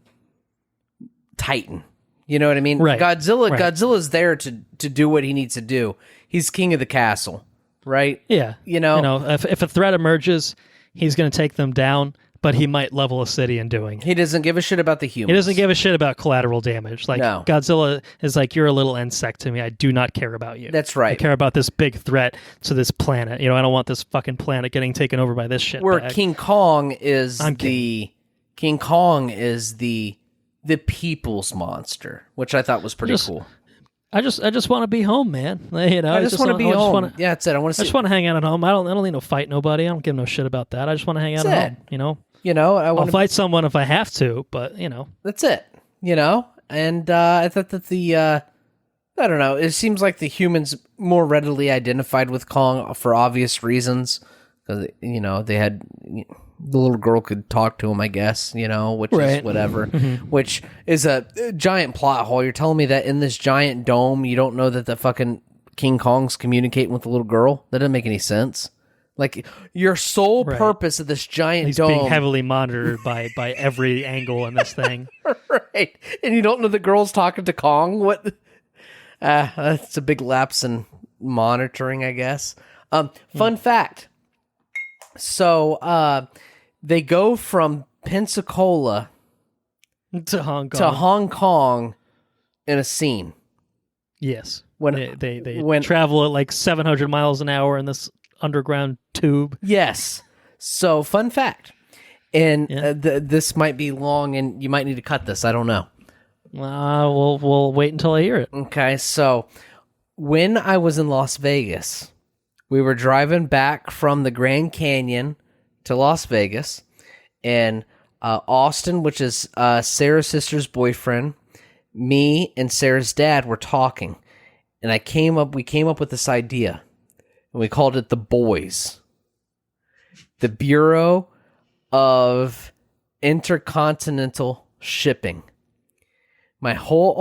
Titan. You know what I mean? Right. Godzilla's there to do what he needs to do. He's king of the castle, right? Yeah. If a threat emerges, he's going to take them down. But he might level a city in doing it. He doesn't give a shit about the humans. He doesn't give a shit about collateral damage. Like, no. Godzilla is like, you're a little insect to me. I do not care about you. That's right. I care about this big threat to this planet. I don't want this fucking planet getting taken over by this shit. Where bag. King Kong is King Kong is the people's monster, which I thought was pretty cool. I just want to be home, man. I just want to be home. Yeah, that's it. I just want to hang out at home. I don't need to fight nobody. I don't give no shit about that. I just want to hang out at home. I'll fight someone if I have to, but that's it. And I thought that I don't know. It seems like the humans more readily identified with Kong for obvious reasons, because they had the little girl could talk to him, I guess. Which right. is whatever. Which is a giant plot hole. You're telling me that in this giant dome, you don't know that the fucking King Kong's communicating with the little girl? That doesn't make any sense. Like, your sole purpose of this giant dome... He's being heavily monitored by every angle in this thing. Right. And you don't know the girl's talking to Kong? What? That's a big lapse in monitoring, I guess. Fun fact. So, they go from Pensacola... to Hong Kong in a scene. Yes. When they travel at like 700 miles an hour in this underground tube. Yes. So, fun fact. And this might be long, and you might need to cut this. I don't know. We'll wait until I hear it. Okay. So, when I was in Las Vegas, we were driving back from the Grand Canyon to Las Vegas, and Austin, which is Sarah's sister's boyfriend, me and Sarah's dad were talking, and we came up with this idea. And we called it the Boys. The Bureau of Intercontinental Shipping. My whole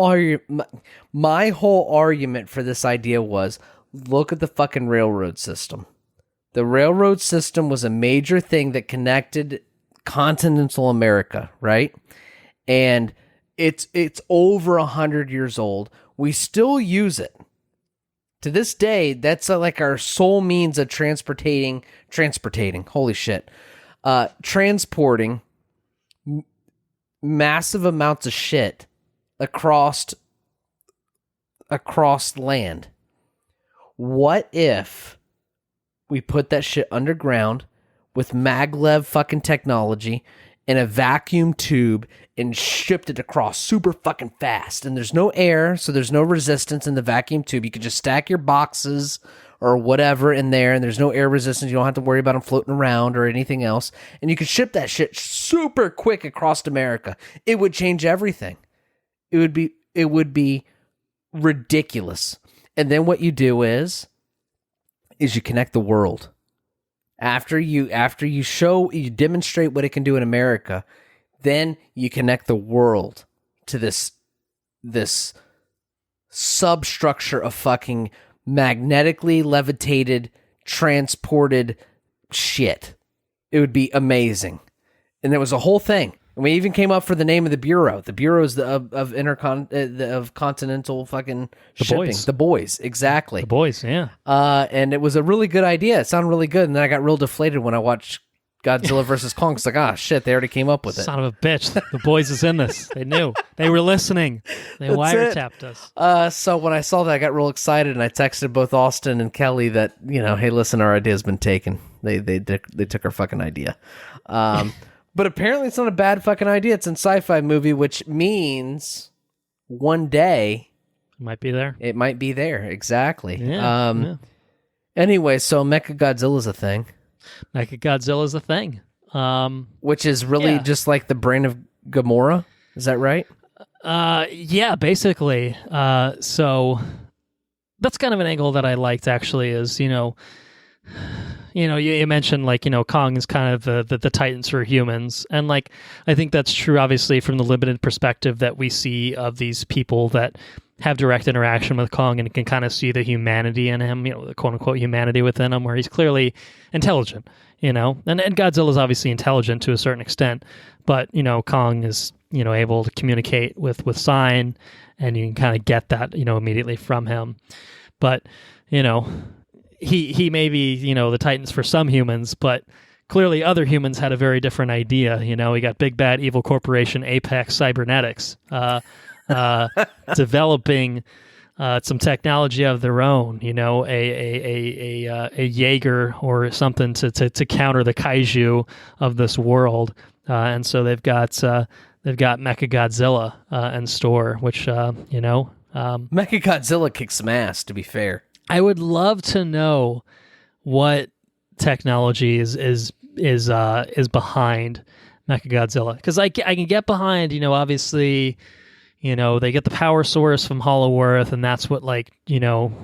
argument for this idea was, look at the fucking railroad system. The railroad system was a major thing that connected continental America, right? And it's over 100 years old. We still use it. To this day, that's like our sole means of transporting, holy shit, transporting massive amounts of shit across land. What if we put that shit underground with maglev fucking technology in a vacuum tube and shipped it across super fucking fast? And there's no air, so there's no resistance in the vacuum tube. You could just stack your boxes or whatever in there, and there's no air resistance. You don't have to worry about them floating around or anything else. And you could ship that shit super quick across America. It would change everything. It would be ridiculous. And then what you do is you connect the world. After you demonstrate what it can do in America, then you connect the world to this substructure of fucking magnetically levitated, transported shit. It would be amazing. And there was a whole thing. And we even came up for the name of the bureau. The bureau is of continental fucking shipping. Boys. The Boys, exactly. The Boys, yeah. And it was a really good idea. It sounded really good. And then I got real deflated when I watched Godzilla versus Kong. It's like, shit, they already came up with it. Son of a bitch. The Boys is in this. They knew. They were listening. They wiretapped us. So when I saw that, I got real excited, and I texted both Austin and Kelly that, hey, listen, our idea's been taken. They took our fucking idea. But apparently it's not a bad fucking idea. It's in sci-fi movie, which means one day Might be there. it might be there. Exactly. Yeah. Anyway, so Mechagodzilla's a thing. Mechagodzilla's a thing. Which is really just like the brain of Gamora. Is that right? Yeah, basically. So that's kind of an angle that I liked, actually, is, you mentioned, like, Kong is kind of the Titans for humans. And, like, I think that's true, obviously, from the limited perspective that we see of these people that have direct interaction with Kong and can kind of see the humanity in him, the quote-unquote humanity within him, where he's clearly intelligent, and Godzilla's obviously intelligent to a certain extent, but, Kong is, able to communicate with sign, and you can kind of get that, immediately from him. But, he may be, the Titans for some humans, but clearly other humans had a very different idea. We got big bad evil corporation Apex Cybernetics developing some technology of their own, a Jaeger or something to counter the kaiju of this world, and so they've got Mechagodzilla in store, which Mechagodzilla kicks some ass. To be fair, I would love to know what technology is behind Mechagodzilla, because I can get behind, obviously. They get the power source from Hollow Earth, and that's what, like,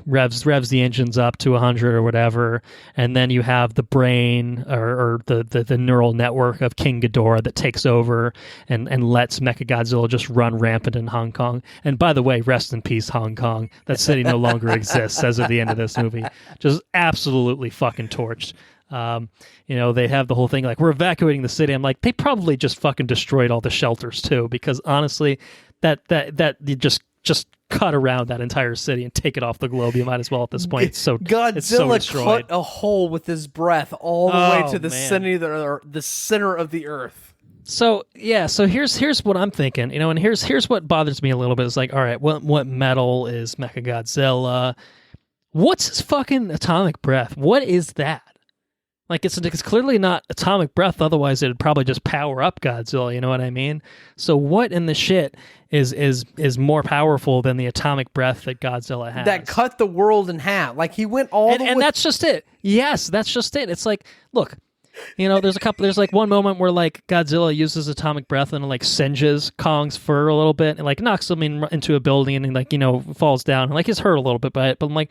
revs the engines up to 100 or whatever. And then you have the brain or the neural network of King Ghidorah that takes over and lets Mechagodzilla just run rampant in Hong Kong. And by the way, rest in peace, Hong Kong. That city no longer exists as of the end of this movie. Just absolutely fucking torched. They have the whole thing like, we're evacuating the city. I'm like, they probably just fucking destroyed all the shelters too, because honestly, that you just cut around that entire city and take it off the globe. You might as well at this point. Godzilla cut a hole with his breath all the way to the center of the earth. So here's what I'm thinking, and here's what bothers me a little bit. Is like, all right, what metal is Mechagodzilla? What's his fucking atomic breath? What is that? Like, it's clearly not atomic breath, otherwise it'd probably just power up Godzilla, you know what I mean? So what in the shit is more powerful than the atomic breath that Godzilla has? That cut the world in half. Like, he went all the way... And that's just it. Yes, that's just it. It's like, look, there's like one moment where, like, Godzilla uses atomic breath and, like, singes Kong's fur a little bit and, like, knocks him into a building and, like, falls down and, like, he's hurt a little bit by it. But I'm like,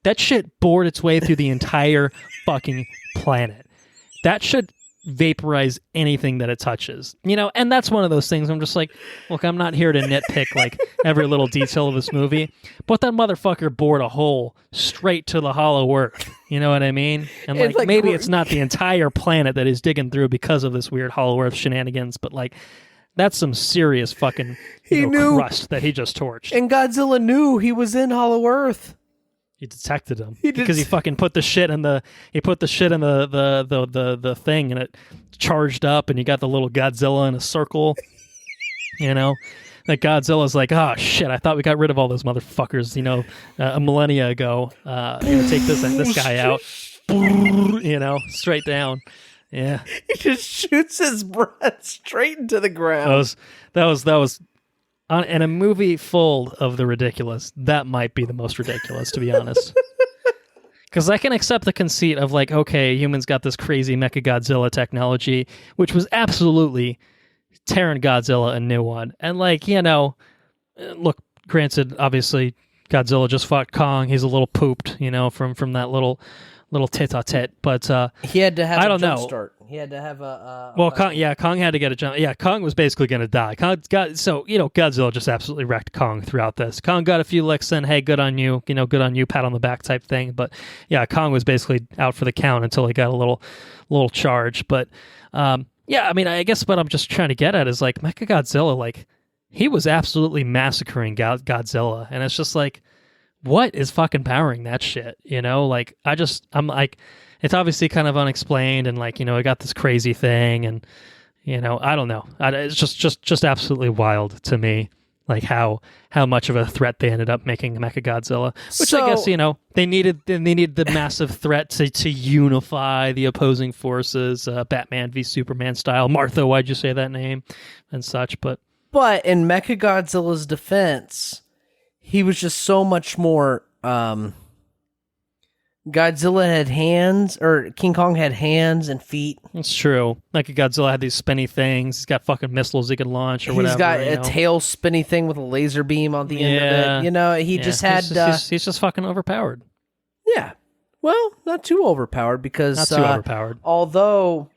that shit bored its way through the entire fucking planet. That should vaporize anything that it touches, and that's one of those things. I'm just like, look, I'm not here to nitpick like every little detail of this movie, but that motherfucker bored a hole straight to the hollow earth, you know what I mean? And like maybe it's not the entire planet that he's digging through because of this weird hollow earth shenanigans, but like that's some serious fucking crust that he just torched. And Godzilla knew he was in hollow earth. He detected him because he fucking put the shit in the thing, and it charged up, and you got the little Godzilla in a circle. That Godzilla's like, oh shit, I thought we got rid of all those motherfuckers, a millennia ago. I'm gonna take this guy out, straight down. Yeah, he just shoots his breath straight into the ground. That was. In a movie full of the ridiculous, that might be the most ridiculous, to be honest. Because I can accept the conceit of like, okay, humans got this crazy Mechagodzilla technology, which was absolutely tearing Godzilla a new one. And like, look, granted, obviously, Godzilla just fought Kong. He's a little pooped, from that little tete-a-tete. But he had to have a jump start. He had to have Kong had to get a jump. Yeah, Kong was basically going to die. Godzilla just absolutely wrecked Kong throughout this. Kong got a few licks in, hey, good on you, good on you, pat on the back type thing. But yeah, Kong was basically out for the count until he got a little charge. But I mean, I guess what I'm just trying to get at is like Mechagodzilla, like he was absolutely massacring Godzilla, and it's just like, what is fucking powering that shit? I'm like, it's obviously kind of unexplained, and like, I got this crazy thing, and I don't know. It's just absolutely wild to me, like how much of a threat they ended up making Mechagodzilla. Which I guess they needed the massive threat to unify the opposing forces, Batman v Superman style. Martha, why'd you say that name and such? But But in Mechagodzilla's defense, he was just so much more. Godzilla had hands, or King Kong had hands and feet. It's true. Like Godzilla had these spinny things. He's got fucking missiles he could launch or whatever. He's got a tail spinny thing with a laser beam on the end of it. You know, he just had... He's just fucking overpowered. Yeah. Well, not too overpowered because... Not too overpowered. Although...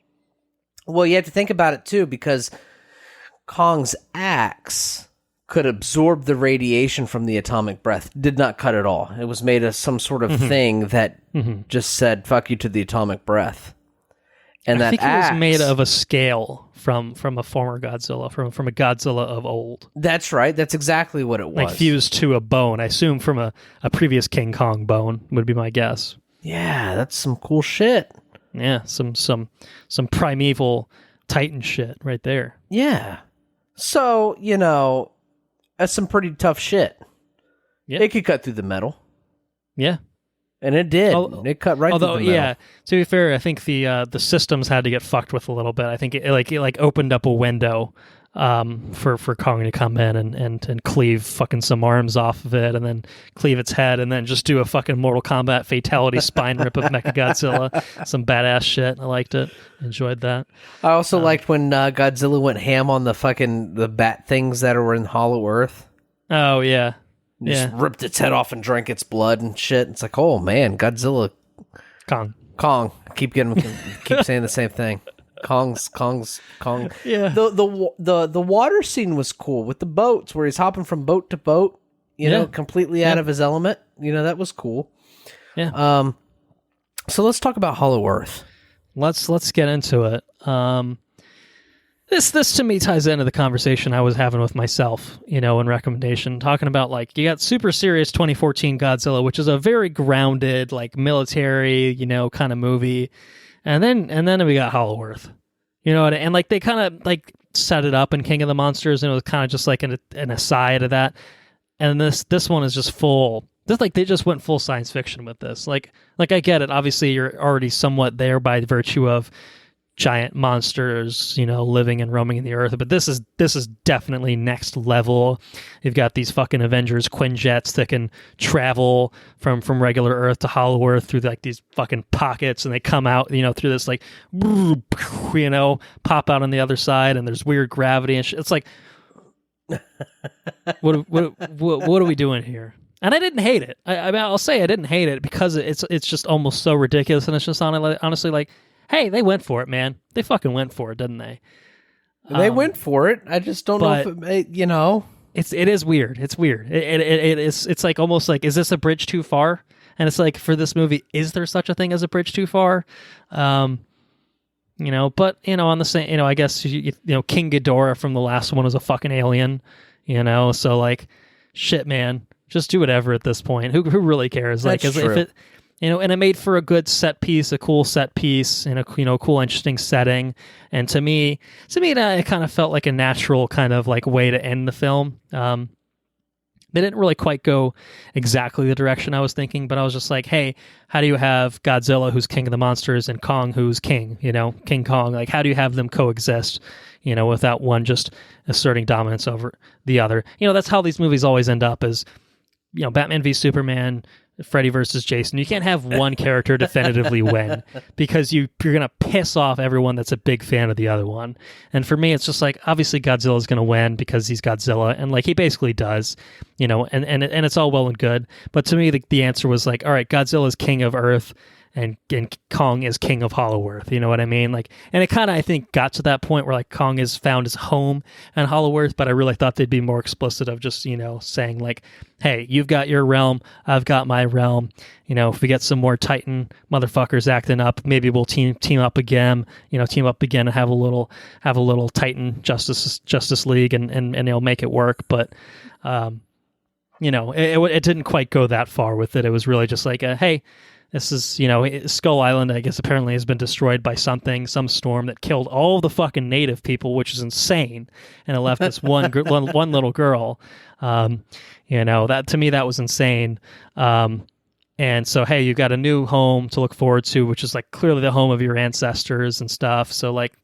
Well, you have to think about it too, because Kong's axe could absorb the radiation from the atomic breath. Did not cut at all. It was made of some sort of thing that just said, fuck you to the atomic breath. And I think axe, it was made of a scale from a former Godzilla, from a Godzilla of old. That's right. That's exactly what it was. Like fused to a bone. I assume from a previous King Kong bone would be my guess. Yeah, that's some cool shit. Yeah, some primeval Titan shit right there. Yeah. So, you know, that's some pretty tough shit. Yeah. It could cut through the metal. Yeah. And it did. It cut right through the metal. Yeah, to be fair, I think the systems had to get fucked with a little bit. I think it opened up a window for Kong to come in and cleave fucking some arms off of it, and then cleave its head, and then just do a fucking Mortal Kombat fatality spine rip of Mechagodzilla. Some badass shit. I liked it. Enjoyed that. I also liked when Godzilla went ham on the bat things that were in Hollow Earth. Oh yeah. Just ripped its head off and drank its blood and shit. It's like, oh man, Godzilla, Kong. I keep saying the same thing. Kong. Yeah. The water scene was cool with the boats where he's hopping from boat to boat. You know, completely out of his element. You know, that was cool. Yeah. So let's talk about Hollow Earth. Let's get into it. This to me ties into the conversation I was having with myself, you know, in recommendation, talking about like you got super serious 2014 Godzilla, which is a very grounded, like military, you know, kind of movie, and then we got Hollow Earth, you know, and like they kind of like set it up in King of the Monsters, and it was kind of just like an aside of that, and this one is just full. Just like they just went full science fiction with this. Like I get it. Obviously, you're already somewhat there by virtue of giant monsters, you know, living and roaming in the earth, but this is definitely next level. You've got these fucking Avengers Quinjets that can travel from regular Earth to Hollow Earth through like these fucking pockets, and they come out, you know, through this like, you know, pop out on the other side, and there's weird gravity and shit. It's like, what are we doing here? And I didn't hate it. I mean, I'll say I didn't hate it because it's just almost so ridiculous, and it's just honestly like, hey, they went for it, man. They fucking went for it, didn't they? They went for it. I just don't know if it, you know. It is weird. It's weird. It's like almost like, is this a bridge too far? And it's like, for this movie, is there such a thing as a bridge too far? You know, but you know, on the same, you know, I guess you know, King Ghidorah from the last one was a fucking alien. You know, so like, shit, man, just do whatever at this point. Who really cares? That's like, true. if it. You know, and it made for a good set piece, a cool set piece, and a, you know, cool, interesting setting. And to me, it kind of felt like a natural kind of like way to end the film. They didn't really quite go exactly the direction I was thinking, but I was just like, hey, how do you have Godzilla, who's king of the monsters, and Kong, who's king? You know, King Kong. Like, how do you have them coexist? You know, without one just asserting dominance over the other. You know, that's how these movies always end up. Is, you know, Batman v Superman, Freddy versus Jason. You can't have one character definitively win because you're going to piss off everyone that's a big fan of the other one. And for me, it's just like, obviously Godzilla's going to win because he's Godzilla, and like he basically does, you know, and it's all well and good. But to me, the answer was like, all right, Godzilla's king of Earth, and Kong is king of Hollow Earth. You know what I mean? Like, and it kind of, I think, got to that point where like Kong has found his home in Hollow Earth, but I really thought they'd be more explicit of just, you know, saying like, hey, you've got your realm, I've got my realm. You know, if we get some more Titan motherfuckers acting up, maybe we'll team up again. You know, team up again and have a little Titan Justice League, and they'll make it work. But you know, it didn't quite go that far with it. It was really just like, hey, this is, you know, Skull Island, I guess, apparently has been destroyed by some storm that killed all the fucking native people, which is insane, and it left this one little girl. You know, that to me, that was insane. And so, hey, you've got a new home to look forward to, which is like clearly the home of your ancestors and stuff. So, like,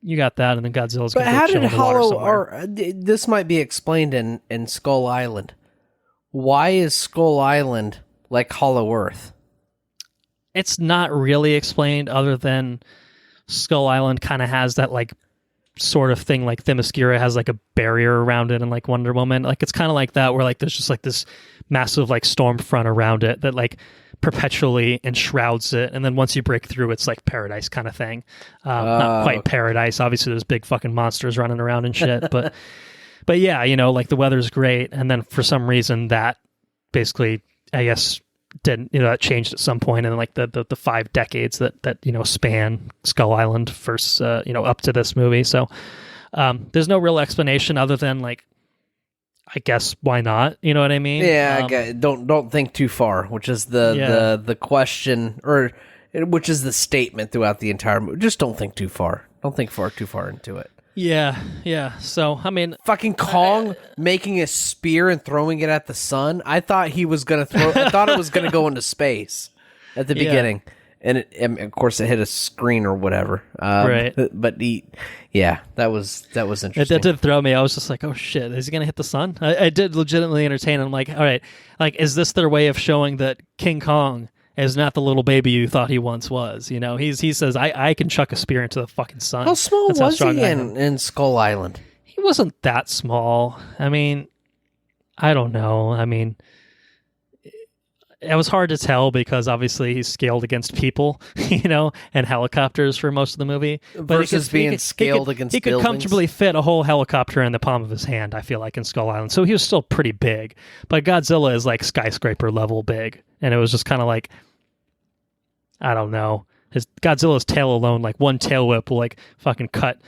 you got that, and then Godzilla's But going to how go chill did in the water Hollow, somewhere. or this might be explained in Skull Island. Why is Skull Island like Hollow Earth? It's not really explained, other than Skull Island kind of has that like sort of thing, like Themyscira has like a barrier around it, and like Wonder Woman, like it's kind of like that, where like there's just like this massive like storm front around it that like perpetually enshrouds it, and then once you break through, it's like paradise kind of thing. Not quite paradise, obviously. There's big fucking monsters running around and shit, but yeah, you know, like the weather's great, and then for some reason that basically, I guess, didn't, you know, that changed at some point in like the 5 decades that you know span Skull Island first, you know, up to this movie. So there's no real explanation other than like, I guess, why not? You know what I mean? Yeah, don't think too far, which is the question, or which is the statement throughout the entire movie. Just don't think too far. Don't think too far into it. Yeah. So, I mean, fucking Kong making a spear and throwing it at the sun. I thought he was gonna throw. I thought it was gonna go into space at the beginning, and of course it hit a screen or whatever. Right. But that was interesting. That did throw me. I was just like, oh shit, is he gonna hit the sun? I did legitimately entertain. I'm like, all right, like, is this their way of showing that King Kong is not the little baby you thought he once was? You know, he says, I can chuck a spear into the fucking sun. How small That's was how he in Skull Island? He wasn't that small. I mean, I don't know. I mean, it was hard to tell because obviously he's scaled against people, you know, and helicopters for most of the movie. But versus being scaled against he could buildings. comfortably fit a whole helicopter in the palm of his hand, I feel like, in Skull Island. So he was still pretty big. But Godzilla is like skyscraper level big. And it was just kind of like, I don't know. Godzilla's tail alone, like one tail whip will like fucking cut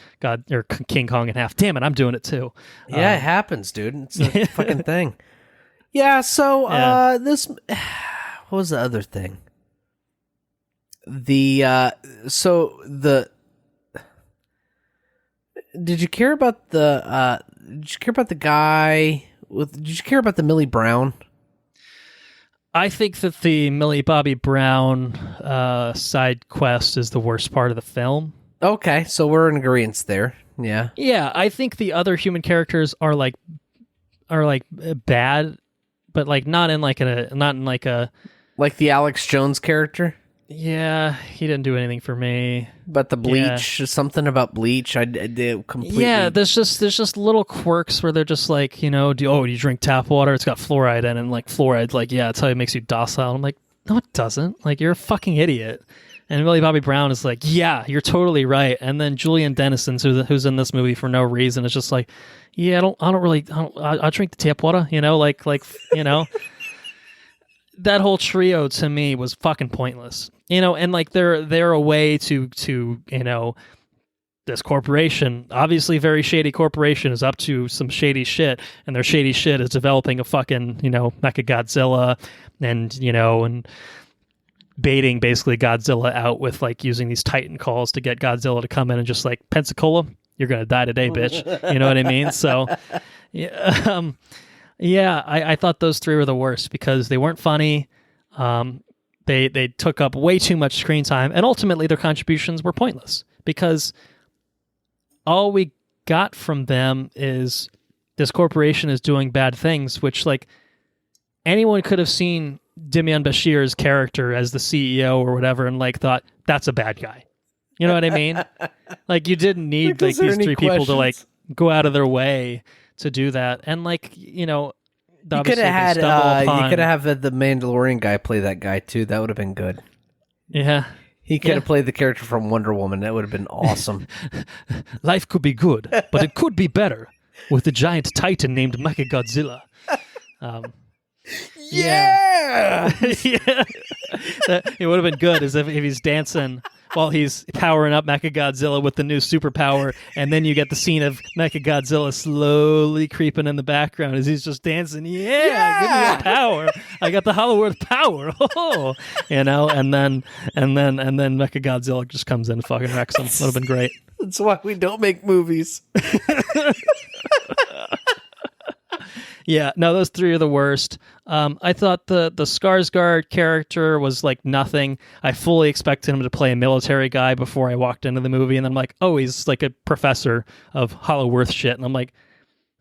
King Kong in half. Damn it, I'm doing it too. Yeah, it happens, dude. It's a fucking thing. Yeah, so this, what was the other thing? Did you care about the guy did you care about the Millie Brown? I think that the Millie Bobby Brown side quest is the worst part of the film. Okay, so we're in agreement there. Yeah. Yeah, I think the other human characters are like bad, but like not in like a Like the Alex Jones character? Yeah, he didn't do anything for me. But the Bleach, something about Bleach, I did completely. Yeah, there's just little quirks where they're just like, you know, do you drink tap water? It's got fluoride in it, and like fluoride's like, yeah, it's how it makes you docile. I'm like, no, it doesn't. Like, you're a fucking idiot. And Millie Bobby Brown is like, yeah, you're totally right. And then Julian Dennison, who's in this movie for no reason, is just like, yeah, I drink the tap water, you know, like you know. That whole trio to me was fucking pointless, you know, and like they're a way to you know, this corporation, obviously very shady corporation, is up to some shady shit, and their shady shit is developing a fucking, you know, Mechagodzilla, and you know, and baiting basically Godzilla out with like using these Titan calls to get Godzilla to come in and just like, Pensacola, you're gonna die today, bitch. You know what I mean? So yeah. Yeah, I thought those three were the worst because they weren't funny. They took up way too much screen time, and ultimately their contributions were pointless because all we got from them is this corporation is doing bad things, which like anyone could have seen Demian Bashir's character as the CEO or whatever and like thought, that's a bad guy. You know what I mean? Like, you didn't need like these three people to like go out of their way to do that. And like, you know, you could have had the Mandalorian guy play that guy too. That would have been good. Yeah. He could have played the character from Wonder Woman. That would have been awesome. Life could be good, but it could be better with a giant titan named Mechagodzilla. Yeah. Yeah. It would have been good as if he's dancing while he's powering up Mechagodzilla with the new superpower, and then you get the scene of Mechagodzilla slowly creeping in the background as he's just dancing. Yeah, give me the power. I got the Hollow Earth power. Oh, you know, and then Mechagodzilla just comes in and fucking wrecks him. Would have been great. That's why we don't make movies. Yeah, no, those three are the worst. I thought the Skarsgård character was like nothing. I fully expected him to play a military guy before I walked into the movie, and then I'm like, oh, he's like a professor of Hollow Earth shit, and I'm like,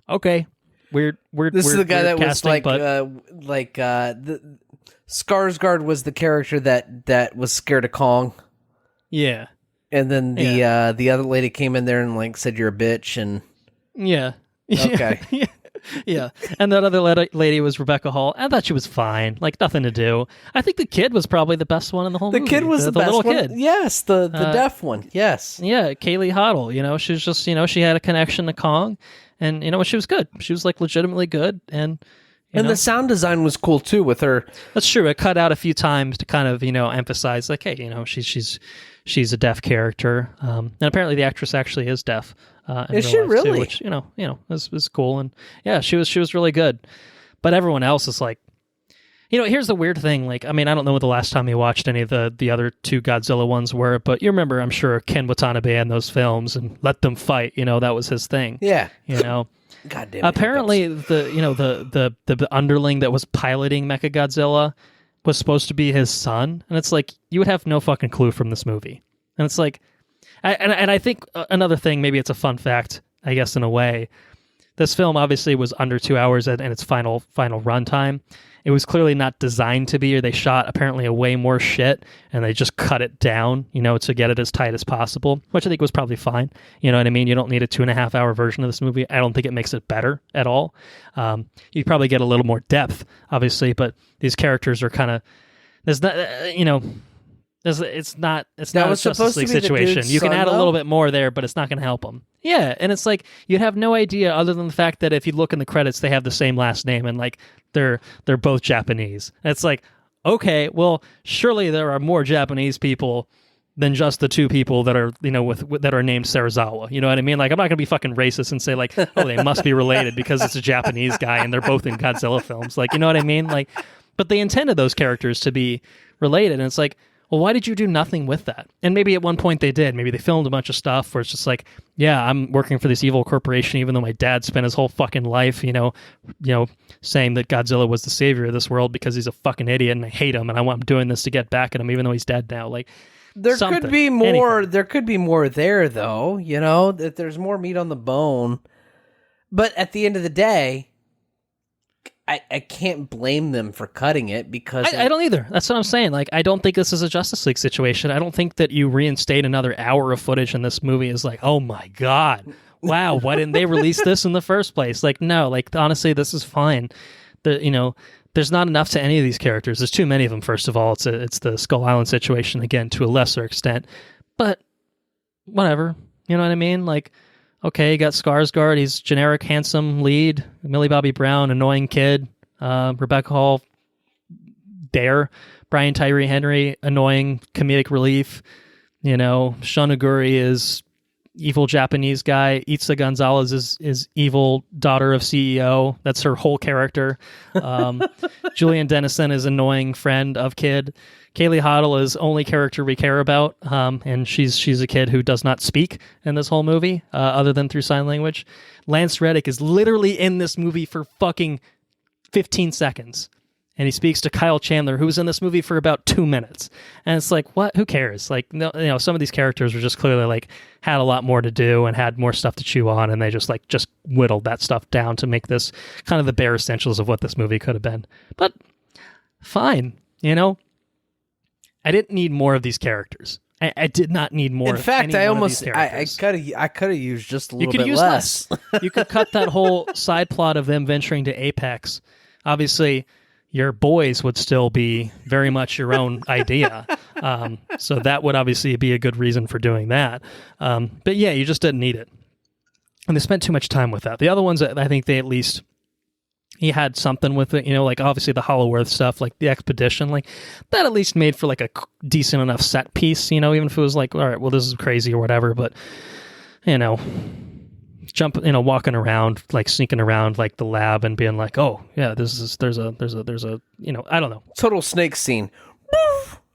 okay, weird. This is the guy that casting, was but the Skarsgård was the character that was scared of Kong. Yeah. And then the other lady came in there and like said you're a bitch and yeah. Okay. Yeah. And that other lady was Rebecca Hall. I thought she was fine. Like, nothing to do. I think the kid was probably the best one in the whole movie. The kid was the best little one. kid. Yes, the deaf one. Yes. Yeah, Kaylee Hoddle. She was just, she had a connection to Kong, and, she was good. She was, like, legitimately good, and... the sound design was cool too with her. That's true. It cut out a few times to kind of, emphasize like, hey, she's a deaf character. And apparently the actress actually is deaf. Is she really? Too, which, is cool. And yeah, she was really good. But everyone else is like, here's the weird thing. Like, I mean, I don't know what the last time you watched any of the other two Godzilla ones were, but you remember, I'm sure, Ken Watanabe in those films and Let Them Fight. That was his thing. Yeah. God damn it. Apparently, the underling that was piloting Mechagodzilla was supposed to be his son, and it's like you would have no fucking clue from this movie. And it's like, and I think another thing, maybe it's a fun fact, I guess in a way. This film obviously was under 2 hours in its final runtime. It was clearly not designed to be, or they shot apparently a way more shit, and they just cut it down, to get it as tight as possible, which I think was probably fine. You know what I mean? You don't need a 2.5 hour version of this movie. I don't think it makes it better at all. You probably get a little more depth, obviously, but these characters are kind of, there's not, it's not a Justice League situation. You can add a little bit more there, but it's not going to help them. Yeah, and it's like you'd have no idea other than the fact that if you look in the credits, they have the same last name and like they're both Japanese. And it's like, okay, well, surely there are more Japanese people than just the two people that are that are named Serizawa. You know what I mean? Like, I'm not going to be fucking racist and say like, oh, they must be related because it's a Japanese guy and they're both in Godzilla films. Like, you know what I mean? Like, but they intended those characters to be related, and it's like, well, why did you do nothing with that? And maybe at one point they did. Maybe they filmed a bunch of stuff where it's just like, yeah, I'm working for this evil corporation, even though my dad spent his whole fucking life, saying that Godzilla was the savior of this world because he's a fucking idiot and I hate him and I'm doing this to get back at him, even though he's dead now. Like, there could be more. Anything. There could be more there, though. That there's more meat on the bone. But at the end of the day, I can't blame them for cutting it because... I don't either. That's what I'm saying. Like, I don't think this is a Justice League situation. I don't think that you reinstate another hour of footage in this movie is like, oh my God, wow, why didn't they release this in the first place? Like, no, like, honestly, this is fine. There's not enough to any of these characters. There's too many of them, first of all. It's the Skull Island situation, again, to a lesser extent. But whatever. You know what I mean? Like, okay, you got Skarsgård. He's generic, handsome lead. Millie Bobby Brown, annoying kid. Rebecca Hall, dare. Brian Tyree Henry, annoying comedic relief. Shonoguri is evil Japanese guy. Itza Gonzalez is evil daughter of CEO. That's her whole character. Julian Dennison is annoying friend of kid. Kaylee Hoddle is only character we care about, and she's a kid who does not speak in this whole movie, other than through sign language. Lance Reddick is literally in this movie for fucking 15 seconds, and he speaks to Kyle Chandler, who's in this movie for about 2 minutes. And it's like, what? Who cares? Like, no, some of these characters were just clearly like had a lot more to do and had more stuff to chew on, and they just whittled that stuff down to make this kind of the bare essentials of what this movie could have been. But fine, I didn't need more of these characters. I did not need more. In fact, I could have used just a little bit less. You could cut that whole side plot of them venturing to Apex. Obviously, your boys would still be very much your own idea. So that would obviously be a good reason for doing that. But yeah, you just didn't need it. And they spent too much time with that. The other ones, I think they at least... He had something with it, like obviously the Hollow Earth stuff, like the expedition, like that at least made for like a decent enough set piece, even if it was like, all right, well, this is crazy or whatever, but walking around, like sneaking around like the lab and being like, oh yeah, there's a I don't know. Total snake scene.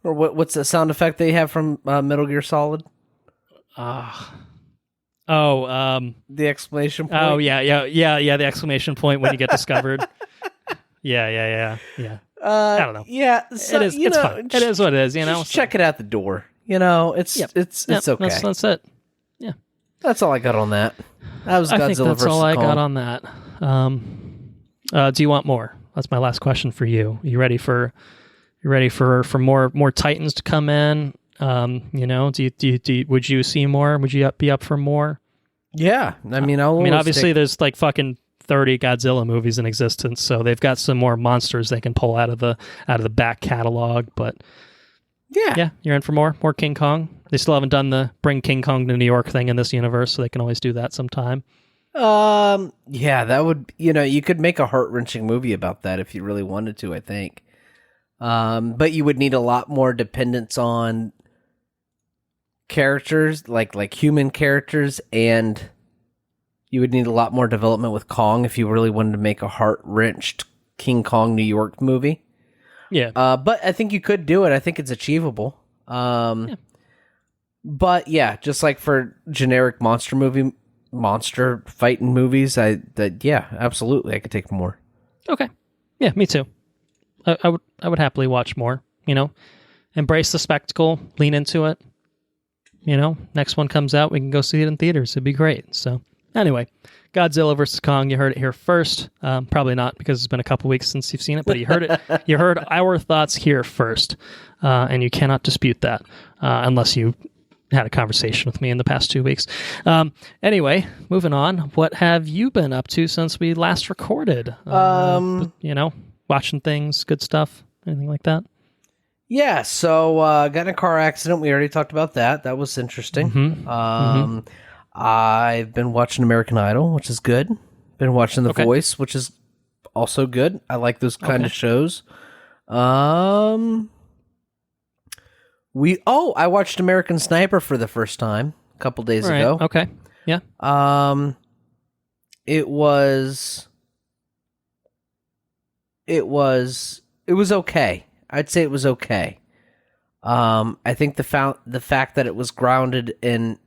Or what's the sound effect they have from Metal Gear Solid? The exclamation point. Oh yeah. The exclamation point when you get discovered. Yeah. I don't know. Yeah, so, it is. It's fine. It is what it is. Just check it out the door. It's okay. That's it. Yeah, that's all I got on that. That was Godzilla I think that's versus all I Kong. got on that. Do you want more? That's my last question for you. You ready for more Titans to come in? Would you see more? Would you be up for more? Yeah, I mean, obviously, there's like fucking 30 Godzilla movies in existence, so they've got some more monsters they can pull out of the back catalog. But yeah, you're in for more King Kong. They still haven't done the bring King Kong to New York thing in this universe, so they can always do that sometime. Yeah, that would, you could make a heart-wrenching movie about that if you really wanted to, I think. But you would need a lot more dependence on characters, like human characters, and you would need a lot more development with Kong if you really wanted to make a heart-wrenched King Kong New York movie. Yeah. But I think you could do it. I think it's achievable. But yeah, just like for generic monster fighting movies, absolutely, I could take more. Okay. Yeah, me too. I would happily watch more. Embrace the spectacle, lean into it. Next one comes out, we can go see it in theaters. It'd be great. So anyway, Godzilla versus Kong. You heard it here first. Probably not, because it's been a couple weeks since you've seen it, but you heard it. You heard our thoughts here first, and you cannot dispute that unless you had a conversation with me in the past 2 weeks. Anyway, moving on. What have you been up to since we last recorded? Watching things, good stuff, anything like that? Yeah, so got in a car accident. We already talked about that. That was interesting. Mm-hmm. I've been watching American Idol, which is good. Been watching The Voice, which is also good. I like those kind of shows. I watched American Sniper for the first time a couple days ago. Okay. Yeah. It was okay. I'd say it was okay. I think the fact that it was grounded in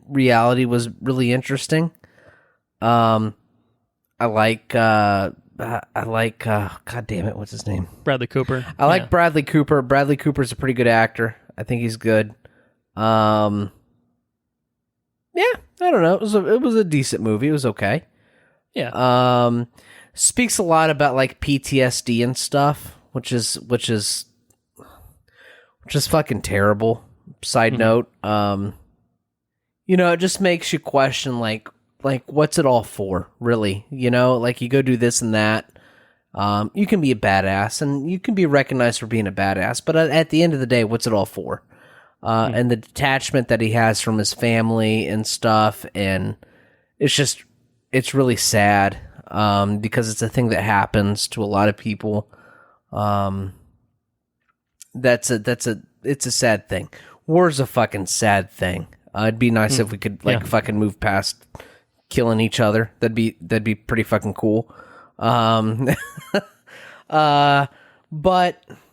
reality was really interesting. I like God damn it, what's his name? Bradley Cooper. I like Bradley Cooper. Bradley Cooper's a pretty good actor. I think he's good. I don't know. It was a decent movie. It was okay. Yeah. Speaks a lot about like PTSD and stuff, which is fucking terrible. Side note, it just makes you question like what's it all for, really? Like you go do this and that. You can be a badass and you can be recognized for being a badass, but at the end of the day, what's it all for? And the detachment that he has from his family and stuff, and it's really sad because it's a thing that happens to a lot of people. It's a sad thing. War's a fucking sad thing. It'd be nice if we could fucking move past killing each other. That'd be pretty fucking cool. But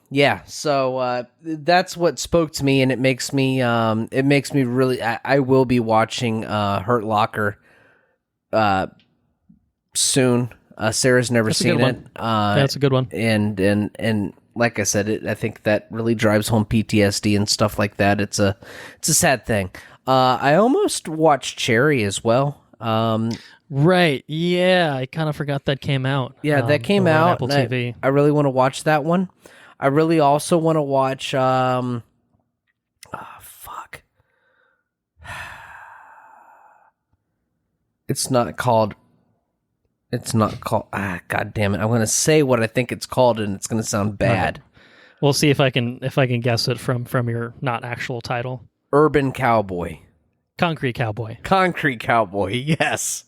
yeah, so that's what spoke to me, and it makes me really. I will be watching Hurt Locker soon. Sarah's never seen it. That's a good one. And like I said, I think that really drives home PTSD and stuff like that. It's a sad thing. I almost watched Cherry as well. Right. Yeah, I kind of forgot that came out. Yeah, that came out. Apple TV. I really want to watch that one. I really also want to watch. Fuck. It's not called. God damn it! I'm going to say what I think it's called, and it's going to sound bad. Okay. We'll see if I can guess it from your not actual title. Urban Cowboy. Concrete Cowboy. Concrete Cowboy. Yes.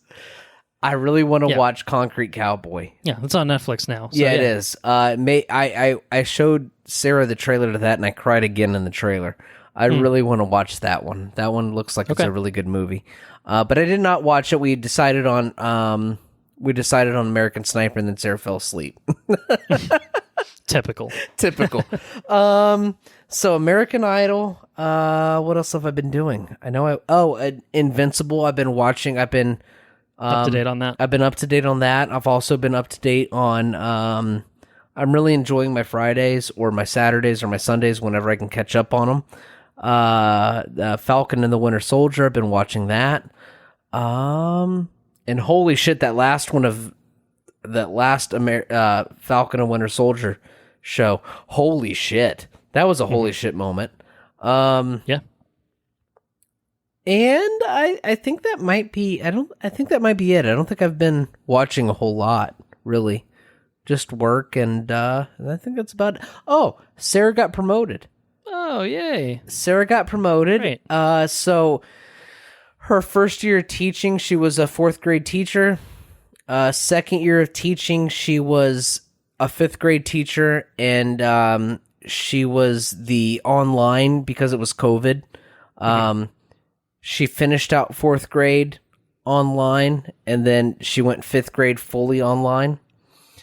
I really want to watch Concrete Cowboy. Yeah, it's on Netflix now. So it is. I showed Sarah the trailer to that, and I cried again in the trailer. I really want to watch that one. That one looks like it's a really good movie. But I did not watch it. We decided on American Sniper, and then Sarah fell asleep. Typical. So American Idol. What else have I been doing? I know Invincible. I've been watching. I've been Up to date on that. I've been up to date on that. I've also been up to date on. I'm really enjoying my Fridays or my Saturdays or my Sundays whenever I can catch up on them. Falcon and the Winter Soldier. I've been watching that. And holy shit, that last Falcon and Winter Soldier show. Holy shit. That was a holy shit moment. Yeah. And I think that might be I think that might be it. I don't think I've been watching a whole lot, really. Just work and I think that's about it. Oh, Sarah got promoted. Oh, yay. Sarah got promoted. Great. So her first year of teaching, she was a 4th grade teacher. Second year of teaching, she was a 5th grade teacher, and she was the online because it was COVID. She finished out 4th grade online, and then she went 5th grade fully online.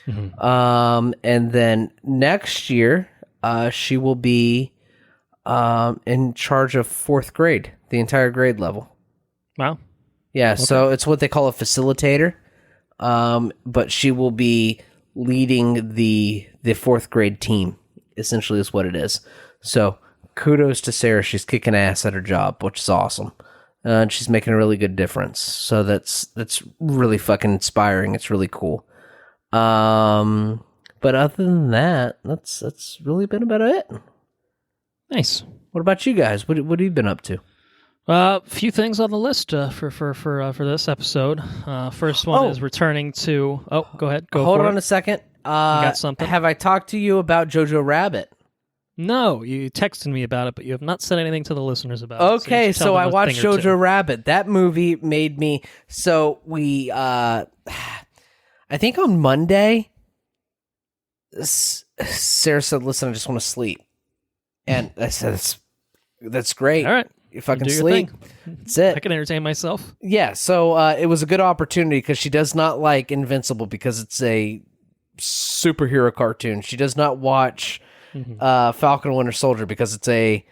And then next year, she will be in charge of 4th grade, the entire grade level. Wow. Yeah, so it's what they call a facilitator. But she will be leading the 4th grade team, essentially is what it is. So kudos to Sarah. She's kicking ass at her job, which is awesome. And she's making a really good difference. So that's really fucking inspiring. It's really cool. But other than that, that's really been about it. Nice. What about you guys? What have you been up to? A few things on the list for this episode. First one is returning to. Oh, go ahead. Hold on a second. Got something? Have I talked to you about Jojo Rabbit? No, you texted me about it, but you have not said anything to the listeners about it. Okay, so I watched Jojo Rabbit. That movie made me. So we, I think on Monday, Sarah said, "Listen, I just want to sleep," and I said, "That's great. All right, you fucking do your sleep. thing. That's it. I can entertain myself." Yeah, so it was a good opportunity because she does not like Invincible because it's a superhero cartoon. She does not watch Falcon and Winter Soldier because it's a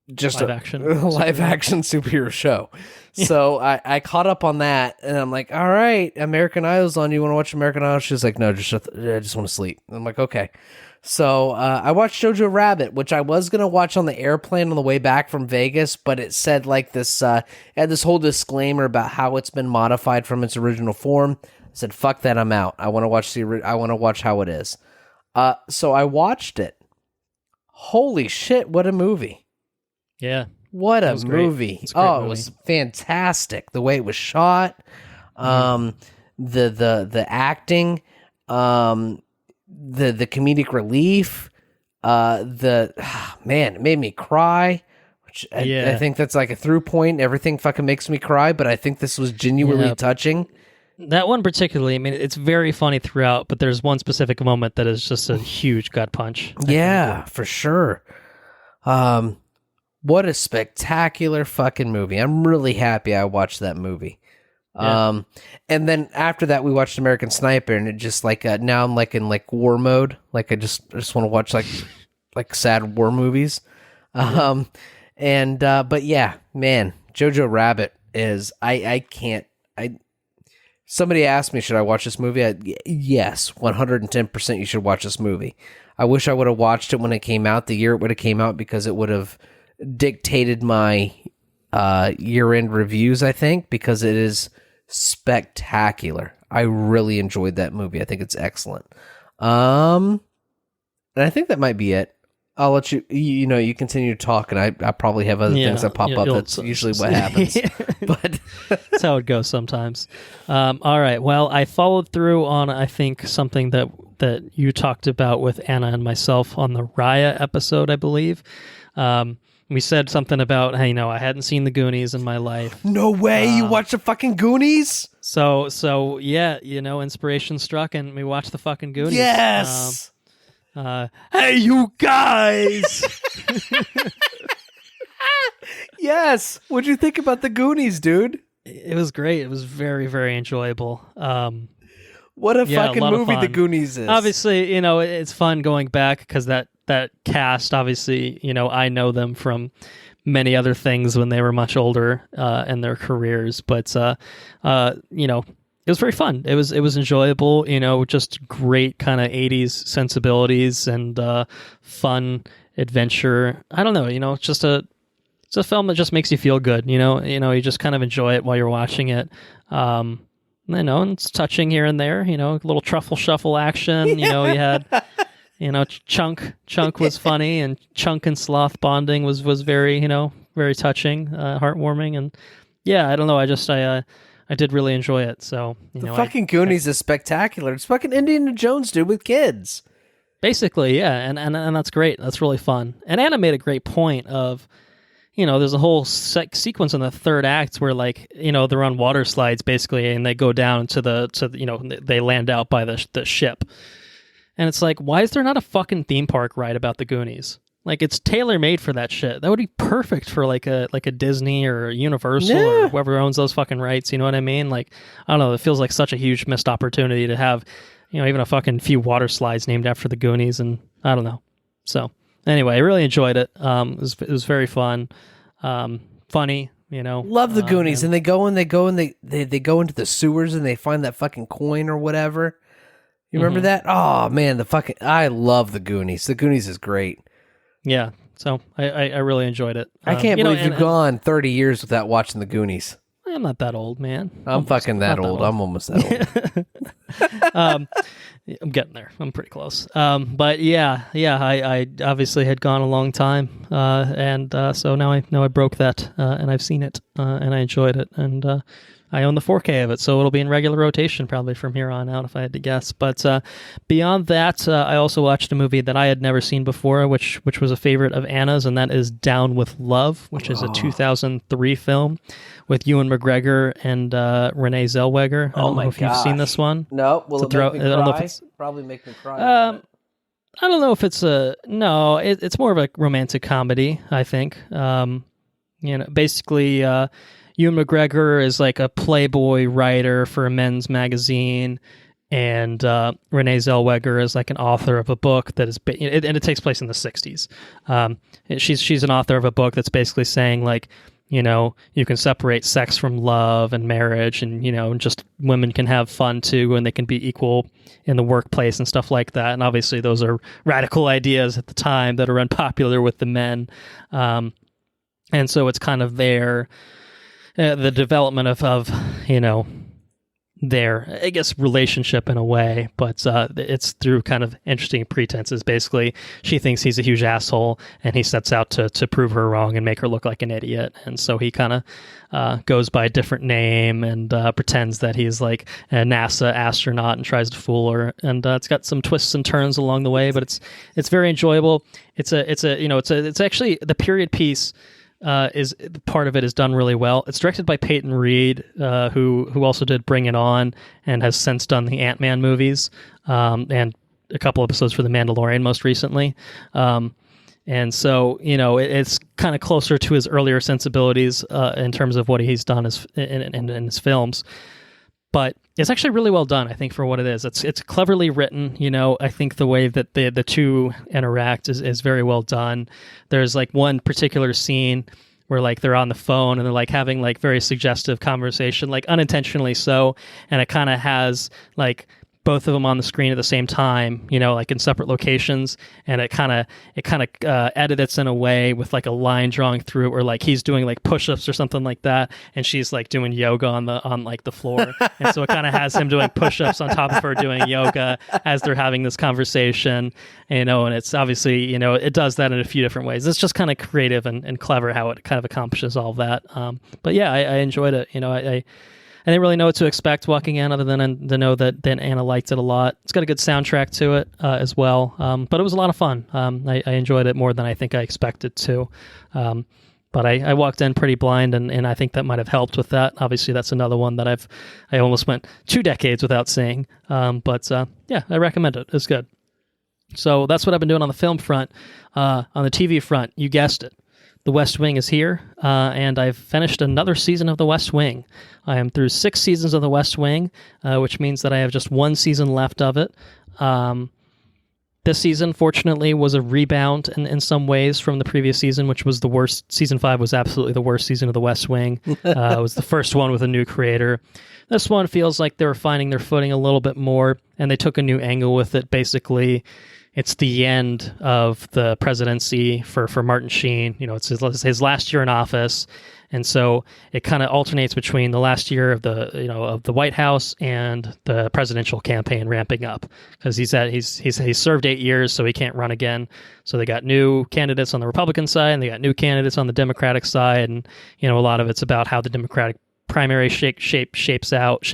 live action superhero show. Yeah. So I caught up on that, and I'm like, all right, American Idol's on. You want to watch American Idol? She's like, no, I just want to sleep. I'm like, okay. So I watched Jojo Rabbit, which I was going to watch on the airplane on the way back from Vegas, but it said like this, it had this whole disclaimer about how it's been modified from its original form. I said, fuck that, I'm out. I want to watch how it is. So I watched it. Holy shit, what a movie. Yeah. What a movie. It was fantastic. The way it was shot, the acting, the comedic relief, man, it made me cry. Which I think that's like a through point. Everything fucking makes me cry, but I think this was genuinely touching. That one particularly, I mean, it's very funny throughout, but there's one specific moment that is just a huge gut punch. Yeah, for sure. What a spectacular fucking movie. I'm really happy I watched that movie. Yeah. And then after that, we watched American Sniper, and it just like, now I'm like in like war mode. Like I just want to watch like sad war movies. But yeah, man, Jojo Rabbit is, somebody asked me, should I watch this movie? Yes, 110% you should watch this movie. I wish I would have watched it when it came out, the year it would have came out, because it would have dictated my year-end reviews, I think, because it is spectacular. I really enjoyed that movie. I think it's excellent. And I think that might be it. I'll let you, you continue to talk, and I probably have other things that pop up. That's usually what happens. But that's how it goes sometimes. All right. Well, I followed through on, I think, something that you talked about with Anna and myself on the Raya episode, I believe. We said something about, hey, I hadn't seen the Goonies in my life. No way, you watched the fucking Goonies? So yeah, inspiration struck, and we watched the fucking Goonies. Yes. Hey, you guys! Yes. What'd you think about the Goonies, dude? It was great. It was very, very enjoyable. What a fucking movie the Goonies is. Obviously, it's fun going back because that that cast, obviously, I know them from many other things when they were much older in their careers, but it was very fun. It was enjoyable, just great kind of 80s sensibilities and fun adventure. I don't know, it's a film that just makes you feel good, you just kind of enjoy it while you're watching it. And it's touching here and there, a little truffle shuffle action, you had Chunk was funny, and Chunk and Sloth bonding was very, very touching, heartwarming, and yeah, I don't know, I did really enjoy it. So the fucking Goonies is spectacular. It's fucking Indiana Jones, dude, with kids. Basically, yeah, and that's great. That's really fun. And Anna made a great point of, there's a whole sequence in the third act where they're on water slides basically, and they go down to they land out by the ship. And it's like, why is there not a fucking theme park ride about the Goonies? Like, it's tailor-made for that shit. That would be perfect for like a Disney or a Universal or whoever owns those fucking rights. You know what I mean? Like, I don't know. It feels like such a huge missed opportunity to have, even a fucking few water slides named after the Goonies, and I don't know. So anyway, I really enjoyed it. It was very fun, funny. Love the Goonies, and they go into the sewers and they find that fucking coin or whatever. You remember that? Oh man, I love the Goonies. The Goonies is great. Yeah, so I really enjoyed it. I can't believe you've gone 30 years without watching the Goonies. I'm not that old, man. I'm fucking that old. I'm almost that old. I'm getting there. I'm pretty close. But yeah, I obviously had gone a long time, and so now I broke that, and I've seen it, and I enjoyed it, and I own the 4K of it, so it'll be in regular rotation probably from here on out if I had to guess. But beyond that, I also watched a movie that I had never seen before, which was a favorite of Anna's, and that is Down with Love, which is a 2003 film with Ewan McGregor and Renee Zellweger. I don't know if you've seen this one. No, will it make me cry? Probably make me cry. I don't know if it's it's more of a romantic comedy, I think. Basically, Ewan McGregor is like a Playboy writer for a men's magazine, and Renee Zellweger is like an author of a book that is, and it takes place in the 60s. She's an author of a book that's basically saying like, you can separate sex from love and marriage, and just women can have fun too, and they can be equal in the workplace and stuff like that. And obviously, those are radical ideas at the time that are unpopular with the men. And so it's kind of the development of their, I guess, relationship in a way, but it's through kind of interesting pretenses. Basically, she thinks he's a huge asshole, and he sets out to prove her wrong and make her look like an idiot. And so he kind of goes by a different name and pretends that he's like a NASA astronaut and tries to fool her. And it's got some twists and turns along the way, but it's very enjoyable. It's actually the period piece. Is part of it is done really well. It's directed by Peyton Reed, who also did Bring It On and has since done the Ant-Man movies, and a couple episodes for The Mandalorian most recently. And so, it's kind of closer to his earlier sensibilities in terms of what he's done in his films. But it's actually really well done, I think, for what it is. It's cleverly written. I think the way that the two interact is very well done. There's like one particular scene where like they're on the phone and they're like having like very suggestive conversation, like unintentionally so, and it kind of has like both of them on the screen at the same time, like in separate locations, and it kind of edits in a way with like a line drawing through it where like he's doing like push-ups or something like that, and she's like doing yoga on like the floor, and so it kind of has him doing push-ups on top of her doing yoga as they're having this conversation, and it's obviously it does that in a few different ways. It's just kind of creative and clever how it kind of accomplishes all of that. But yeah, I enjoyed it. I didn't really know what to expect walking in, other than to know that Anna liked it a lot. It's got a good soundtrack to it as well, but it was a lot of fun. I enjoyed it more than I think I expected to. But I walked in pretty blind, and I think that might have helped with that. Obviously, that's another one that I almost went 2 decades without seeing. But yeah, I recommend it. It's good. So that's what I've been doing on the film front. On the TV front, you guessed it. The West Wing is here, and I've finished another season of The West Wing. I am through 6 seasons of The West Wing, which means that I have just 1 season left of it. This season, fortunately, was a rebound in some ways from the previous season, which was the worst. Season 5 was absolutely the worst season of The West Wing. It was the first one with a new creator. This one feels like they were finding their footing a little bit more, and they took a new angle with it. Basically, it's the end of the presidency for Martin Sheen. It's his last year in office. And so it kind of alternates between the last year of the White House and the presidential campaign ramping up, because he's served 8 years, so he can't run again. So they got new candidates on the Republican side, and they got new candidates on the Democratic side, and a lot of it's about how the Democratic primary shakes out,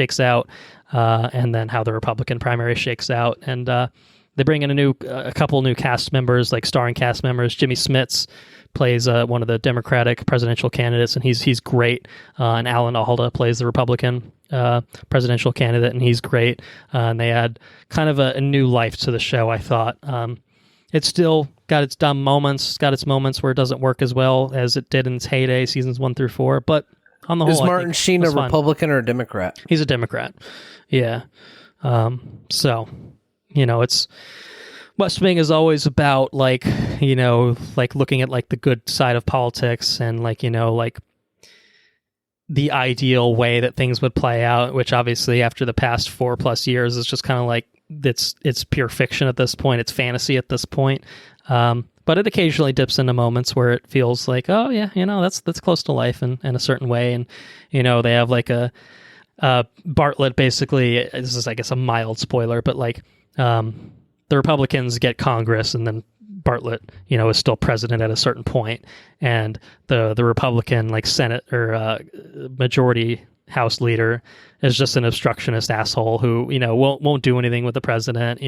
and then how the Republican primary shakes out. And they bring in a couple new cast members, like starring cast members. Jimmy Smits plays one of the Democratic presidential candidates, and he's great. And Alan Alda plays the Republican presidential candidate, and he's great. And they add kind of a new life to the show, I thought. It's still got its dumb moments, got its moments where it doesn't work as well as it did in its heyday, seasons 1 through 4. But on the whole, is Martin Sheen a Republican or a Democrat? He's a Democrat. Yeah. So, it's... West Wing is always about like looking at like the good side of politics and like the ideal way that things would play out, which obviously after the past 4+ years is just kind of like it's pure fiction at this point. It's fantasy at this point. But it occasionally dips into moments where it feels like, oh yeah, that's close to life in a certain way. And they have like a Bartlett, basically. This is, I guess, a mild spoiler, but like the Republicans get Congress, and then Bartlett, is still president at a certain point, and the Republican like Senate or majority House leader is just an obstructionist asshole who won't do anything with the president.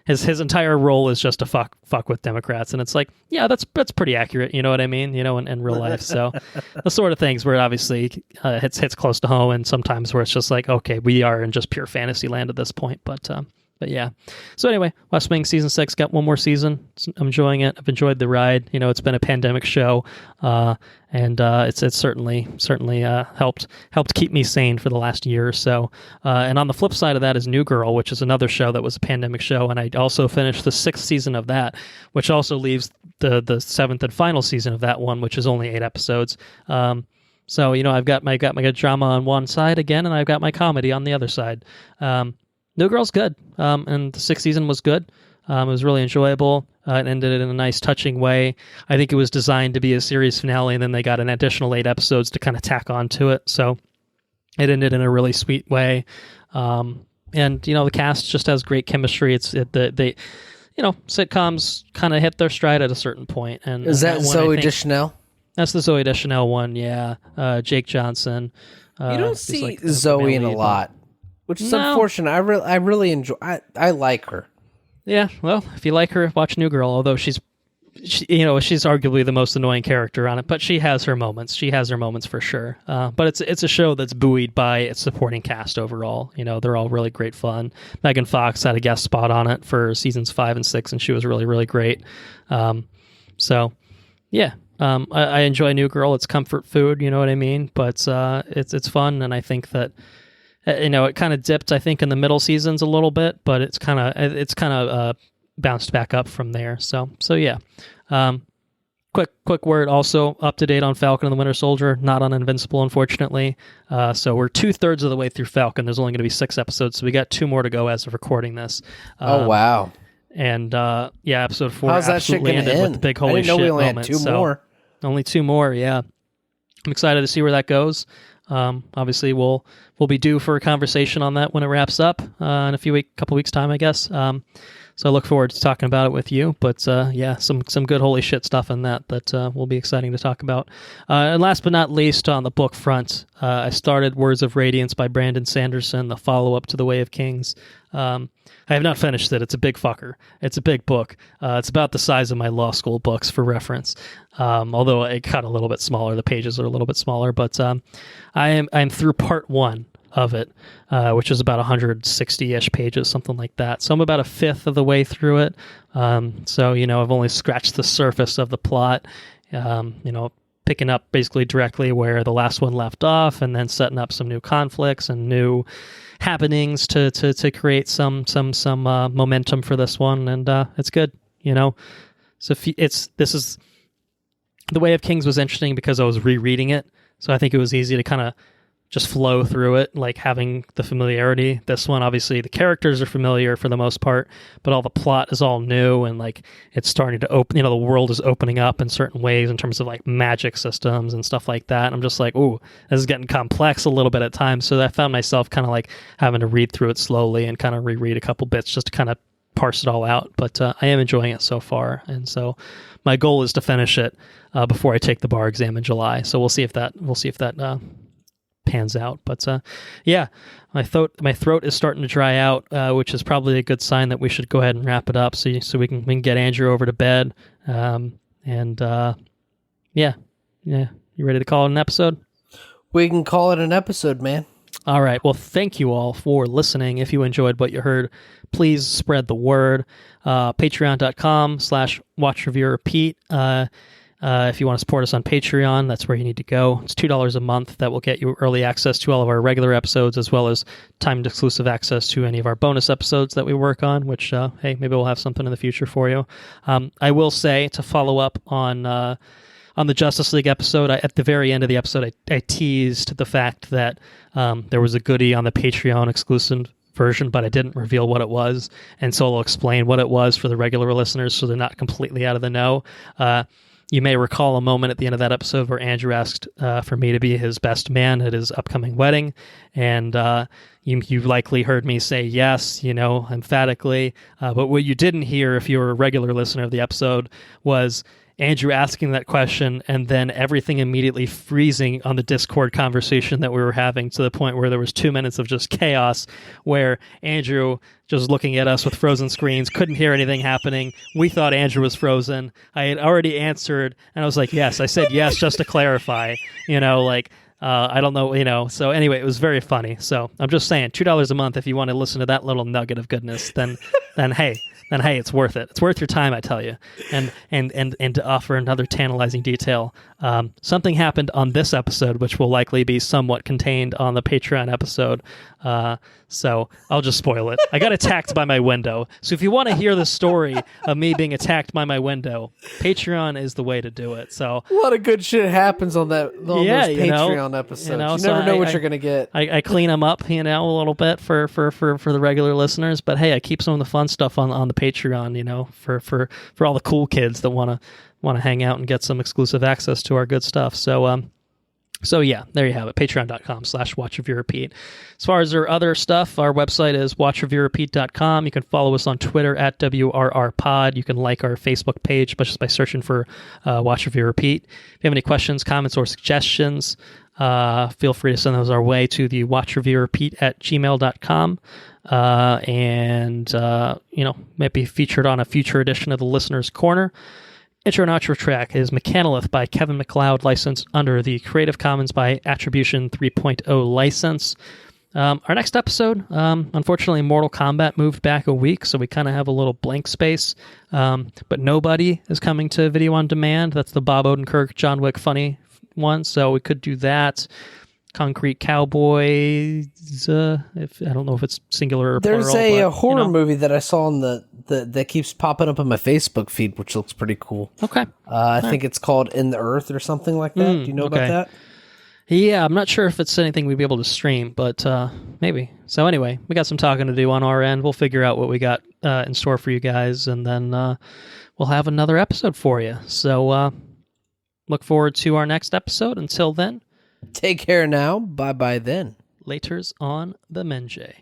His entire role is just to fuck with Democrats, and it's like, yeah, that's pretty accurate. You know what I mean? In real life. So the sort of things where it obviously hits close to home, and sometimes where it's just like, okay, we are in just pure fantasy land at this point, but yeah. So anyway, West Wing season 6 got one more season. I'm enjoying it. I've enjoyed the ride. It's been a pandemic show, and it's certainly helped keep me sane for the last year or so. And on the flip side of that is New Girl, which is another show that was a pandemic show, and I also finished the 6th season of that, which also leaves the 7th and final season of that one, which is only 8 episodes. So I've got my drama on one side again, and I've got my comedy on the other side. New Girl's good, and the 6th season was good. It was really enjoyable. It ended in a nice, touching way. I think it was designed to be a series finale, and then they got an additional 8 episodes to kind of tack on to it. So it ended in a really sweet way. And the cast just has great chemistry. Sitcoms kind of hit their stride at a certain point. And is that Zooey Deschanel? That's the Zooey Deschanel one. Yeah, Jake Johnson. You don't see Zoe in a lot. Which is unfortunate. I really enjoy. I like her. Yeah, well, if you like her, watch New Girl. Although she's arguably the most annoying character on it, but she has her moments. She has her moments for sure. But it's a show that's buoyed by its supporting cast overall. They're all really great fun. Megan Fox had a guest spot on it for seasons 5 and 6, and she was really, really great. So yeah. I enjoy New Girl. It's comfort food. You know what I mean? But it's fun, and I think that. It kind of dipped, I think, in the middle seasons a little bit, but it's kind of bounced back up from there. So yeah. Quick word also, up to date on Falcon and the Winter Soldier, not on Invincible, unfortunately. So we're 2/3 of the way through Falcon. There's only going to be 6 episodes, so we got 2 more to go as of recording this. Oh wow! And episode 4 how's that shit gonna ended end? With the big holy shit we only moment. Had 2 more. Only 2 more, yeah. I'm excited to see where that goes. Obviously, we'll be due for a conversation on that when it wraps up in a couple weeks time, I guess. So I look forward to talking about it with you. But some good holy shit stuff in that will be exciting to talk about. And last but not least, on the book front, I started Words of Radiance by Brandon Sanderson, the follow-up to The Way of Kings. I have not finished it. It's a big fucker. It's a big book. It's about the size of my law school books, for reference. Although it got a little bit smaller. The pages are a little bit smaller. But I'm through part 1 of it, which is about 160-ish pages, something like that. So I'm about 1/5 of the way through it. So I've only scratched the surface of the plot. picking up basically directly where the last one left off, and then setting up some new conflicts and new happenings to create some momentum for this one, and it's good, you know. So this is The Way of Kings was interesting because I was rereading it, so I think it was easy to kind of just flow through it, like having the familiarity. This one, obviously, the characters are familiar for the most part, but all the plot is all new, and like it's starting to open. You know, the world is opening up in certain ways in terms of like magic systems and stuff like that. And I'm just like, ooh, this is getting complex a little bit at times. So I found myself kind of like having to read through it slowly and kind of reread a couple bits just to kind of parse it all out. But I am enjoying it so far, and so my goal is to finish it before I take the bar exam in July. So we'll see if that pans out. But yeah, my throat is starting to dry out, which is probably a good sign that we should go ahead and wrap it up so we can get Andrew over to bed. Yeah, you ready to call it an episode? We can call it an episode, man. All right. Well, thank you all for listening. If you enjoyed what you heard, please spread the word. Patreon.com/watchreviewrepeat. If you want to support us on Patreon, that's where you need to go. It's $2 a month. That will get you early access to all of our regular episodes, as well as timed exclusive access to any of our bonus episodes that we work on, which, hey, maybe we'll have something in the future for you. I will say, to follow up on the Justice League episode, at the very end of the episode, I teased the fact that there was a goodie on the Patreon exclusive version, but I didn't reveal what it was, and so I'll explain what it was for the regular listeners so they're not completely out of the know. You may recall a moment at the end of that episode where Andrew asked for me to be his best man at his upcoming wedding, and you likely heard me say yes, emphatically. But what you didn't hear, if you were a regular listener of the episode, was Andrew asking that question and then everything immediately freezing on the Discord conversation that we were having, to the point where there was 2 minutes of just chaos where Andrew just looking at us with frozen screens, couldn't hear anything happening. We thought Andrew was frozen. I had already answered, and I was like, yes. I said yes just to clarify, I don't know, so anyway, it was very funny. So I'm just saying, $2 a month if you want to listen to that little nugget of goodness, then hey, it's worth it. It's worth your time, I tell you. And to offer another tantalizing detail, something happened on this episode, which will likely be somewhat contained on the Patreon episode. So I'll just spoil it. I got attacked by my window. So if you want to hear the story of me being attacked by my window, Patreon is the way to do it. So a lot of good shit happens on those Patreon episodes. You never know what you're going to get. I clean them up, a little bit for the regular listeners. But hey, I keep some of the fun stuff on the Patreon, for all the cool kids that want to hang out and get some exclusive access to our good stuff. So yeah, there you have it. Patreon.com/watchreviewrepeat. As far as our other stuff, our website is watchreviewrepeat.com. You can follow us on Twitter at WRRPod. You can like our Facebook page just by searching for Watch Review Repeat. If you have any questions, comments, or suggestions, feel free to send those our way to the watchreviewrepeat@gmail.com. Might be featured on a future edition of the Listener's Corner. Intro and outro track is Mechanolith by Kevin MacLeod, licensed under the Creative Commons by Attribution 3.0 license. Our next episode, unfortunately, Mortal Kombat moved back a week, so we kind of have a little blank space. But Nobody is coming to video on demand. That's the Bob Odenkirk, John Wick funny one, so we could do that. Concrete Cowboys. If I don't know if it's singular or plural. There's a horror movie that I saw on that keeps popping up on my Facebook feed, which looks pretty cool. Okay. I think it's called In the Earth or something like that. Do you know about that? Yeah, I'm not sure if it's anything we'd be able to stream, but maybe. So anyway, we got some talking to do on our end. We'll figure out what we got in store for you guys, and then we'll have another episode for you. So look forward to our next episode. Until then, take care now. Bye-bye then. Laters on the Menjay.